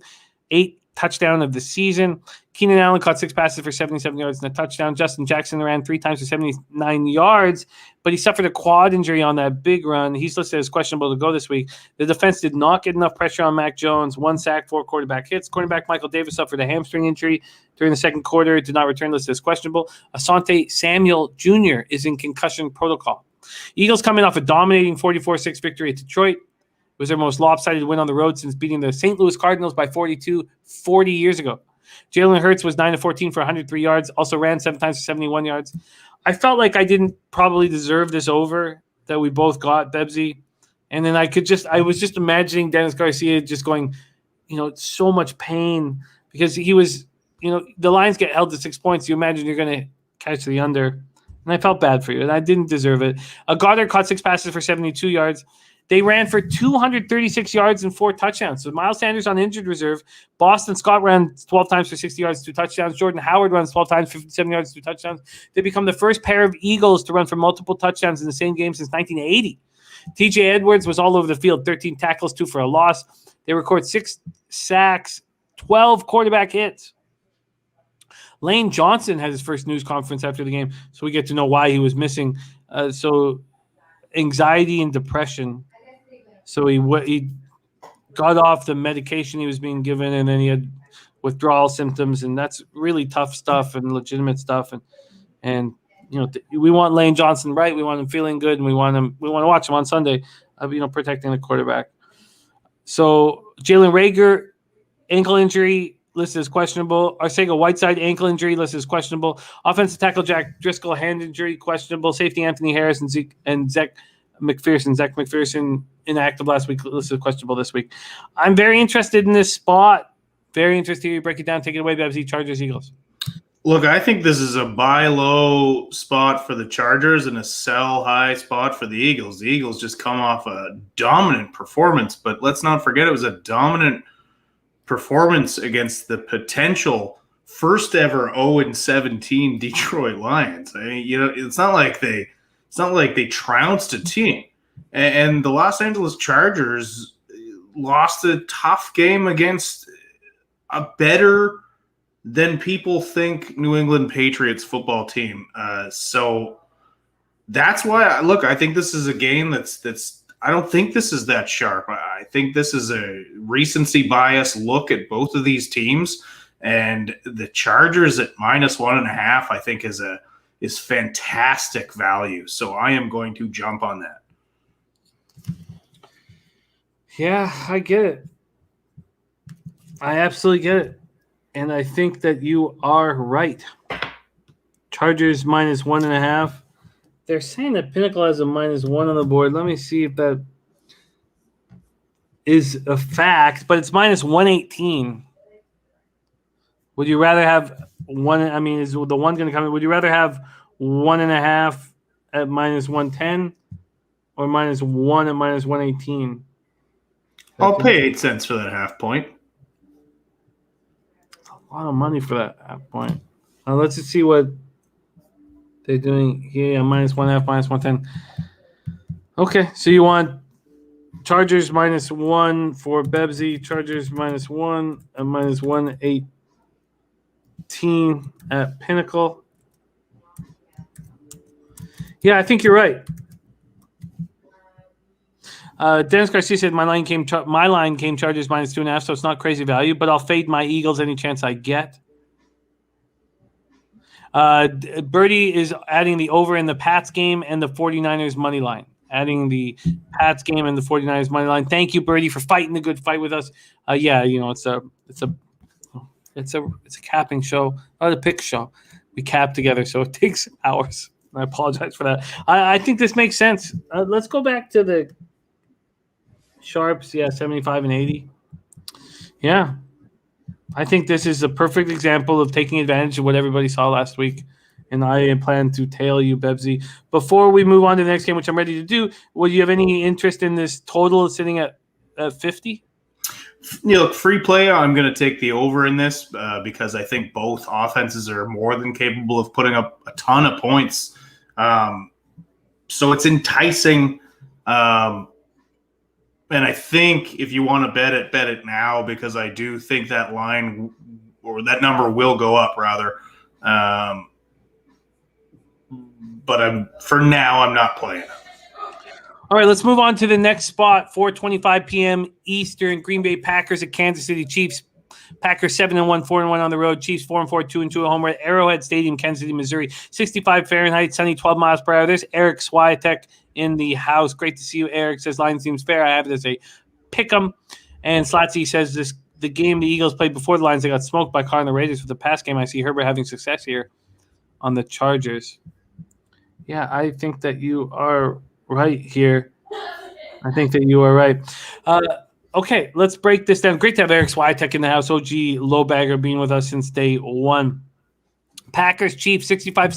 8 touchdown of the season. Keenan Allen caught 6 passes for 77 yards and a touchdown. Justin Jackson ran 3 times for 79 yards, but he suffered a quad injury on that big run. He's listed as questionable to go this week. The defense did not get enough pressure on Mac Jones. 1 sack, 4 quarterback hits. Cornerback Michael Davis suffered a hamstring injury during the second quarter. Did not return, listed as questionable. Asante Samuel Jr. is in concussion protocol. Eagles coming off a dominating 44-6 victory at Detroit. It was their most lopsided win on the road since beating the St. Louis Cardinals by 42 40 years ago. Jalen Hurts was 9-14 for 103 yards, also ran 7 times for 71 yards. I felt like I didn't probably deserve this over that we both got, Bebsie. And then I was just imagining Dennis Garcia just going, so much pain because he was, the Lions get held to 6 points. You imagine you're going to catch the under. And I felt bad for you, and I didn't deserve it. Goddard caught 6 passes for 72 yards. They ran for 236 yards and 4 touchdowns. So Miles Sanders on injured reserve. Boston Scott ran 12 times for 60 yards, 2 touchdowns. Jordan Howard runs 12 times, 57 yards, 2 touchdowns. They become the first pair of Eagles to run for multiple touchdowns in the same game since 1980. TJ Edwards was all over the field, 13 tackles, 2 for a loss. They record 6 sacks, 12 quarterback hits. Lane Johnson had his first news conference after the game, so we get to know why he was missing. So anxiety and depression. So he got off the medication he was being given, and then he had withdrawal symptoms, and that's really tough stuff and legitimate stuff. And we want Lane Johnson right. We want him feeling good, and we want to watch him on Sunday. Protecting the quarterback. So Jalen Reagor, ankle injury, listed as questionable. Arcega-Whiteside, ankle injury, listed as questionable. Offensive tackle Jack Driscoll, hand injury, questionable. Safety Anthony Harris and Zach McPherson, inactive last week, listed as questionable this week. I'm very interested in this spot. Very interested to break it down. Take it away, Bebsie. Chargers, Eagles. Look, I think this is a buy low spot for the Chargers and a sell high spot for the Eagles. The Eagles just come off a dominant performance, but let's not forget it was a dominant performance against the potential first ever 0-17 Detroit Lions. I mean, it's not like they trounced a team. And the Los Angeles Chargers lost a tough game against a better than people think New England Patriots football team. So that's why I think this is a game that's I don't think this is that sharp. I think this is a recency bias look at both of these teams. And the Chargers at -1.5, I think, is fantastic value. So I am going to jump on that. Yeah, I get it. I absolutely get it. And I think that you are right. Chargers -1.5. They're saying that Pinnacle has a -1 on the board. Let me see if that is a fact, but it's -118. Would you rather have one? I mean, is the one going to come in? Would you rather have 1.5 at -110 or -1 at -118? I'll pay 8 cents for that half point. That's a lot of money for that half point. Let's just see what they're doing here. -1.5, -110. Okay, so you want Chargers -1 for Bebsie. Chargers -1 at -118 at Pinnacle. Yeah, I think you're right. Dennis Garcia said my line came Chargers -2.5, so it's not crazy value, but I'll fade my Eagles any chance I get. Birdie is adding the over in the Pats game and the 49ers money line. Adding the Pats game and the 49ers money line. Thank you, Birdie, for fighting the good fight with us. Yeah, it's a capping show, not a pick show. We cap together, so it takes hours. I apologize for that. I think this makes sense. Let's go back to the Sharps. Yeah, 75 and 80. Yeah. I think this is a perfect example of taking advantage of what everybody saw last week. And I plan to tail you, Bebsie. Before we move on to the next game, which I'm ready to do, would you have any interest in this total sitting at 50? Look, free play, I'm going to take the over in this because I think both offenses are more than capable of putting up a ton of points. So it's enticing. And I think if you want to bet it now, because I do think that line or that number will go up rather. But for now, I'm not playing it. All right, let's move on to the next spot. 4:25 p.m. Eastern. Green Bay Packers at Kansas City Chiefs. Packers 7-1, 4-1 on the road. Chiefs 4-4, 2-2 at home. We're at Arrowhead Stadium, Kansas City, Missouri. 65 Fahrenheit, sunny, 12 miles per hour. There's Eric Swiatek in the house. Great to see you, Eric. Says line seems fair. I have it as a pick 'em. And Slatsy says the game the Eagles played before the lines, they got smoked by Carr and the Raiders for the past game. I see Herbert having success here on the Chargers. Yeah, I think that you are right here. I think that you are right. Okay, let's break this down. Great to have Eric Swiatek in the house. OG Lowbagger being with us since day one. Packers, Chiefs, 65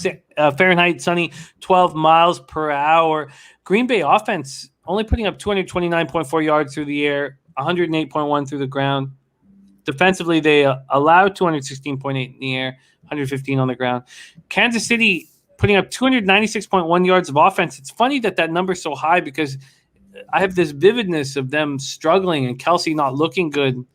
Fahrenheit, sunny, 12 miles per hour. Green Bay offense only putting up 229.4 yards through the air, 108.1 through the ground. Defensively, they allowed 216.8 in the air, 115 on the ground. Kansas City putting up 296.1 yards of offense. It's funny that number is so high because I have this vividness of them struggling and Kelsey not looking good.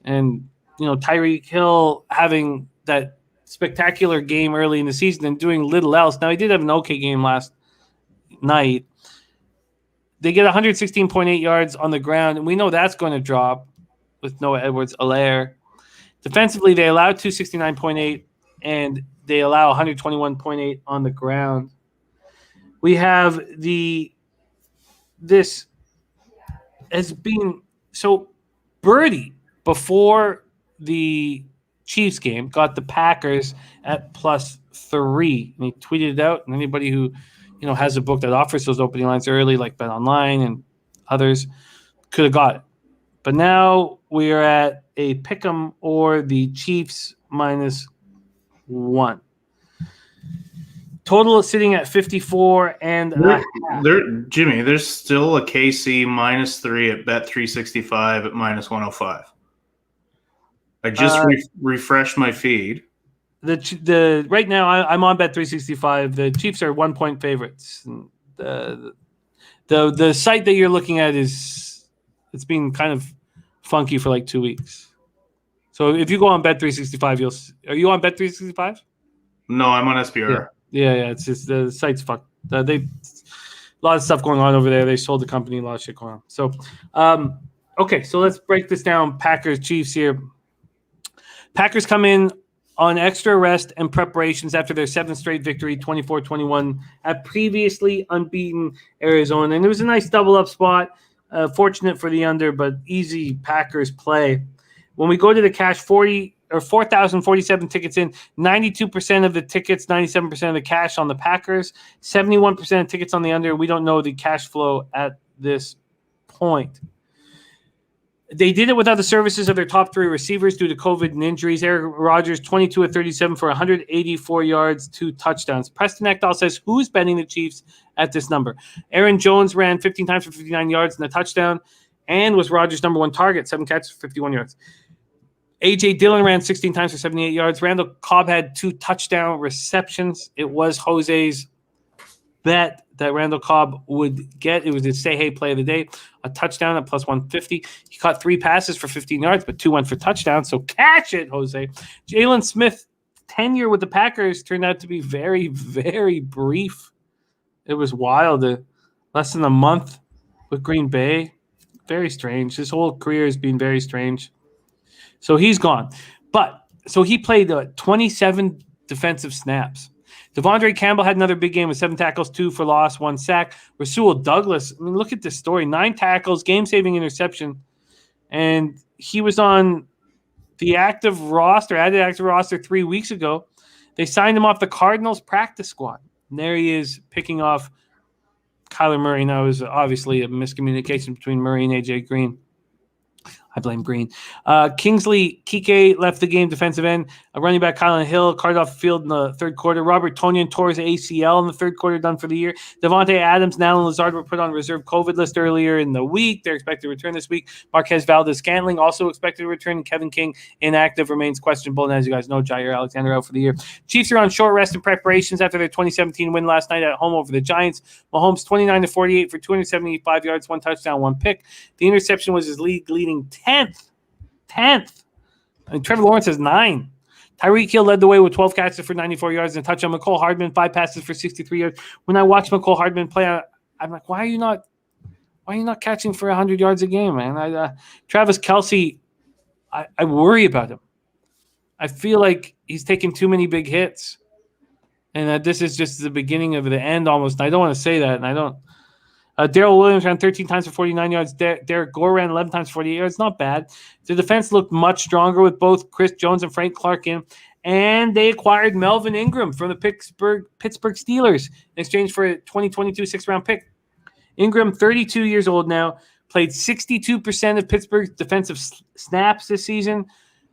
And, Tyreek Hill having that spectacular game early in the season and doing little else. Now, he did have an okay game last night. They get 116.8 yards on the ground, and we know that's going to drop with Noah Edwards-Helaire. Defensively, they allow 269.8, and they allow 121.8 on the ground. We have this has been so Birdie before the Chiefs game got the Packers at +3, and he tweeted it out. And anybody who has a book that offers those opening lines early, like Bet Online and others, could have got it. But now we are at a pick'em or the Chiefs -1. Total is sitting at 54 and Jimmy, there's still a KC -3 at Bet365 at -105. I just refreshed my feed. The right now I'm on Bet365. The Chiefs are 1-point favorites. The site that you're looking at it's been kind of funky for like 2 weeks. So if you go on Bet365, are you on Bet365? No, I'm on SBR. Yeah. It's just the site's fucked. They a lot of stuff going on over there. They sold the company, a lot of shit going on. So, okay, so let's break this down. Packers, Chiefs here. Packers come in on extra rest and preparations after their 7th straight victory, 24-21, at previously unbeaten Arizona. And it was a nice double-up spot. Fortunate for the under, but easy Packers play. When we go to the cash, 4,047 tickets in, 92% of the tickets, 97% of the cash on the Packers, 71% of tickets on the under. We don't know the cash flow at this point. They did it without the services of their top 3 receivers due to COVID and injuries. Aaron Rodgers, 22 of 37 for 184 yards, 2 touchdowns. Preston Ekdahl says, who's betting the Chiefs at this number? Aaron Jones ran 15 times for 59 yards and a touchdown and was Rodgers' number 1 target, 7 catches for 51 yards. A.J. Dillon ran 16 times for 78 yards. Randall Cobb had 2 touchdown receptions. It was Jose's bet that Randall Cobb would get. It was his say-hey play of the day. A touchdown at plus 150. He caught 3 passes for 15 yards, but 2 went for touchdowns. So catch it, Jose. Jalen Smith's tenure with the Packers turned out to be very, very brief. It was wild. Less than a month with Green Bay. Very strange. His whole career has been very strange. So he's gone. So he played 27 defensive snaps. Devondre Campbell had another big game with 7 tackles, 2 for loss, 1 sack. Rasul Douglas, I mean, look at this story. 9 tackles, game-saving interception. And he was on the added active roster 3 weeks ago. They signed him off the Cardinals practice squad. And there he is picking off Kyler Murray. Now, it was obviously a miscommunication between Murray and A.J. Green. I blame Green. Kingsley Kike left the game, defensive end. Running back Kylan Hill carted off the field in the third quarter. Robert Tonyan tore his ACL in the third quarter, done for the year. Devontae Adams and Alan Lazard were put on reserve COVID list earlier in the week. They're expected to return this week. Marquez Valdez-Scantling also expected to return. Kevin King, inactive, remains questionable. And as you guys know, Jair Alexander out for the year. Chiefs are on short rest and preparations after their 2017 win last night at home over the Giants. Mahomes 29-48 for 275 yards, 1 touchdown, 1 pick. The interception was his league-leading 10th. And Trevor Lawrence has 9. Tyreek Hill led the way with 12 catches for 94 yards and a touchdown. McCole Hardman, 5 passes for 63 yards. When I watch McCole Hardman play, I'm like, why are you not catching for 100 yards a game, man? Travis Kelce, I worry about him. I feel like he's taking too many big hits, and that this is just the beginning of the end almost. And I don't want to say that, and I don't. Darrell Williams ran 13 times for 49 yards. Derek Gore ran 11 times for 48 yards. Not bad. The defense looked much stronger with both Chris Jones and Frank Clark in. And they acquired Melvin Ingram from the Pittsburgh Steelers in exchange for a 2022 6th-round pick. Ingram, 32 years old now, played 62% of Pittsburgh's defensive snaps this season.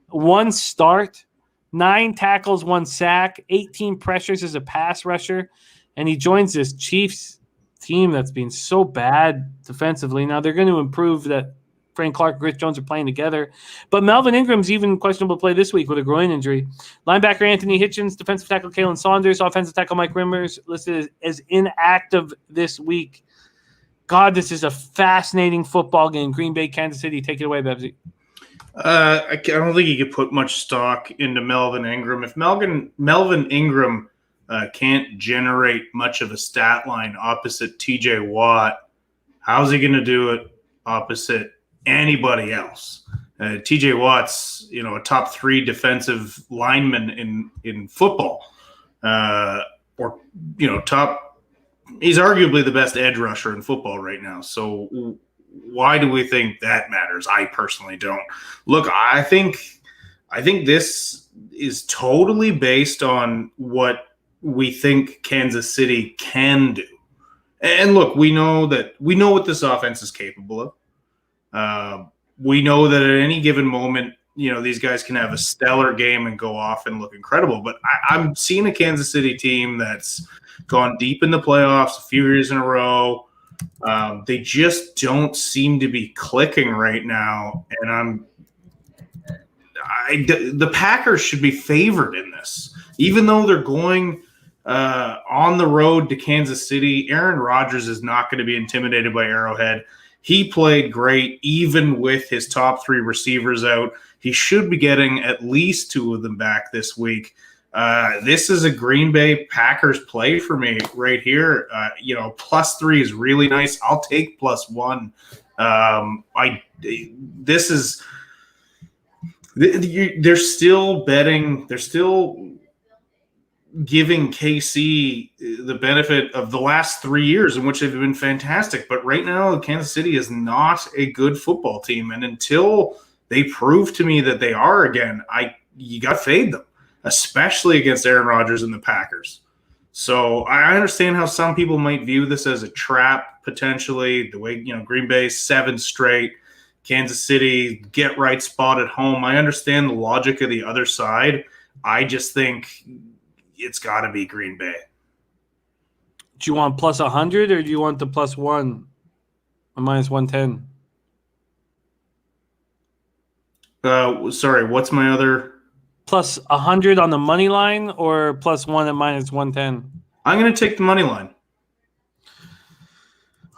1 start, 9 tackles, 1 sack, 18 pressures as a pass rusher. And he joins this Chiefs team that's been so bad defensively. Now they're going to improve that Frank Clark and Chris Jones are playing together. But Melvin Ingram's even questionable to play this week with a groin injury. Linebacker Anthony Hitchens, defensive tackle Kalen Saunders, offensive tackle Mike Rimmers listed as inactive this week. God, this is a fascinating football game. Green Bay, Kansas City. Take it away, Bebsie. I don't think you could put much stock into Melvin Ingram. If Melvin Ingram can't generate much of a stat line opposite TJ Watt, how's he going to do it opposite anybody else? TJ Watt's, a top 3 defensive lineman in football, he's arguably the best edge rusher in football right now. So why do we think that matters? I personally don't. Look, I think this is totally based on what we think Kansas City can do. And look, we know what this offense is capable of. We know that at any given moment, these guys can have a stellar game and go off and look incredible. But I'm seeing a Kansas City team that's gone deep in the playoffs a few years in a row. They just don't seem to be clicking right now. And the Packers should be favored in this, even though they're going on the road to Kansas City. Aaron Rodgers is not going to be intimidated by Arrowhead. He played great, even with his top 3 receivers out. He should be getting at least 2 of them back this week. This is a Green Bay Packers play for me right here. +3 is really nice. I'll take +1. They're still betting. They're still giving KC the benefit of the last 3 years in which they've been fantastic. But right now, Kansas City is not a good football team. And until they prove to me that they are again, you got to fade them, especially against Aaron Rodgers and the Packers. So I understand how some people might view this as a trap, potentially, the way, Green Bay 7 straight, Kansas City get right spot at home. I understand the logic of the other side. I just think it's got to be Green Bay. Do you want plus 100 or do you want the plus 1 or minus 110? Sorry, what's my other? Plus 100 on the money line or plus 1 at minus 110? I'm going to take the money line.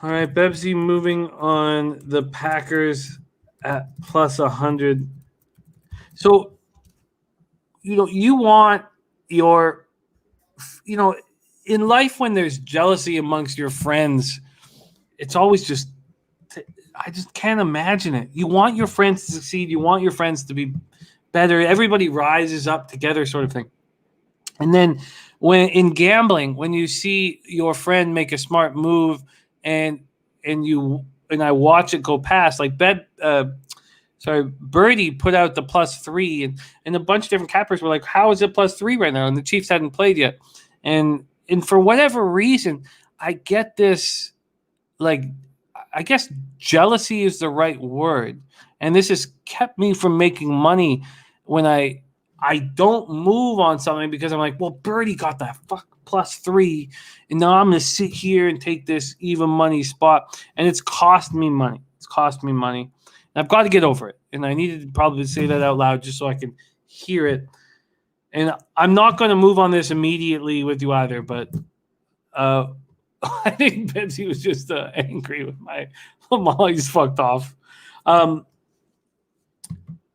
All right, Bebsie moving on the Packers at plus 100. So, you want your, in life when there's jealousy amongst your friends, it's always just, I just can't imagine it. You want your friends to succeed. You want your friends to be better. Everybody rises up together sort of thing. And then when in gambling, when you see your friend make a smart move and I watch it go past, like Birdie put out the plus 3 and a bunch of different cappers were like, how is it plus 3 right now? And the Chiefs hadn't played yet. And for whatever reason, I get this, like, I guess jealousy is the right word. And this has kept me from making money when I don't move on something because I'm like, well, Birdie got that plus 3, and now I'm going to sit here and take this even money spot, and it's cost me money. It's cost me money. And I've got to get over it, and I needed to probably say that out loud just so I can hear it. And I'm not going to move on this immediately with you either, but I think Bebsie was just angry with my Molly's fucked off.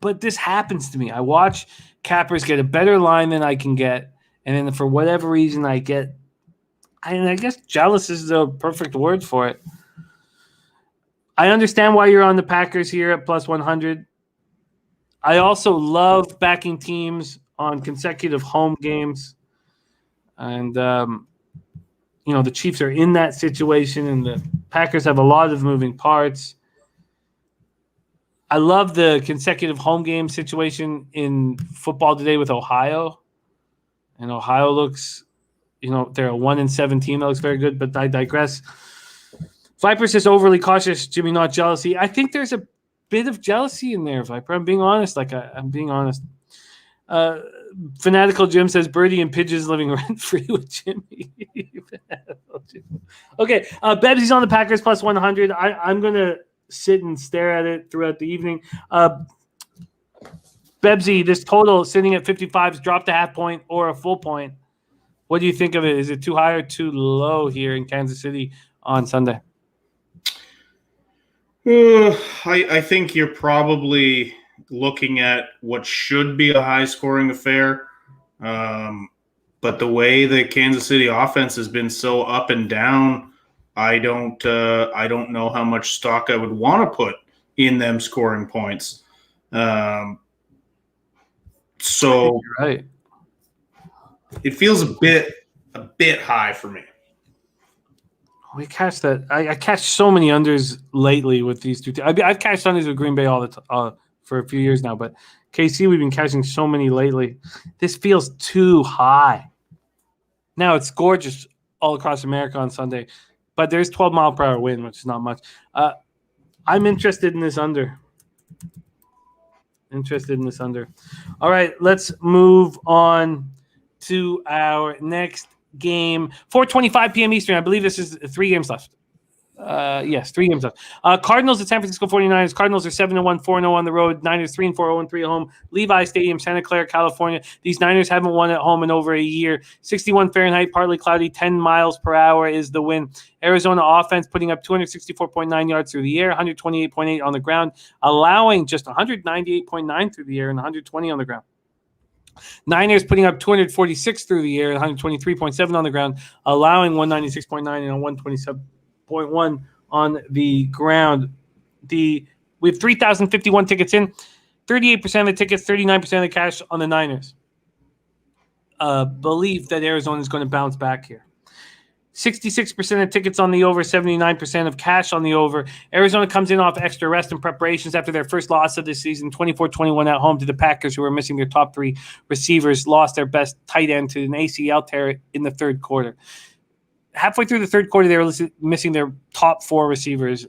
But this happens to me. I watch cappers get a better line than I can get, and then for whatever reason I guess jealous is the perfect word for it. I understand why you're on the Packers here at plus 100. I also love backing teams on consecutive home games. And, the Chiefs are in that situation, and the Packers have a lot of moving parts. I love the consecutive home game situation in football today with Ohio. And Ohio looks, they're a 1-7 team that looks very good, but I digress. Viper says overly cautious, Jimmy, not jealousy. I think there's a bit of jealousy in there, Viper. I'm being honest. I'm being honest. Fanatical Jim says Birdie and Pidgeons living rent-free with Jimmy. Okay, Bebsie's on the Packers plus 100. I'm going to sit and stare at it throughout the evening. Bebsie, this total sitting at 55 is dropped a half point or a full point. What do you think of it? Is it too high or too low here in Kansas City on Sunday? I think you're probably looking at what should be a high-scoring affair. But the way the Kansas City offense has been so up and down, I don't know how much stock I would want to put in them scoring points. So you're right. It feels a bit high for me. We catch that. I catch so many unders lately with these two teams. I've catched unders with Green Bay all the time for a few years now, but KC we've been catching so many lately. This feels too high. Now it's gorgeous all across America on Sunday, but there's 12-mile-per-hour wind, which is not much. I'm interested in this under. All right, let's move on to our next game. 4:25 p.m. Eastern. I believe this is 3 games left. Yes, 3 games left. Cardinals at San Francisco 49ers. Cardinals are 7-1, 4-0 on the road. Niners 3-4, 0-3 at home. Levi Stadium, Santa Clara, California. These Niners haven't won at home in over a year. 61 Fahrenheit, partly cloudy, 10 miles per hour is the wind. Arizona offense putting up 264.9 yards through the air, 128.8 on the ground, allowing just 198.9 through the air and 120 on the ground. Niners putting up 246 through the air and 123.7 on the ground, allowing 196.9 and 127.1 on the ground. We have 3,051 tickets in. 38% of the tickets, 39% of the cash on the Niners. Believe that Arizona is going to bounce back here. 66% of tickets on the over, 79% of cash on the over. Arizona comes in off extra rest and preparations after their first loss of the season, 24-21 at home to the Packers, who were missing their top 3 receivers, lost their best tight end to an ACL tear in the third quarter. Halfway through the third quarter, they were missing their top 4 receivers.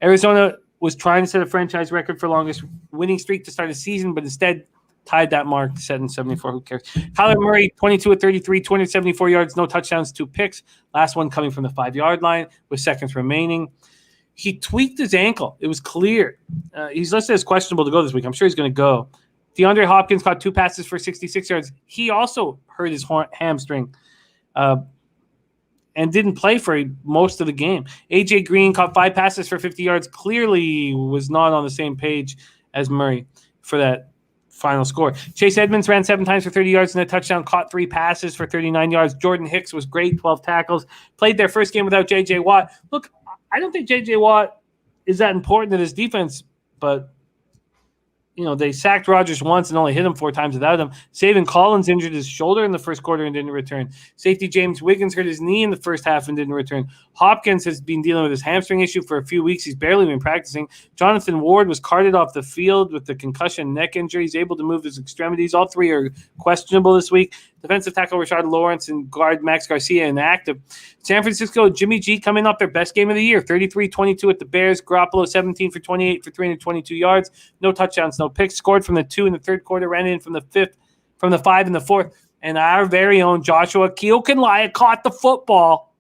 Arizona was trying to set a franchise record for longest winning streak to start the season, but instead tied that mark, set in 74. Who cares? Kyler Murray, 22 of 33, 274 yards, no touchdowns, 2 picks. Last one coming from the 5-yard line with seconds remaining. He tweaked his ankle. It was clear. He's listed as questionable to go this week. I'm sure he's going to go. DeAndre Hopkins caught 2 passes for 66 yards. He also hurt his hamstring and didn't play for most of the game. A.J. Green caught 5 passes for 50 yards. Clearly was not on the same page as Murray for that final score. Chase Edmonds ran 7 times for 30 yards and a touchdown, caught 3 passes for 39 yards. Jordan Hicks was great, 12 tackles. Played their first game without J.J. Watt. Look, I don't think J.J. Watt is that important to this defense, but they sacked Rodgers once and only hit him 4 times without him. Savin Collins injured his shoulder in the first quarter and didn't return. Safety James Wiggins hurt his knee in the first half and didn't return. Hopkins has been dealing with his hamstring issue for a few weeks. He's barely been practicing. Jonathan Ward was carted off the field with the concussion neck injury. He's able to move his extremities. All 3 are questionable this week. Defensive tackle Rashard Lawrence and guard Max Garcia inactive. San Francisco, Jimmy G coming off their best game of the year, 33-22 at the Bears. Garoppolo 17 for 28 for 322 yards. No touchdowns, no picks. Scored from the 2 in the third quarter, ran in from the 5 in the fourth. And our very own Joshua Keokunlaya caught the football.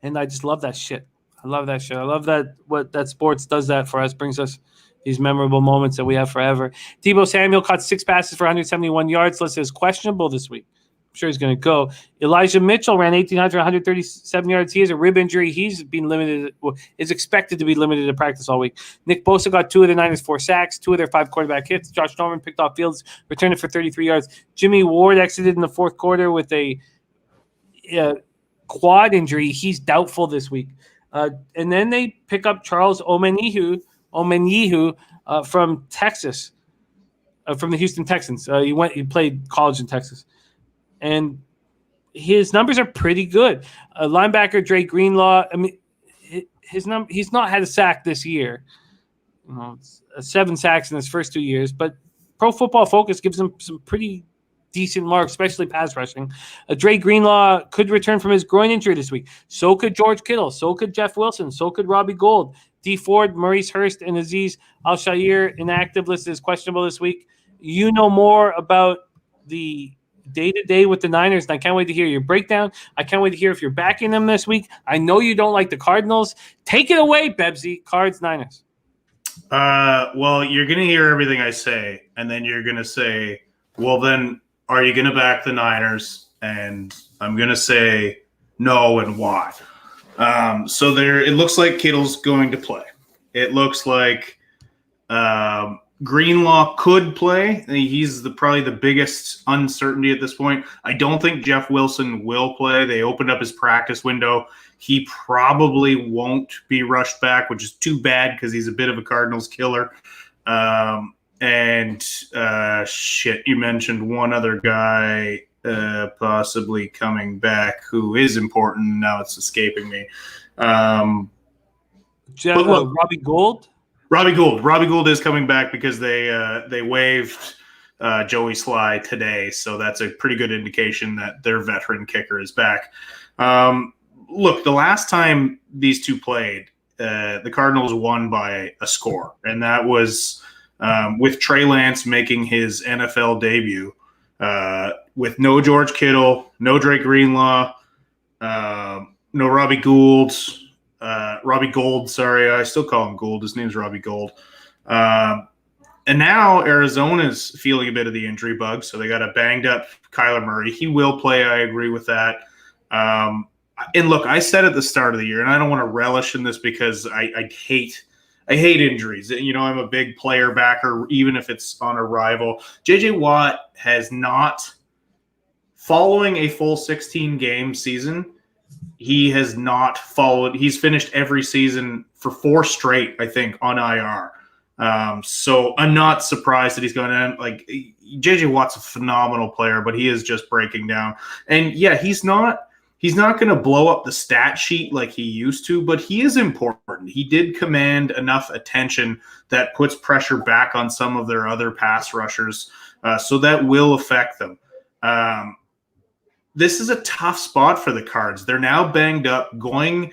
And I just love that shit. I love that shit. I love that sports does that for us, brings us these memorable moments that we have forever. Deebo Samuel caught 6 passes for 171 yards. Listed as questionable this week. I'm sure he's going to go. Elijah Mitchell ran 1,800 for 137 yards. He has a rib injury. He's been limited, is expected to be limited to practice all week. Nick Bosa got 2 of the Niners' 4 sacks, 2 of their 5 quarterback hits. Josh Norman picked off Fields, returned it for 33 yards. Jimmy Ward exited in the fourth quarter with a quad injury. He's doubtful this week. And then they pick up Charles Omenihu from Texas, from the Houston Texans. He played college in Texas. And his numbers are pretty good. Linebacker Dre Greenlaw, he's not had a sack this year. 7 sacks in his first 2 years, but Pro Football Focus gives him some pretty decent marks, especially pass rushing. Dre Greenlaw could return from his groin injury this week. So could George Kittle. So could Jeff Wilson. So could Robbie Gould. D. Ford, Maurice Hurst, and Aziz Al-Shaair inactive, listed as questionable this week. You know more about the day-to-day with the Niners, and I can't wait to hear your breakdown. I can't wait to hear if you're backing them this week. I know you don't like the Cardinals. Take it away, Bebsie. Cards, Niners. Well, you're going to hear everything I say, and then you're going to say, well, then are you going to back the Niners? And I'm going to say no, and why. So it looks like Kittle's going to play. It looks like Greenlaw could play. He's probably the biggest uncertainty at this point. I don't think Jeff Wilson will play. They opened up his practice window. He probably won't be rushed back, which is too bad because he's a bit of a Cardinals killer. You mentioned one other guy possibly coming back who is important. Now it's escaping me. Robbie Gould? Robbie Gould is coming back because they waived Joey Sly today, so that's a pretty good indication that their veteran kicker is back. Look, the last time these two played, the Cardinals won by a score, and that was with Trey Lance making his NFL debut with no George Kittle, no Drake Greenlaw, no Robbie Gould. Robbie Gould, sorry. I still call him Gould. His name's Robbie Gould. And now Arizona's feeling a bit of the injury bug, so they got a banged-up Kyler Murray. He will play. I agree with that. And look, I said at the start of the year, and I don't want to relish in this because I hate injuries. I'm a big player backer, even if it's on a rival. J.J. Watt has not, following a full 16-game season, he has not followed. He's finished every season for 4 straight, I think, on IR. So I'm not surprised that he's going to like JJ Watt's a phenomenal player, but he is just breaking down. And yeah, he's not going to blow up the stat sheet like he used to, but he is important. He did command enough attention that puts pressure back on some of their other pass rushers. So that will affect them. This is a tough spot for the Cards. They're now banged up going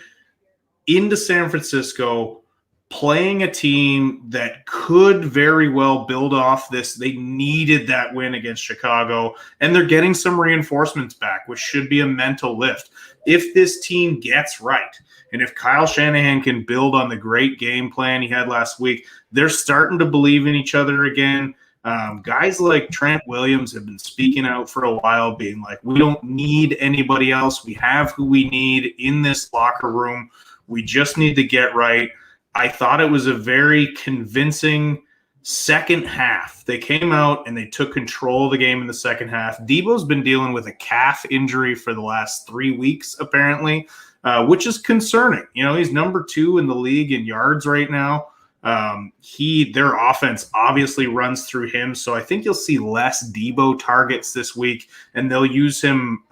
into San Francisco, playing a team that could very well build off this. They needed that win against Chicago, and they're getting some reinforcements back, which should be a mental lift. If this team gets right, and if Kyle Shanahan can build on the great game plan he had last week, they're starting to believe in each other again. Guys like Trent Williams have been speaking out for a while, being like, we don't need anybody else. We have who we need in this locker room. We just need to get right. I thought it was a very convincing second half. They came out and they took control of the game in the second half. Debo's been dealing with a calf injury for the last 3 weeks, apparently, which is concerning. You know, he's number 2 in the league in yards right now. Their offense obviously runs through him, so I think you'll see less Debo targets this week, and they'll use him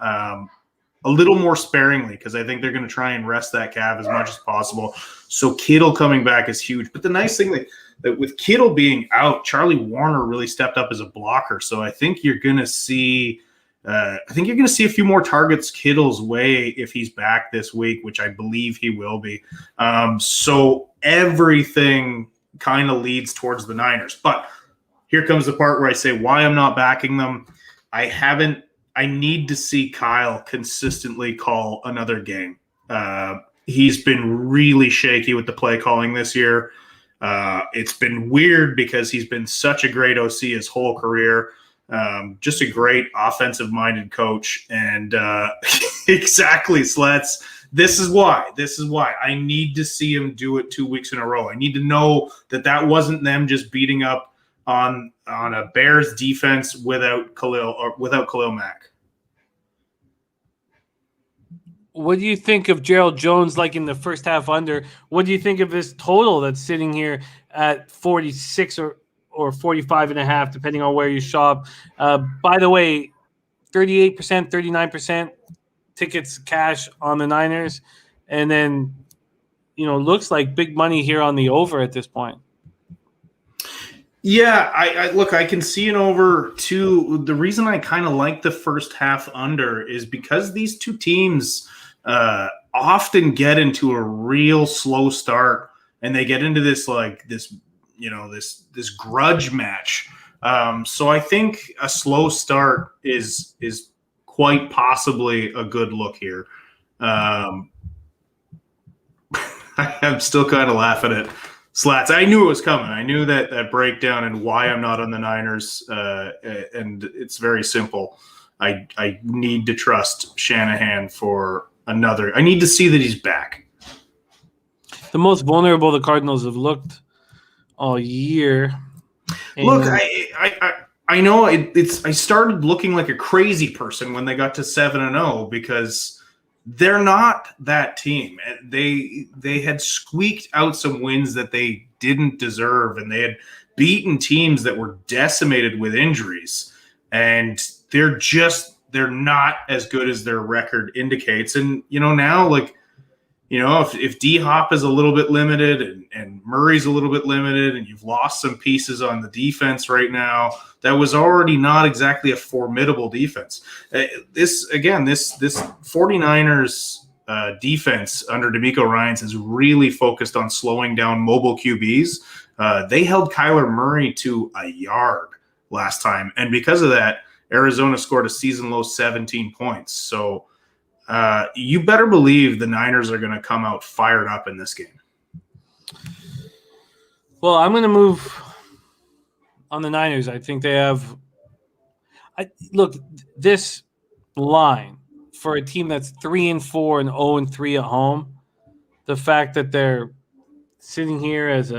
a little more sparingly because I think they're going to try and rest that calf as much as possible. So Kittle coming back is huge. But the nice thing that with Kittle being out, Charlie Warner really stepped up as a blocker. So I think you're going to see a few more targets Kittle's way if he's back this week, which I believe he will be. So everything kind of leads towards the Niners. But here comes the part where I say why I'm not backing them. I need to see Kyle consistently call another game. He's been really shaky with the play calling this year. It's been weird because he's been such a great OC his whole career. Just a great offensive-minded coach. And exactly, Slats. This is why. I need to see him do it 2 weeks in a row. I need to know that wasn't them just beating up on a Bears defense without Khalil Mack. What do you think of Gerald Jones like in the first half under? What do you think of his total that's sitting here at 46 or 45 and a half, depending on where you shop? By the way, 38%, 39% tickets cash on the Niners. And then, looks like big money here on the over at this point. Yeah, I can see an over too. The reason I kind of like the first half under is because these two teams often get into a real slow start, and they get into this grudge match. So I think a slow start is quite possibly a good look here. I'm still kind of laughing at Slats. I knew it was coming. I knew that breakdown and why I'm not on the Niners, and it's very simple. I need to trust Shanahan for another. I need to see that he's back. The most vulnerable the Cardinals have looked all year. Look, I know it's. I started looking like a crazy person when they got to 7-0 because they're not that team. They had squeaked out some wins that they didn't deserve, and they had beaten teams that were decimated with injuries, and they're not as good as their record indicates. And now, if D-Hop is a little bit limited and Murray's a little bit limited, and you've lost some pieces on the defense right now, that was already not exactly a formidable defense. This 49ers defense under DeMeco Ryans is really focused on slowing down mobile QBs. They held Kyler Murray to a yard last time, and because of that, Arizona scored a season-low 17 points. So you better believe the Niners are going to come out fired up in this game. Well, I'm going to move on the Niners. I think they have look, this line for a team that's 3-4 and 0-3 at home, the fact that they're sitting here as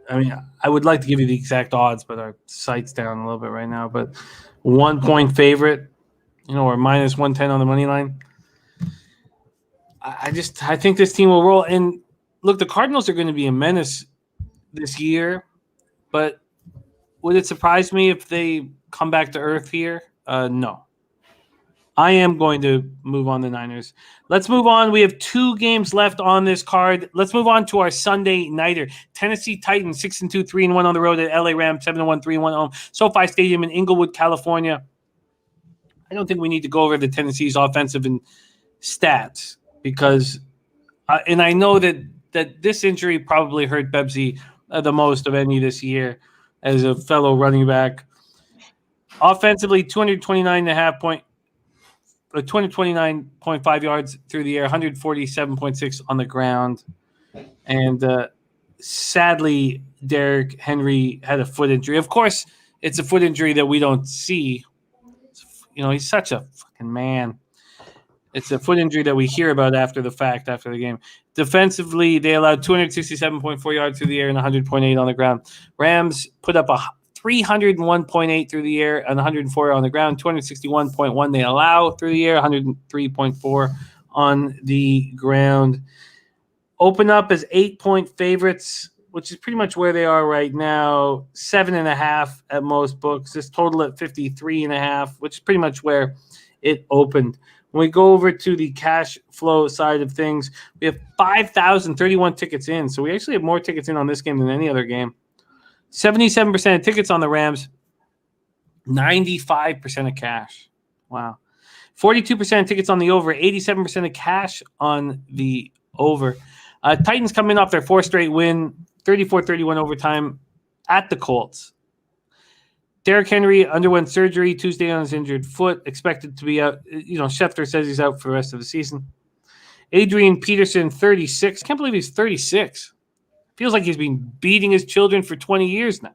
I would like to give you the exact odds, but our site's down a little bit right now. But 1 point favorite, or minus 110 on the money line. I think this team will roll. And look, the Cardinals are going to be a menace this year, but would it surprise me if they come back to earth here? No. I am going to move on the Niners. Let's move on. We have 2 games left on this card. Let's move on to our Sunday nighter. Tennessee Titans 6-2, 3-1 on the road at LA Rams 7-1, 3-1 home. SoFi Stadium in Inglewood, California. I don't think we need to go over the Tennessee's offensive and stats because, and I know that this injury probably hurt Bebsie the most of any this year as a fellow running back. Offensively, 229.5 yards through the air, 147.6 on the ground. And sadly, Derrick Henry had a foot injury. Of course, it's a foot injury that we don't see. He's such a fucking man. It's a foot injury that we hear about after the fact, after the game. Defensively, they allowed 267.4 yards through the air and 100.8 on the ground. Rams put up a 301.8 through the air and 104 on the ground. 261.1 they allow through the air, 103.4 on the ground. Open up as 8-point favorites, which is pretty much where they are right now. 7.5 at most books. This total at 53.5, which is pretty much where it opened. When we go over to the cash flow side of things, we have 5,031 tickets in. So we actually have more tickets in on this game than any other game. 77% of tickets on the Rams, 95% of cash. Wow. 42% of tickets on the over, 87% of cash on the over. Titans coming off their 4th straight win, 34-31 overtime at the Colts. Derrick Henry underwent surgery Tuesday on his injured foot, expected to be out. Schefter says he's out for the rest of the season. Adrian Peterson, 36. Can't believe he's 36. Feels like he's been beating his children for 20 years now.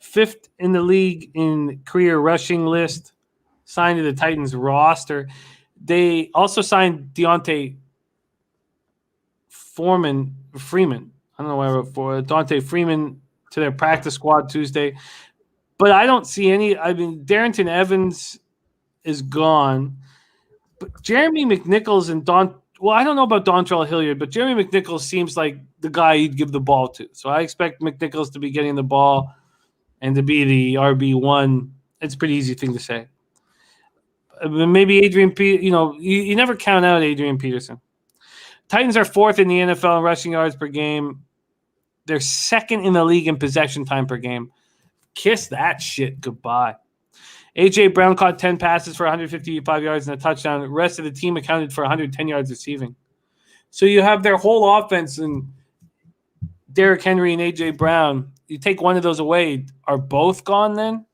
5th in the league in career rushing list. Signed to the Titans roster. They also signed Deontay Freeman. I don't know why I wrote for Deontay Freeman to their practice squad Tuesday. But I don't see any. Darrington Evans is gone. But Jeremy McNichols and I don't know about Dontrell Hilliard, but Jeremy McNichols seems like the guy you'd give the ball to. So I expect McNichols to be getting the ball and to be the RB1. It's a pretty easy thing to say. Maybe Adrian you never count out Adrian Peterson. Titans are 4th in the NFL in rushing yards per game. They're 2nd in the league in possession time per game. Kiss that shit goodbye. A.J. Brown caught 10 passes for 155 yards and a touchdown. The rest of the team accounted for 110 yards receiving. So you have their whole offense and Derrick Henry and A.J. Brown. You take one of those away. Are both gone then?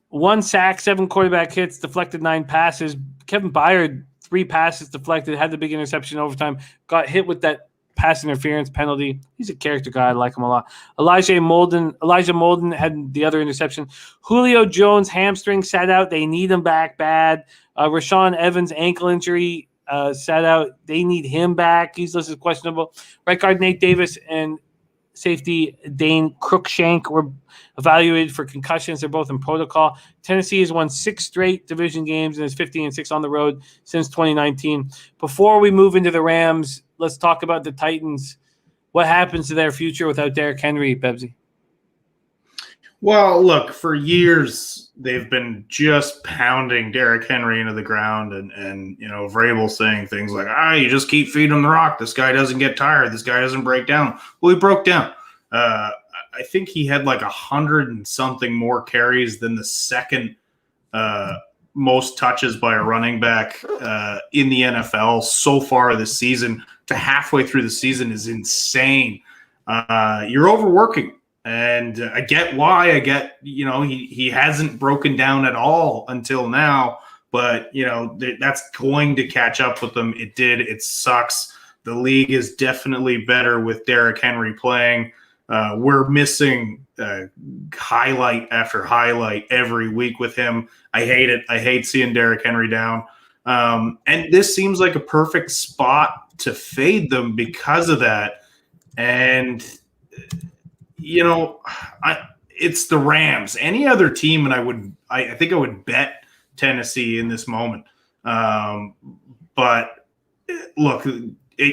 1 sack, 7 quarterback hits, deflected 9 passes. Kevin Byard, 3 passes deflected, had the big interception in overtime, got hit with that pass interference penalty. He's a character guy. I like him a lot. Elijah Molden had the other interception. Julio Jones hamstring sat out. They need him back bad. Rashawn Evans ankle injury sat out. They need him back. He's listed questionable. Right guard Nate Davis and safety Dane Cruikshank were evaluated for concussions. They're both in protocol. Tennessee has won 6 straight division games and is 15-6 on the road since 2019. Before we move into the Rams, let's talk about the Titans. What happens to their future without Derrick Henry, Bebsie? Well, look, for years they've been just pounding Derrick Henry into the ground and Vrabel saying things like, you just keep feeding him the rock. This guy doesn't get tired. This guy doesn't break down. Well, he broke down. I think he had like 100 and something more carries than the second most touches by a running back in the NFL so far this season. To halfway through the season is insane. You're overworking. And I get why. I get, he hasn't broken down at all until now. But, that's going to catch up with them. It did. It sucks. The league is definitely better with Derrick Henry playing. We're missing highlight after highlight every week with him. I hate it. I hate seeing Derrick Henry down. And this seems like a perfect spot to fade them because of that. And it's the Rams. Any other team, and I think I would bet Tennessee in this moment. But look,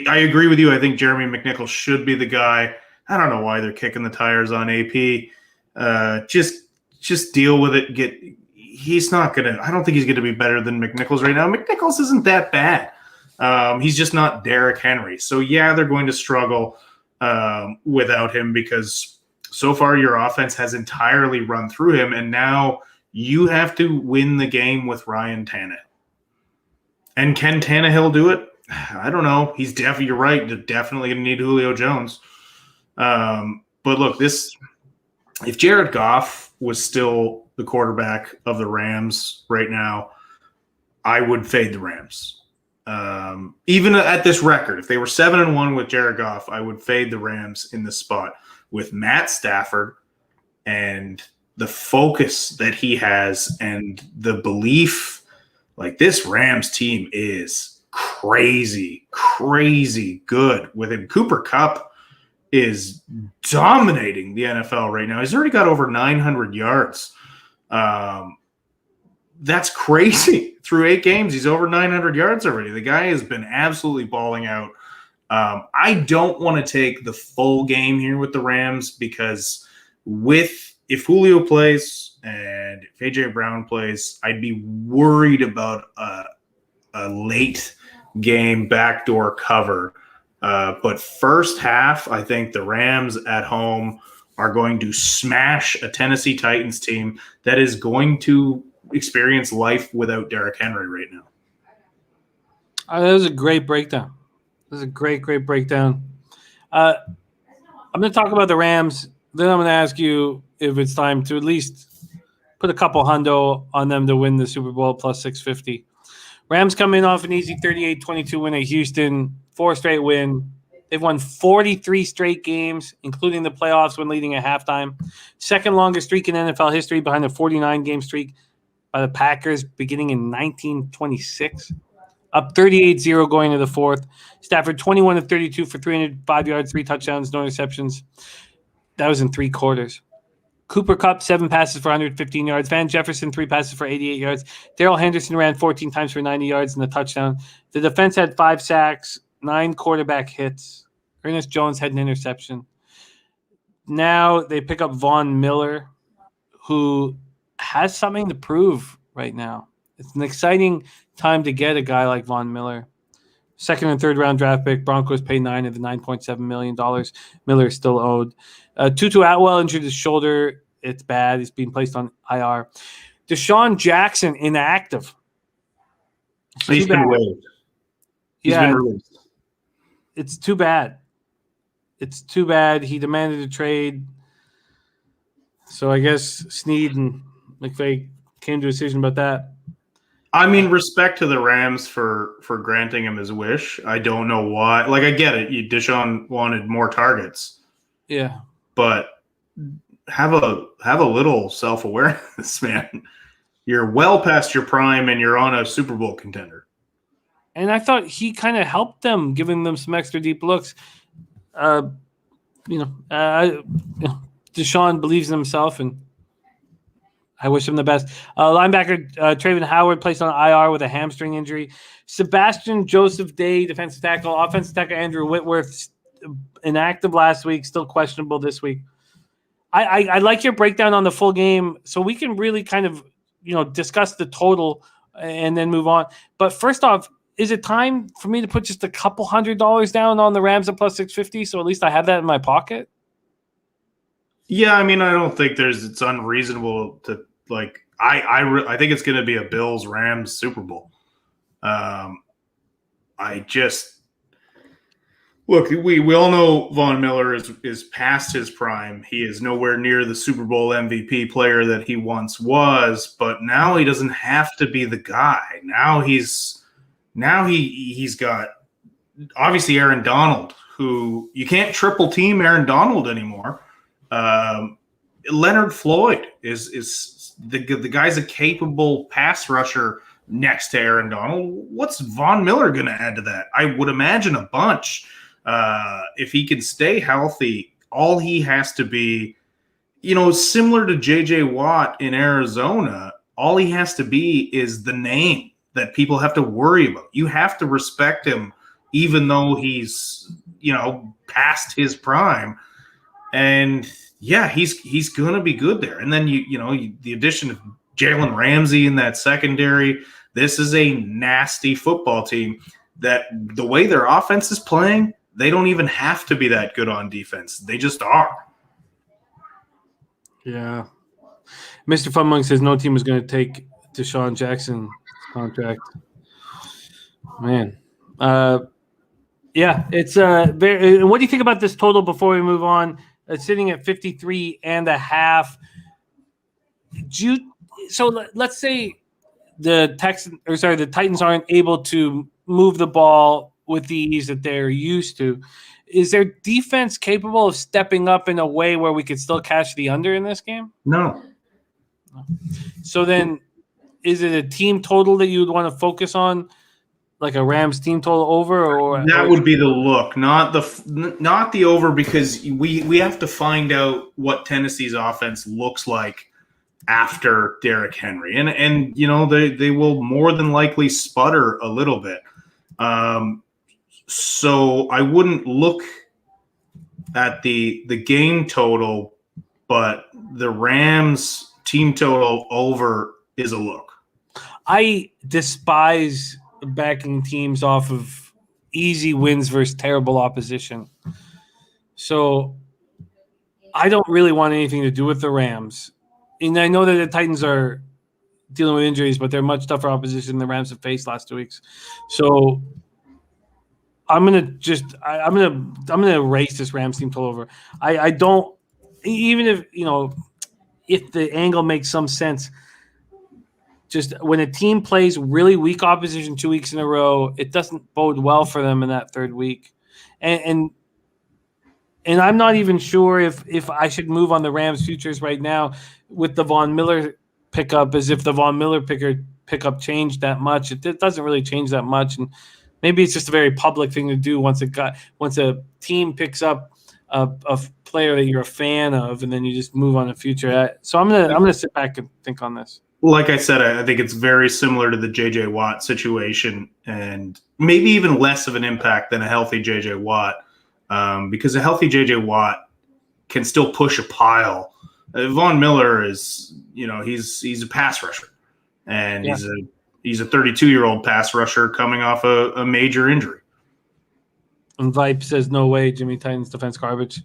I agree with you. I think Jeremy McNichols should be the guy. I don't know why they're kicking the tires on AP. Just deal with it. He's not gonna. I don't think he's gonna be better than McNichols right now. McNichols isn't that bad. He's just not Derrick Henry. So yeah, they're going to struggle without him because so far your offense has entirely run through him, and now you have to win the game with Ryan Tannehill. And can Tannehill do it? I don't know. He's definitely. You're right. They're definitely going to need Julio Jones. But look, if Jared Goff was still the quarterback of the Rams right now, I would fade the Rams. Even at this record, if they were 7-1 with Jared Goff, I would fade the Rams in this spot with Matt Stafford and the focus that he has and the belief. Like, this Rams team is crazy good with him. Cooper Kupp is dominating the NFL right now. He's already got over 900 yards. That's crazy. Through 8 games, he's over 900 yards already. The guy has been absolutely balling out. I don't want to take the full game here with the Rams because if Julio plays and if A.J. Brown plays, I'd be worried about a late game backdoor cover. But first half, I think the Rams at home are going to smash a Tennessee Titans team that is going to experience life without Derrick Henry right now. That was a great breakdown. This is a great breakdown. I'm going to talk about the Rams. Then I'm going to ask you if it's time to at least put a couple hundo on them to win the Super Bowl plus 650. Rams come in off an easy 38-22 win at Houston, 4 straight win. They've won 43 straight games, including the playoffs when leading at halftime. Second longest streak in NFL history behind the 49-game streak by the Packers beginning in 1926. Up 38-0 going to the fourth. Stafford 21 of 32 for 305 yards, 3 touchdowns, no interceptions. That was in 3 quarters. Cooper Kupp, 7 passes for 115 yards. Van Jefferson, 3 passes for 88 yards. Darrell Henderson ran 14 times for 90 yards and a touchdown. The defense had 5 sacks, 9 quarterback hits. Ernest Jones had an interception. Now they pick up Von Miller, who has something to prove right now. It's an exciting time to get a guy like Von Miller. Second and third round draft pick. Broncos paid $9 of the $9.7 million. Miller is still owed. Tutu Atwell injured his shoulder. It's bad. He's being placed on IR. Deshaun Jackson inactive. He's been waived. He's been released. It's too bad. It's too bad. He demanded a trade. So I guess Snead and McVay came to a decision about that. I mean, respect to the Rams for granting him his wish. I don't know why. Like, I get it. Deshaun wanted more targets. Yeah. But have a little self-awareness, man. You're well past your prime and you're on a Super Bowl contender. And I thought he kind of helped them, giving them some extra deep looks. Deshaun believes in himself, and I wish him the best. Linebacker Trayvon Howard placed on IR with a hamstring injury. Sebastian Joseph Day, defensive tackle. Offensive tackle Andrew Whitworth, inactive last week, still questionable this week. I like your breakdown on the full game, so we can really kind of discuss the total and then move on. But first off, is it time for me to put just a couple $100 down on the Rams at plus 650? So at least I have that in my pocket. Yeah, I mean, I don't think it's unreasonable to like. I think it's going to be a Bills-Rams Super Bowl. Look, we all know Von Miller is past his prime. He is nowhere near the Super Bowl MVP player that he once was, but now he doesn't have to be the guy. Now he's got obviously Aaron Donald, who you can't triple team Aaron Donald anymore. Leonard Floyd is the guy's a capable pass rusher next to Aaron Donald. What's Von Miller going to add to that? I would imagine a bunch. If he can stay healthy, all he has to be, similar to J.J. Watt in Arizona, all he has to be is the name that people have to worry about. You have to respect him, even though he's, past his prime. And yeah, he's gonna be good there. And then the addition of Jalen Ramsey in that secondary. This is a nasty football team that the way their offense is playing, they don't even have to be that good on defense. They just are. Yeah. Mr. Funmunk says no team is going to take Deshaun Jackson's contract. Man. Yeah, it's very. What do you think about this total before we move on? It's sitting at 53.5. So let's say the Titans aren't able to move the ball with the ease that they're used to. Is their defense capable of stepping up in a way where we could still catch the under in this game? No. So then, is it a team total that you would want to focus on, like a Rams team total over, or that would be the look, not the over, because we have to find out what Tennessee's offense looks like after Derrick Henry, and they will more than likely sputter a little bit. So I wouldn't look at the game total, but the Rams team total over is a look. I despise backing teams off of easy wins versus terrible opposition. So I don't really want anything to do with the Rams. And I know that the Titans are dealing with injuries, but they're much tougher opposition than the Rams have faced last 2 weeks. So I'm gonna erase this Rams team total over. I don't, even if the angle makes some sense. Just when a team plays really weak opposition 2 weeks in a row, it doesn't bode well for them in that third week. And I'm not even sure if I should move on the Rams futures right now with the Von Miller pickup, as if the Von Miller pickup changed that much. It doesn't really change that much, and maybe it's just a very public thing to do once a team picks up a player that you're a fan of, and then you just move on the future. So I'm gonna sit back and think on this. Like I said, I think it's very similar to the J.J. Watt situation, and maybe even less of an impact than a healthy J.J. Watt, because a healthy J.J. Watt can still push a pile. Von Miller is, he's a pass rusher, and he's a 32-year-old pass rusher coming off a major injury. And Vipe says, no way, Jimmy Titans defense garbage.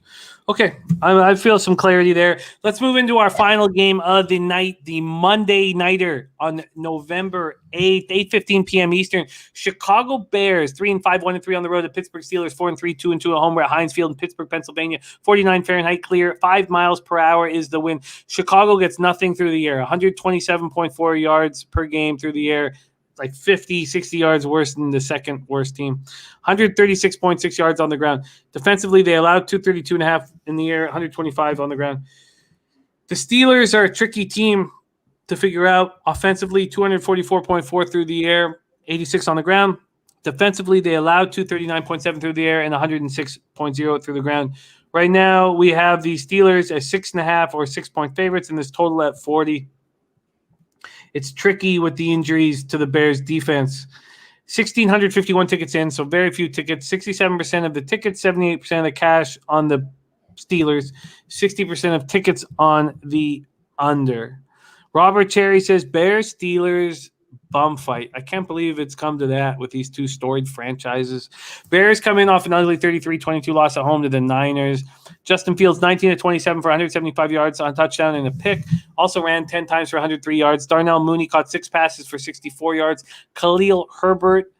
Okay, I feel some clarity there. Let's move into our final game of the night, the Monday Nighter on November 8th, 8:15 p.m. Eastern. Chicago Bears, 3-5, 1-3 on the road. The Pittsburgh Steelers, 4-3, 2-2 at home. We're at Heinz Field in Pittsburgh, Pennsylvania. 49 Fahrenheit clear, 5 miles per hour is the wind. Chicago gets nothing through the air, 127.4 yards per game through the air. Like 50, 60 yards worse than the second worst team. 136.6 yards on the ground. Defensively, they allowed 232.5 in the air, 125 on the ground. The Steelers are a tricky team to figure out. Offensively, 244.4 through the air, 86 on the ground. Defensively, they allowed 239.7 through the air and 106.0 through the ground. Right now, we have the Steelers as 6.5 or 6-point favorites, and this total at 40. It's tricky with the injuries to the Bears defense. 1,651 tickets in, so very few tickets. 67% of the tickets, 78% of the cash on the Steelers, 60% of tickets on the under. Robert Cherry says Bears, Steelers, bum fight. I can't believe it's come to that with these two storied franchises. Bears come in off an ugly 33-22 loss at home to the Niners. Justin Fields, 19-27 for 175 yards on a touchdown and a pick. Also ran 10 times for 103 yards. Darnell Mooney caught 6 passes for 64 yards. Khalil Herbert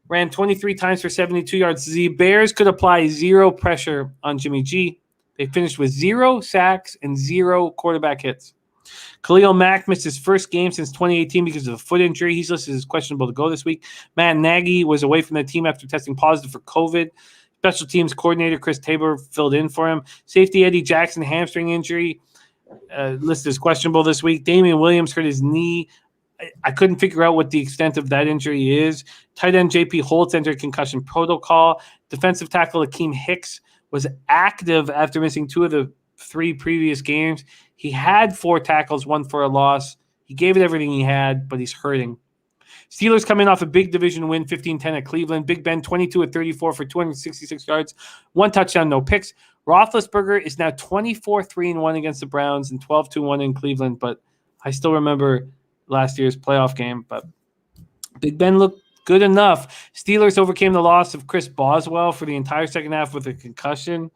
ran 23 times for 72 yards. The Bears could apply 0 pressure on Jimmy G. They finished with 0 sacks and 0 quarterback hits. Khalil Mack missed his first game since 2018 because of a foot injury. He's listed as questionable to go this week. Matt Nagy was away from the team after testing positive for COVID. Special teams coordinator Chris Tabor filled in for him. Safety Eddie Jackson, hamstring injury, listed as questionable this week. Damian Williams hurt his knee. I couldn't figure out what the extent of that injury is. Tight end J.P. Holtz entered concussion protocol. Defensive tackle Akeem Hicks was active after missing 2 of the 3 previous games. He had 4 tackles, 1 for a loss. He gave it everything he had, but he's hurting. Steelers come in off a big division win, 15-10 at Cleveland. Big Ben, 22-34 for 266 yards, 1 touchdown, no picks. Roethlisberger is now 24-3-1 against the Browns and 12-1 in Cleveland, but I still remember last year's playoff game. But Big Ben looked good enough. Steelers overcame the loss of Chris Boswell for the entire second half with a concussion.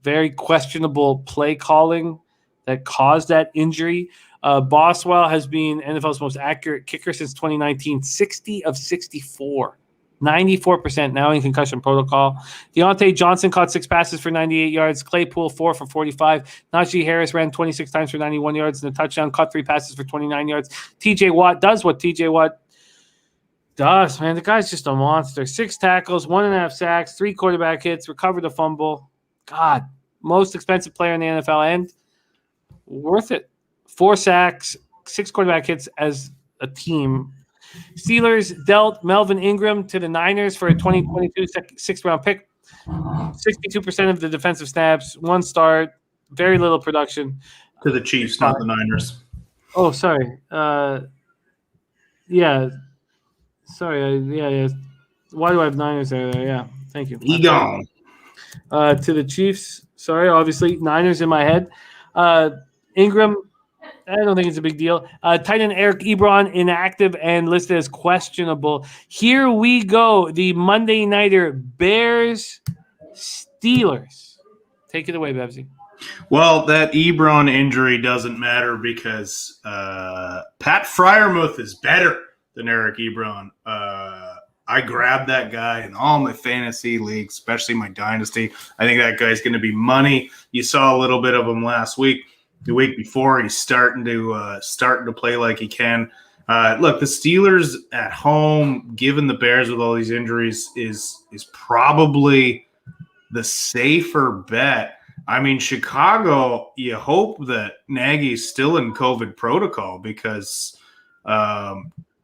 Very questionable play calling that caused that injury. Boswell has been NFL's most accurate kicker since 2019, 60 of 64, 94% now in concussion protocol. Deontay Johnson caught 6 passes for 98 yards. Claypool, 4 for 45. Najee Harris ran 26 times for 91 yards and a touchdown, caught 3 passes for 29 yards. TJ Watt does what TJ Watt does, man. The guy's just a monster. 6 tackles, 1.5 sacks, 3 quarterback hits, recovered a fumble. God, most expensive player in the NFL and worth it. 4 sacks, 6 quarterback hits as a team. Steelers dealt Melvin Ingram to the Niners for a 2022 sixth-round pick. 62% of the defensive snaps, 1 start, very little production. To the Chiefs, not the Niners. Oh, sorry. Yeah. Sorry. Yeah. Why do I have Niners there? Yeah. Thank you. Egon. To the Chiefs. Sorry, obviously Niners in my head. Ingram, I don't think it's a big deal. Tight end Eric Ebron, inactive and listed as questionable. Here we go. The Monday Nighter, Bears-Steelers. Take it away, Bebsie. Well, that Ebron injury doesn't matter because Pat Freiermuth is better than Eric Ebron. I grabbed that guy in all my fantasy leagues, especially my dynasty. I think that guy's going to be money. You saw a little bit of him last week. The week before, he's starting to play like he can. Look, the Steelers at home, given the Bears with all these injuries, is probably the safer bet. I mean, Chicago, you hope that Nagy's still in COVID protocol because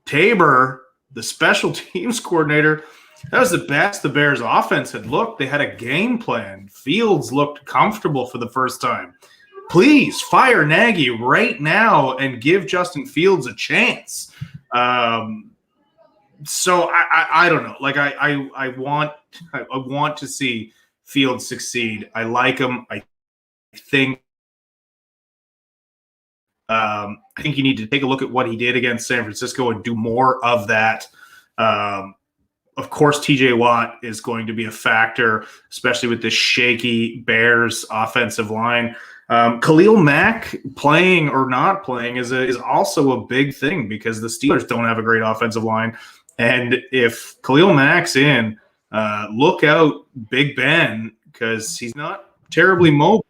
Tabor, the special teams coordinator, that was the best the Bears offense had looked. They had a game plan. Fields looked comfortable for the first time. Please fire Nagy right now and give Justin Fields a chance. So I don't know. Like I want to see Fields succeed. I like him. I think you need to take a look at what he did against San Francisco and do more of that. Of course, TJ Watt is going to be a factor, especially with this shaky Bears offensive line. Khalil Mack playing or not playing is also a big thing because the Steelers don't have a great offensive line. And if Khalil Mack's in, look out Big Ben because he's not terribly mobile.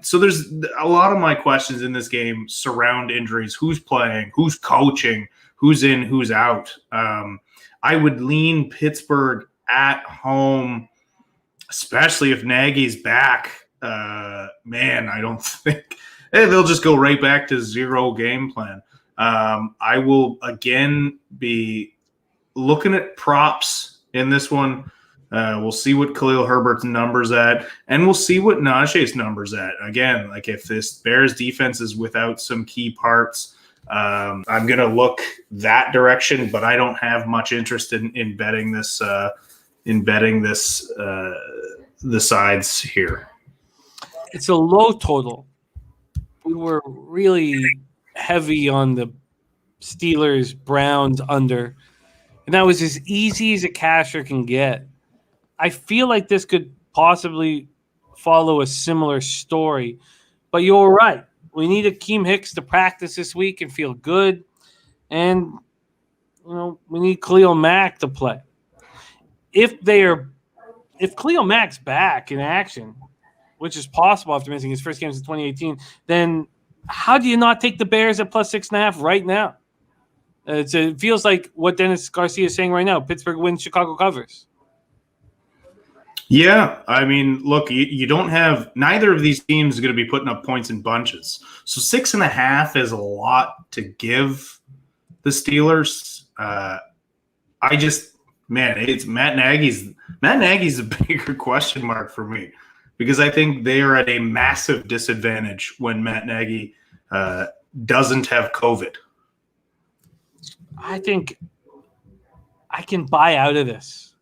So there's a lot of my questions in this game surround injuries. Who's playing? Who's coaching? Who's in? Who's out? I would lean Pittsburgh at home, especially if Nagy's back. Man, I don't think they'll just go right back to zero game plan. I will again be looking at props in this one. We'll see what Khalil Herbert's numbers at, and we'll see what Najee's numbers at. Again, like if this Bears defense is without some key parts, I'm going to look that direction, but I don't have much interest in betting this. The sides here. It's a low total. We were really heavy on the Steelers Browns under, and that was as easy as a casher can get. I feel like this could possibly follow a similar story, but you're right. We need Akeem Hicks to practice this week and feel good, and we need Khalil Mack to play. If Khalil Mack's back in action, which is possible after missing his first game since 2018, then how do you not take the Bears at plus 6.5 right now? It feels like what Dennis Garcia is saying right now. Pittsburgh wins, Chicago covers. Yeah, I mean, look, you don't have – neither of these teams is going to be putting up points in bunches. So 6.5 is a lot to give the Steelers. It's Matt Nagy's a bigger question mark for me because I think they are at a massive disadvantage when Matt Nagy doesn't have COVID. I think I can buy out of this.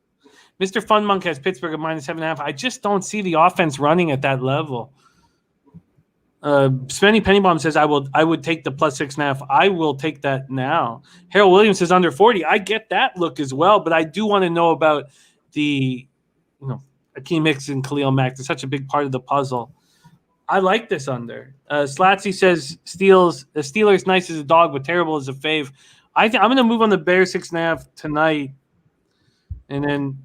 Mr. Fun Monk has Pittsburgh at -7.5. I just don't see the offense running at that level. Spenny Pennybomb says I would take the +6.5. I will take that now. Harold Williams says under 40. I get that look as well, but I do want to know about the, Akeem Hicks and Khalil Mack. They're such a big part of the puzzle. I like this under. Slatsy says Steelers nice as a dog, but terrible as a fave. I'm going to move on the Bears 6.5 tonight, and then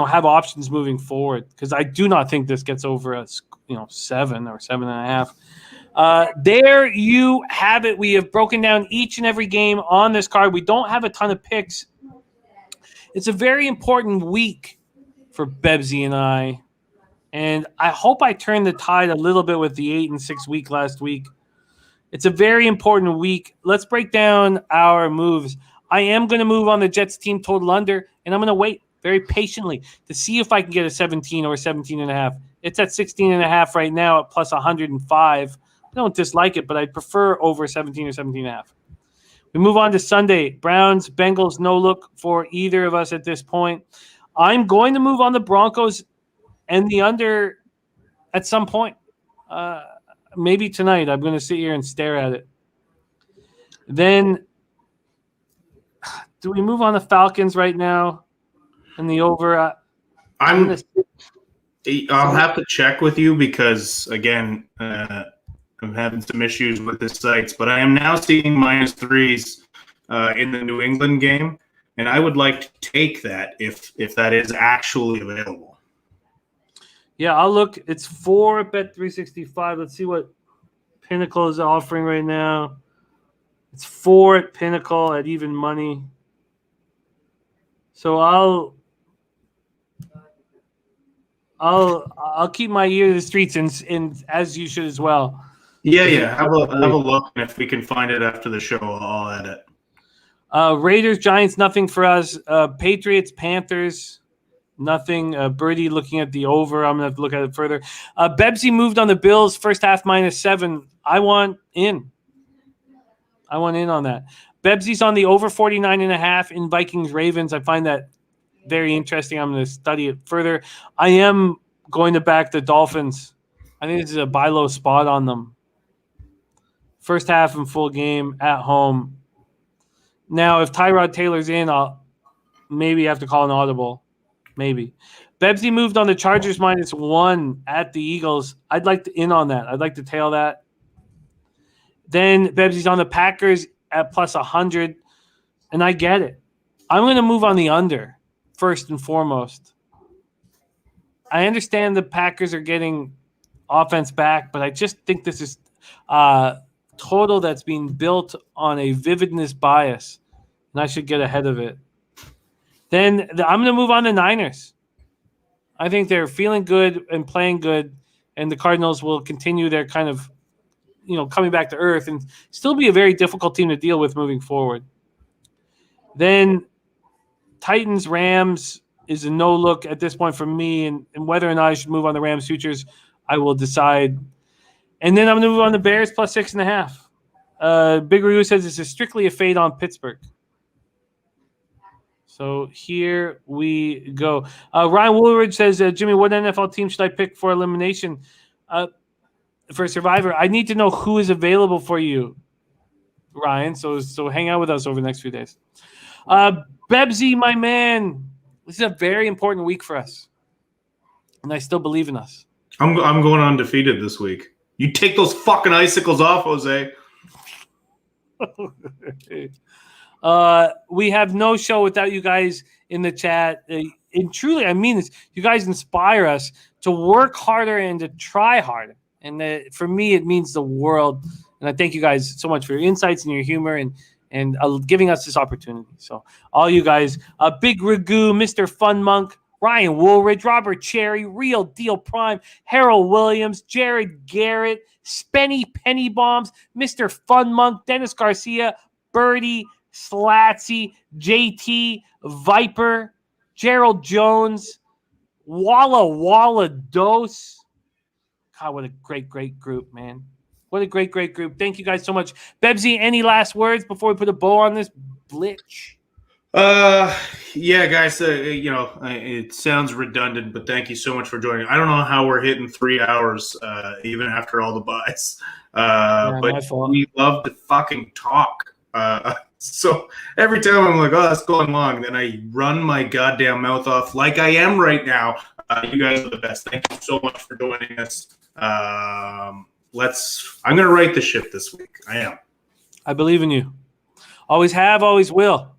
have options moving forward because I do not think this gets over a 7 or 7.5. There you have it. We have broken down each and every game on this card. We don't have a ton of picks. It's a very important week for Bebsie and I. And I hope I turned the tide a little bit with the 8-6 week last week. It's a very important week. Let's break down our moves. I am going to move on the Jets team total under, and I'm going to wait very patiently to see if I can get a 17 or 17.5. It's at 16.5 right now at +105. I don't dislike it, but I'd prefer over 17 or 17.5. We move on to Sunday. Browns, Bengals, no look for either of us at this point. I'm going to move on the Broncos and the under at some point. Maybe tonight. I'm going to sit here and stare at it. Then, do we move on the Falcons right now and the over? I'll have to check with you because, again, I'm having some issues with the sites, but I am now seeing -3s in the New England game, and I would like to take that if that is actually available. Yeah, I'll look. It's 4 at Bet365. Let's see what Pinnacle is offering right now. It's 4 at Pinnacle at even money. So I'll keep my ear to the streets, and as you should as well. Yeah. Have a look, and if we can find it after the show, I'll add it. Raiders, Giants, nothing for us. Patriots, Panthers, nothing. Birdie looking at the over. I'm going to have to look at it further. Bebsie moved on the Bills, first half -7. I want in on that. Bebsie's on the over 49.5 in Vikings Ravens. I find that very interesting. I'm going to study it further. I am going to back the Dolphins. I think this is a buy low spot on them. First half and full game at home. Now, if Tyrod Taylor's in, I'll maybe have to call an audible. Maybe. Bebsie moved on the Chargers -1 at the Eagles. I'd like to in on that. I'd like to tail that. Then Bebsie's on the Packers at +100, and I get it. I'm going to move on the under first and foremost. I understand the Packers are getting offense back, but I just think this is total that's being built on a vividness bias, and I should get ahead of it. Then I'm going to move on to Niners. I think they're feeling good and playing good, and the Cardinals will continue their kind of, coming back to earth and still be a very difficult team to deal with moving forward. Then Titans, Rams is a no look at this point for me, and whether or not I should move on the Rams futures, I will decide. And then I'm going to move on the Bears +6.5. Big Ryu says this is strictly a fade on Pittsburgh. So here we go. Ryan Woolridge says, Jimmy, what NFL team should I pick for elimination? For Survivor, I need to know who is available for you, Ryan. So hang out with us over the next few days. Bebsie, my man, this is a very important week for us, and I still believe in us. I'm going undefeated this week. You take those fucking icicles off, Jose. We have no show without you guys in the chat. And truly, I mean this. You guys inspire us to work harder and to try harder. And for me, it means the world. And I thank you guys so much for your insights and your humor and giving us this opportunity. So all you guys, Big Ragu, Mr. Fun Monk, Ryan Woolridge, Robert Cherry, Real Deal Prime, Harold Williams, Jared Garrett, Spenny Penny Bombs, Mr. Fun Monk, Dennis Garcia, Birdie, Slatsy, JT, Viper, Gerald Jones, Walla Dose. God, what a great group, man. What a great group. Thank you guys so much. Bebsie, any last words before we put a bow on this Blitch. Yeah, guys. It sounds redundant, but thank you so much for joining. I don't know how we're hitting 3 hours, even after all the buys. My But fault. we love to fucking talk. So every time I'm like, oh, that's going long, then I run my goddamn mouth off like I am right now. You guys are the best. Thank you so much for joining us. I'm gonna right the ship this week. I am. I believe in you. Always have, always will.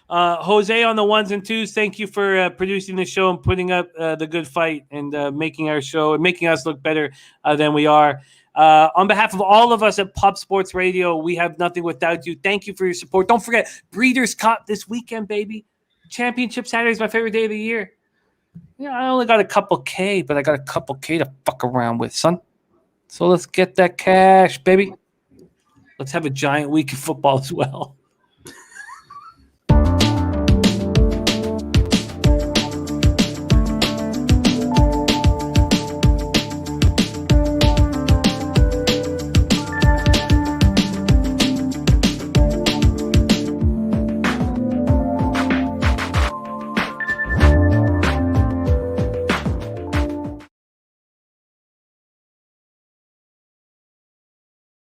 Jose on the ones and twos, thank you for producing the show and putting up the good fight and making our show and making us look better than we are. On behalf of all of us at Pop Sports Radio, we have nothing without you. Thank you for your support. Don't forget, Breeders' Cup this weekend, baby. Championship Saturday is my favorite day of the year. Yeah, I only got a couple K, but I got a couple K to fuck around with, son. So let's get that cash, baby. Let's have a giant week of football as well.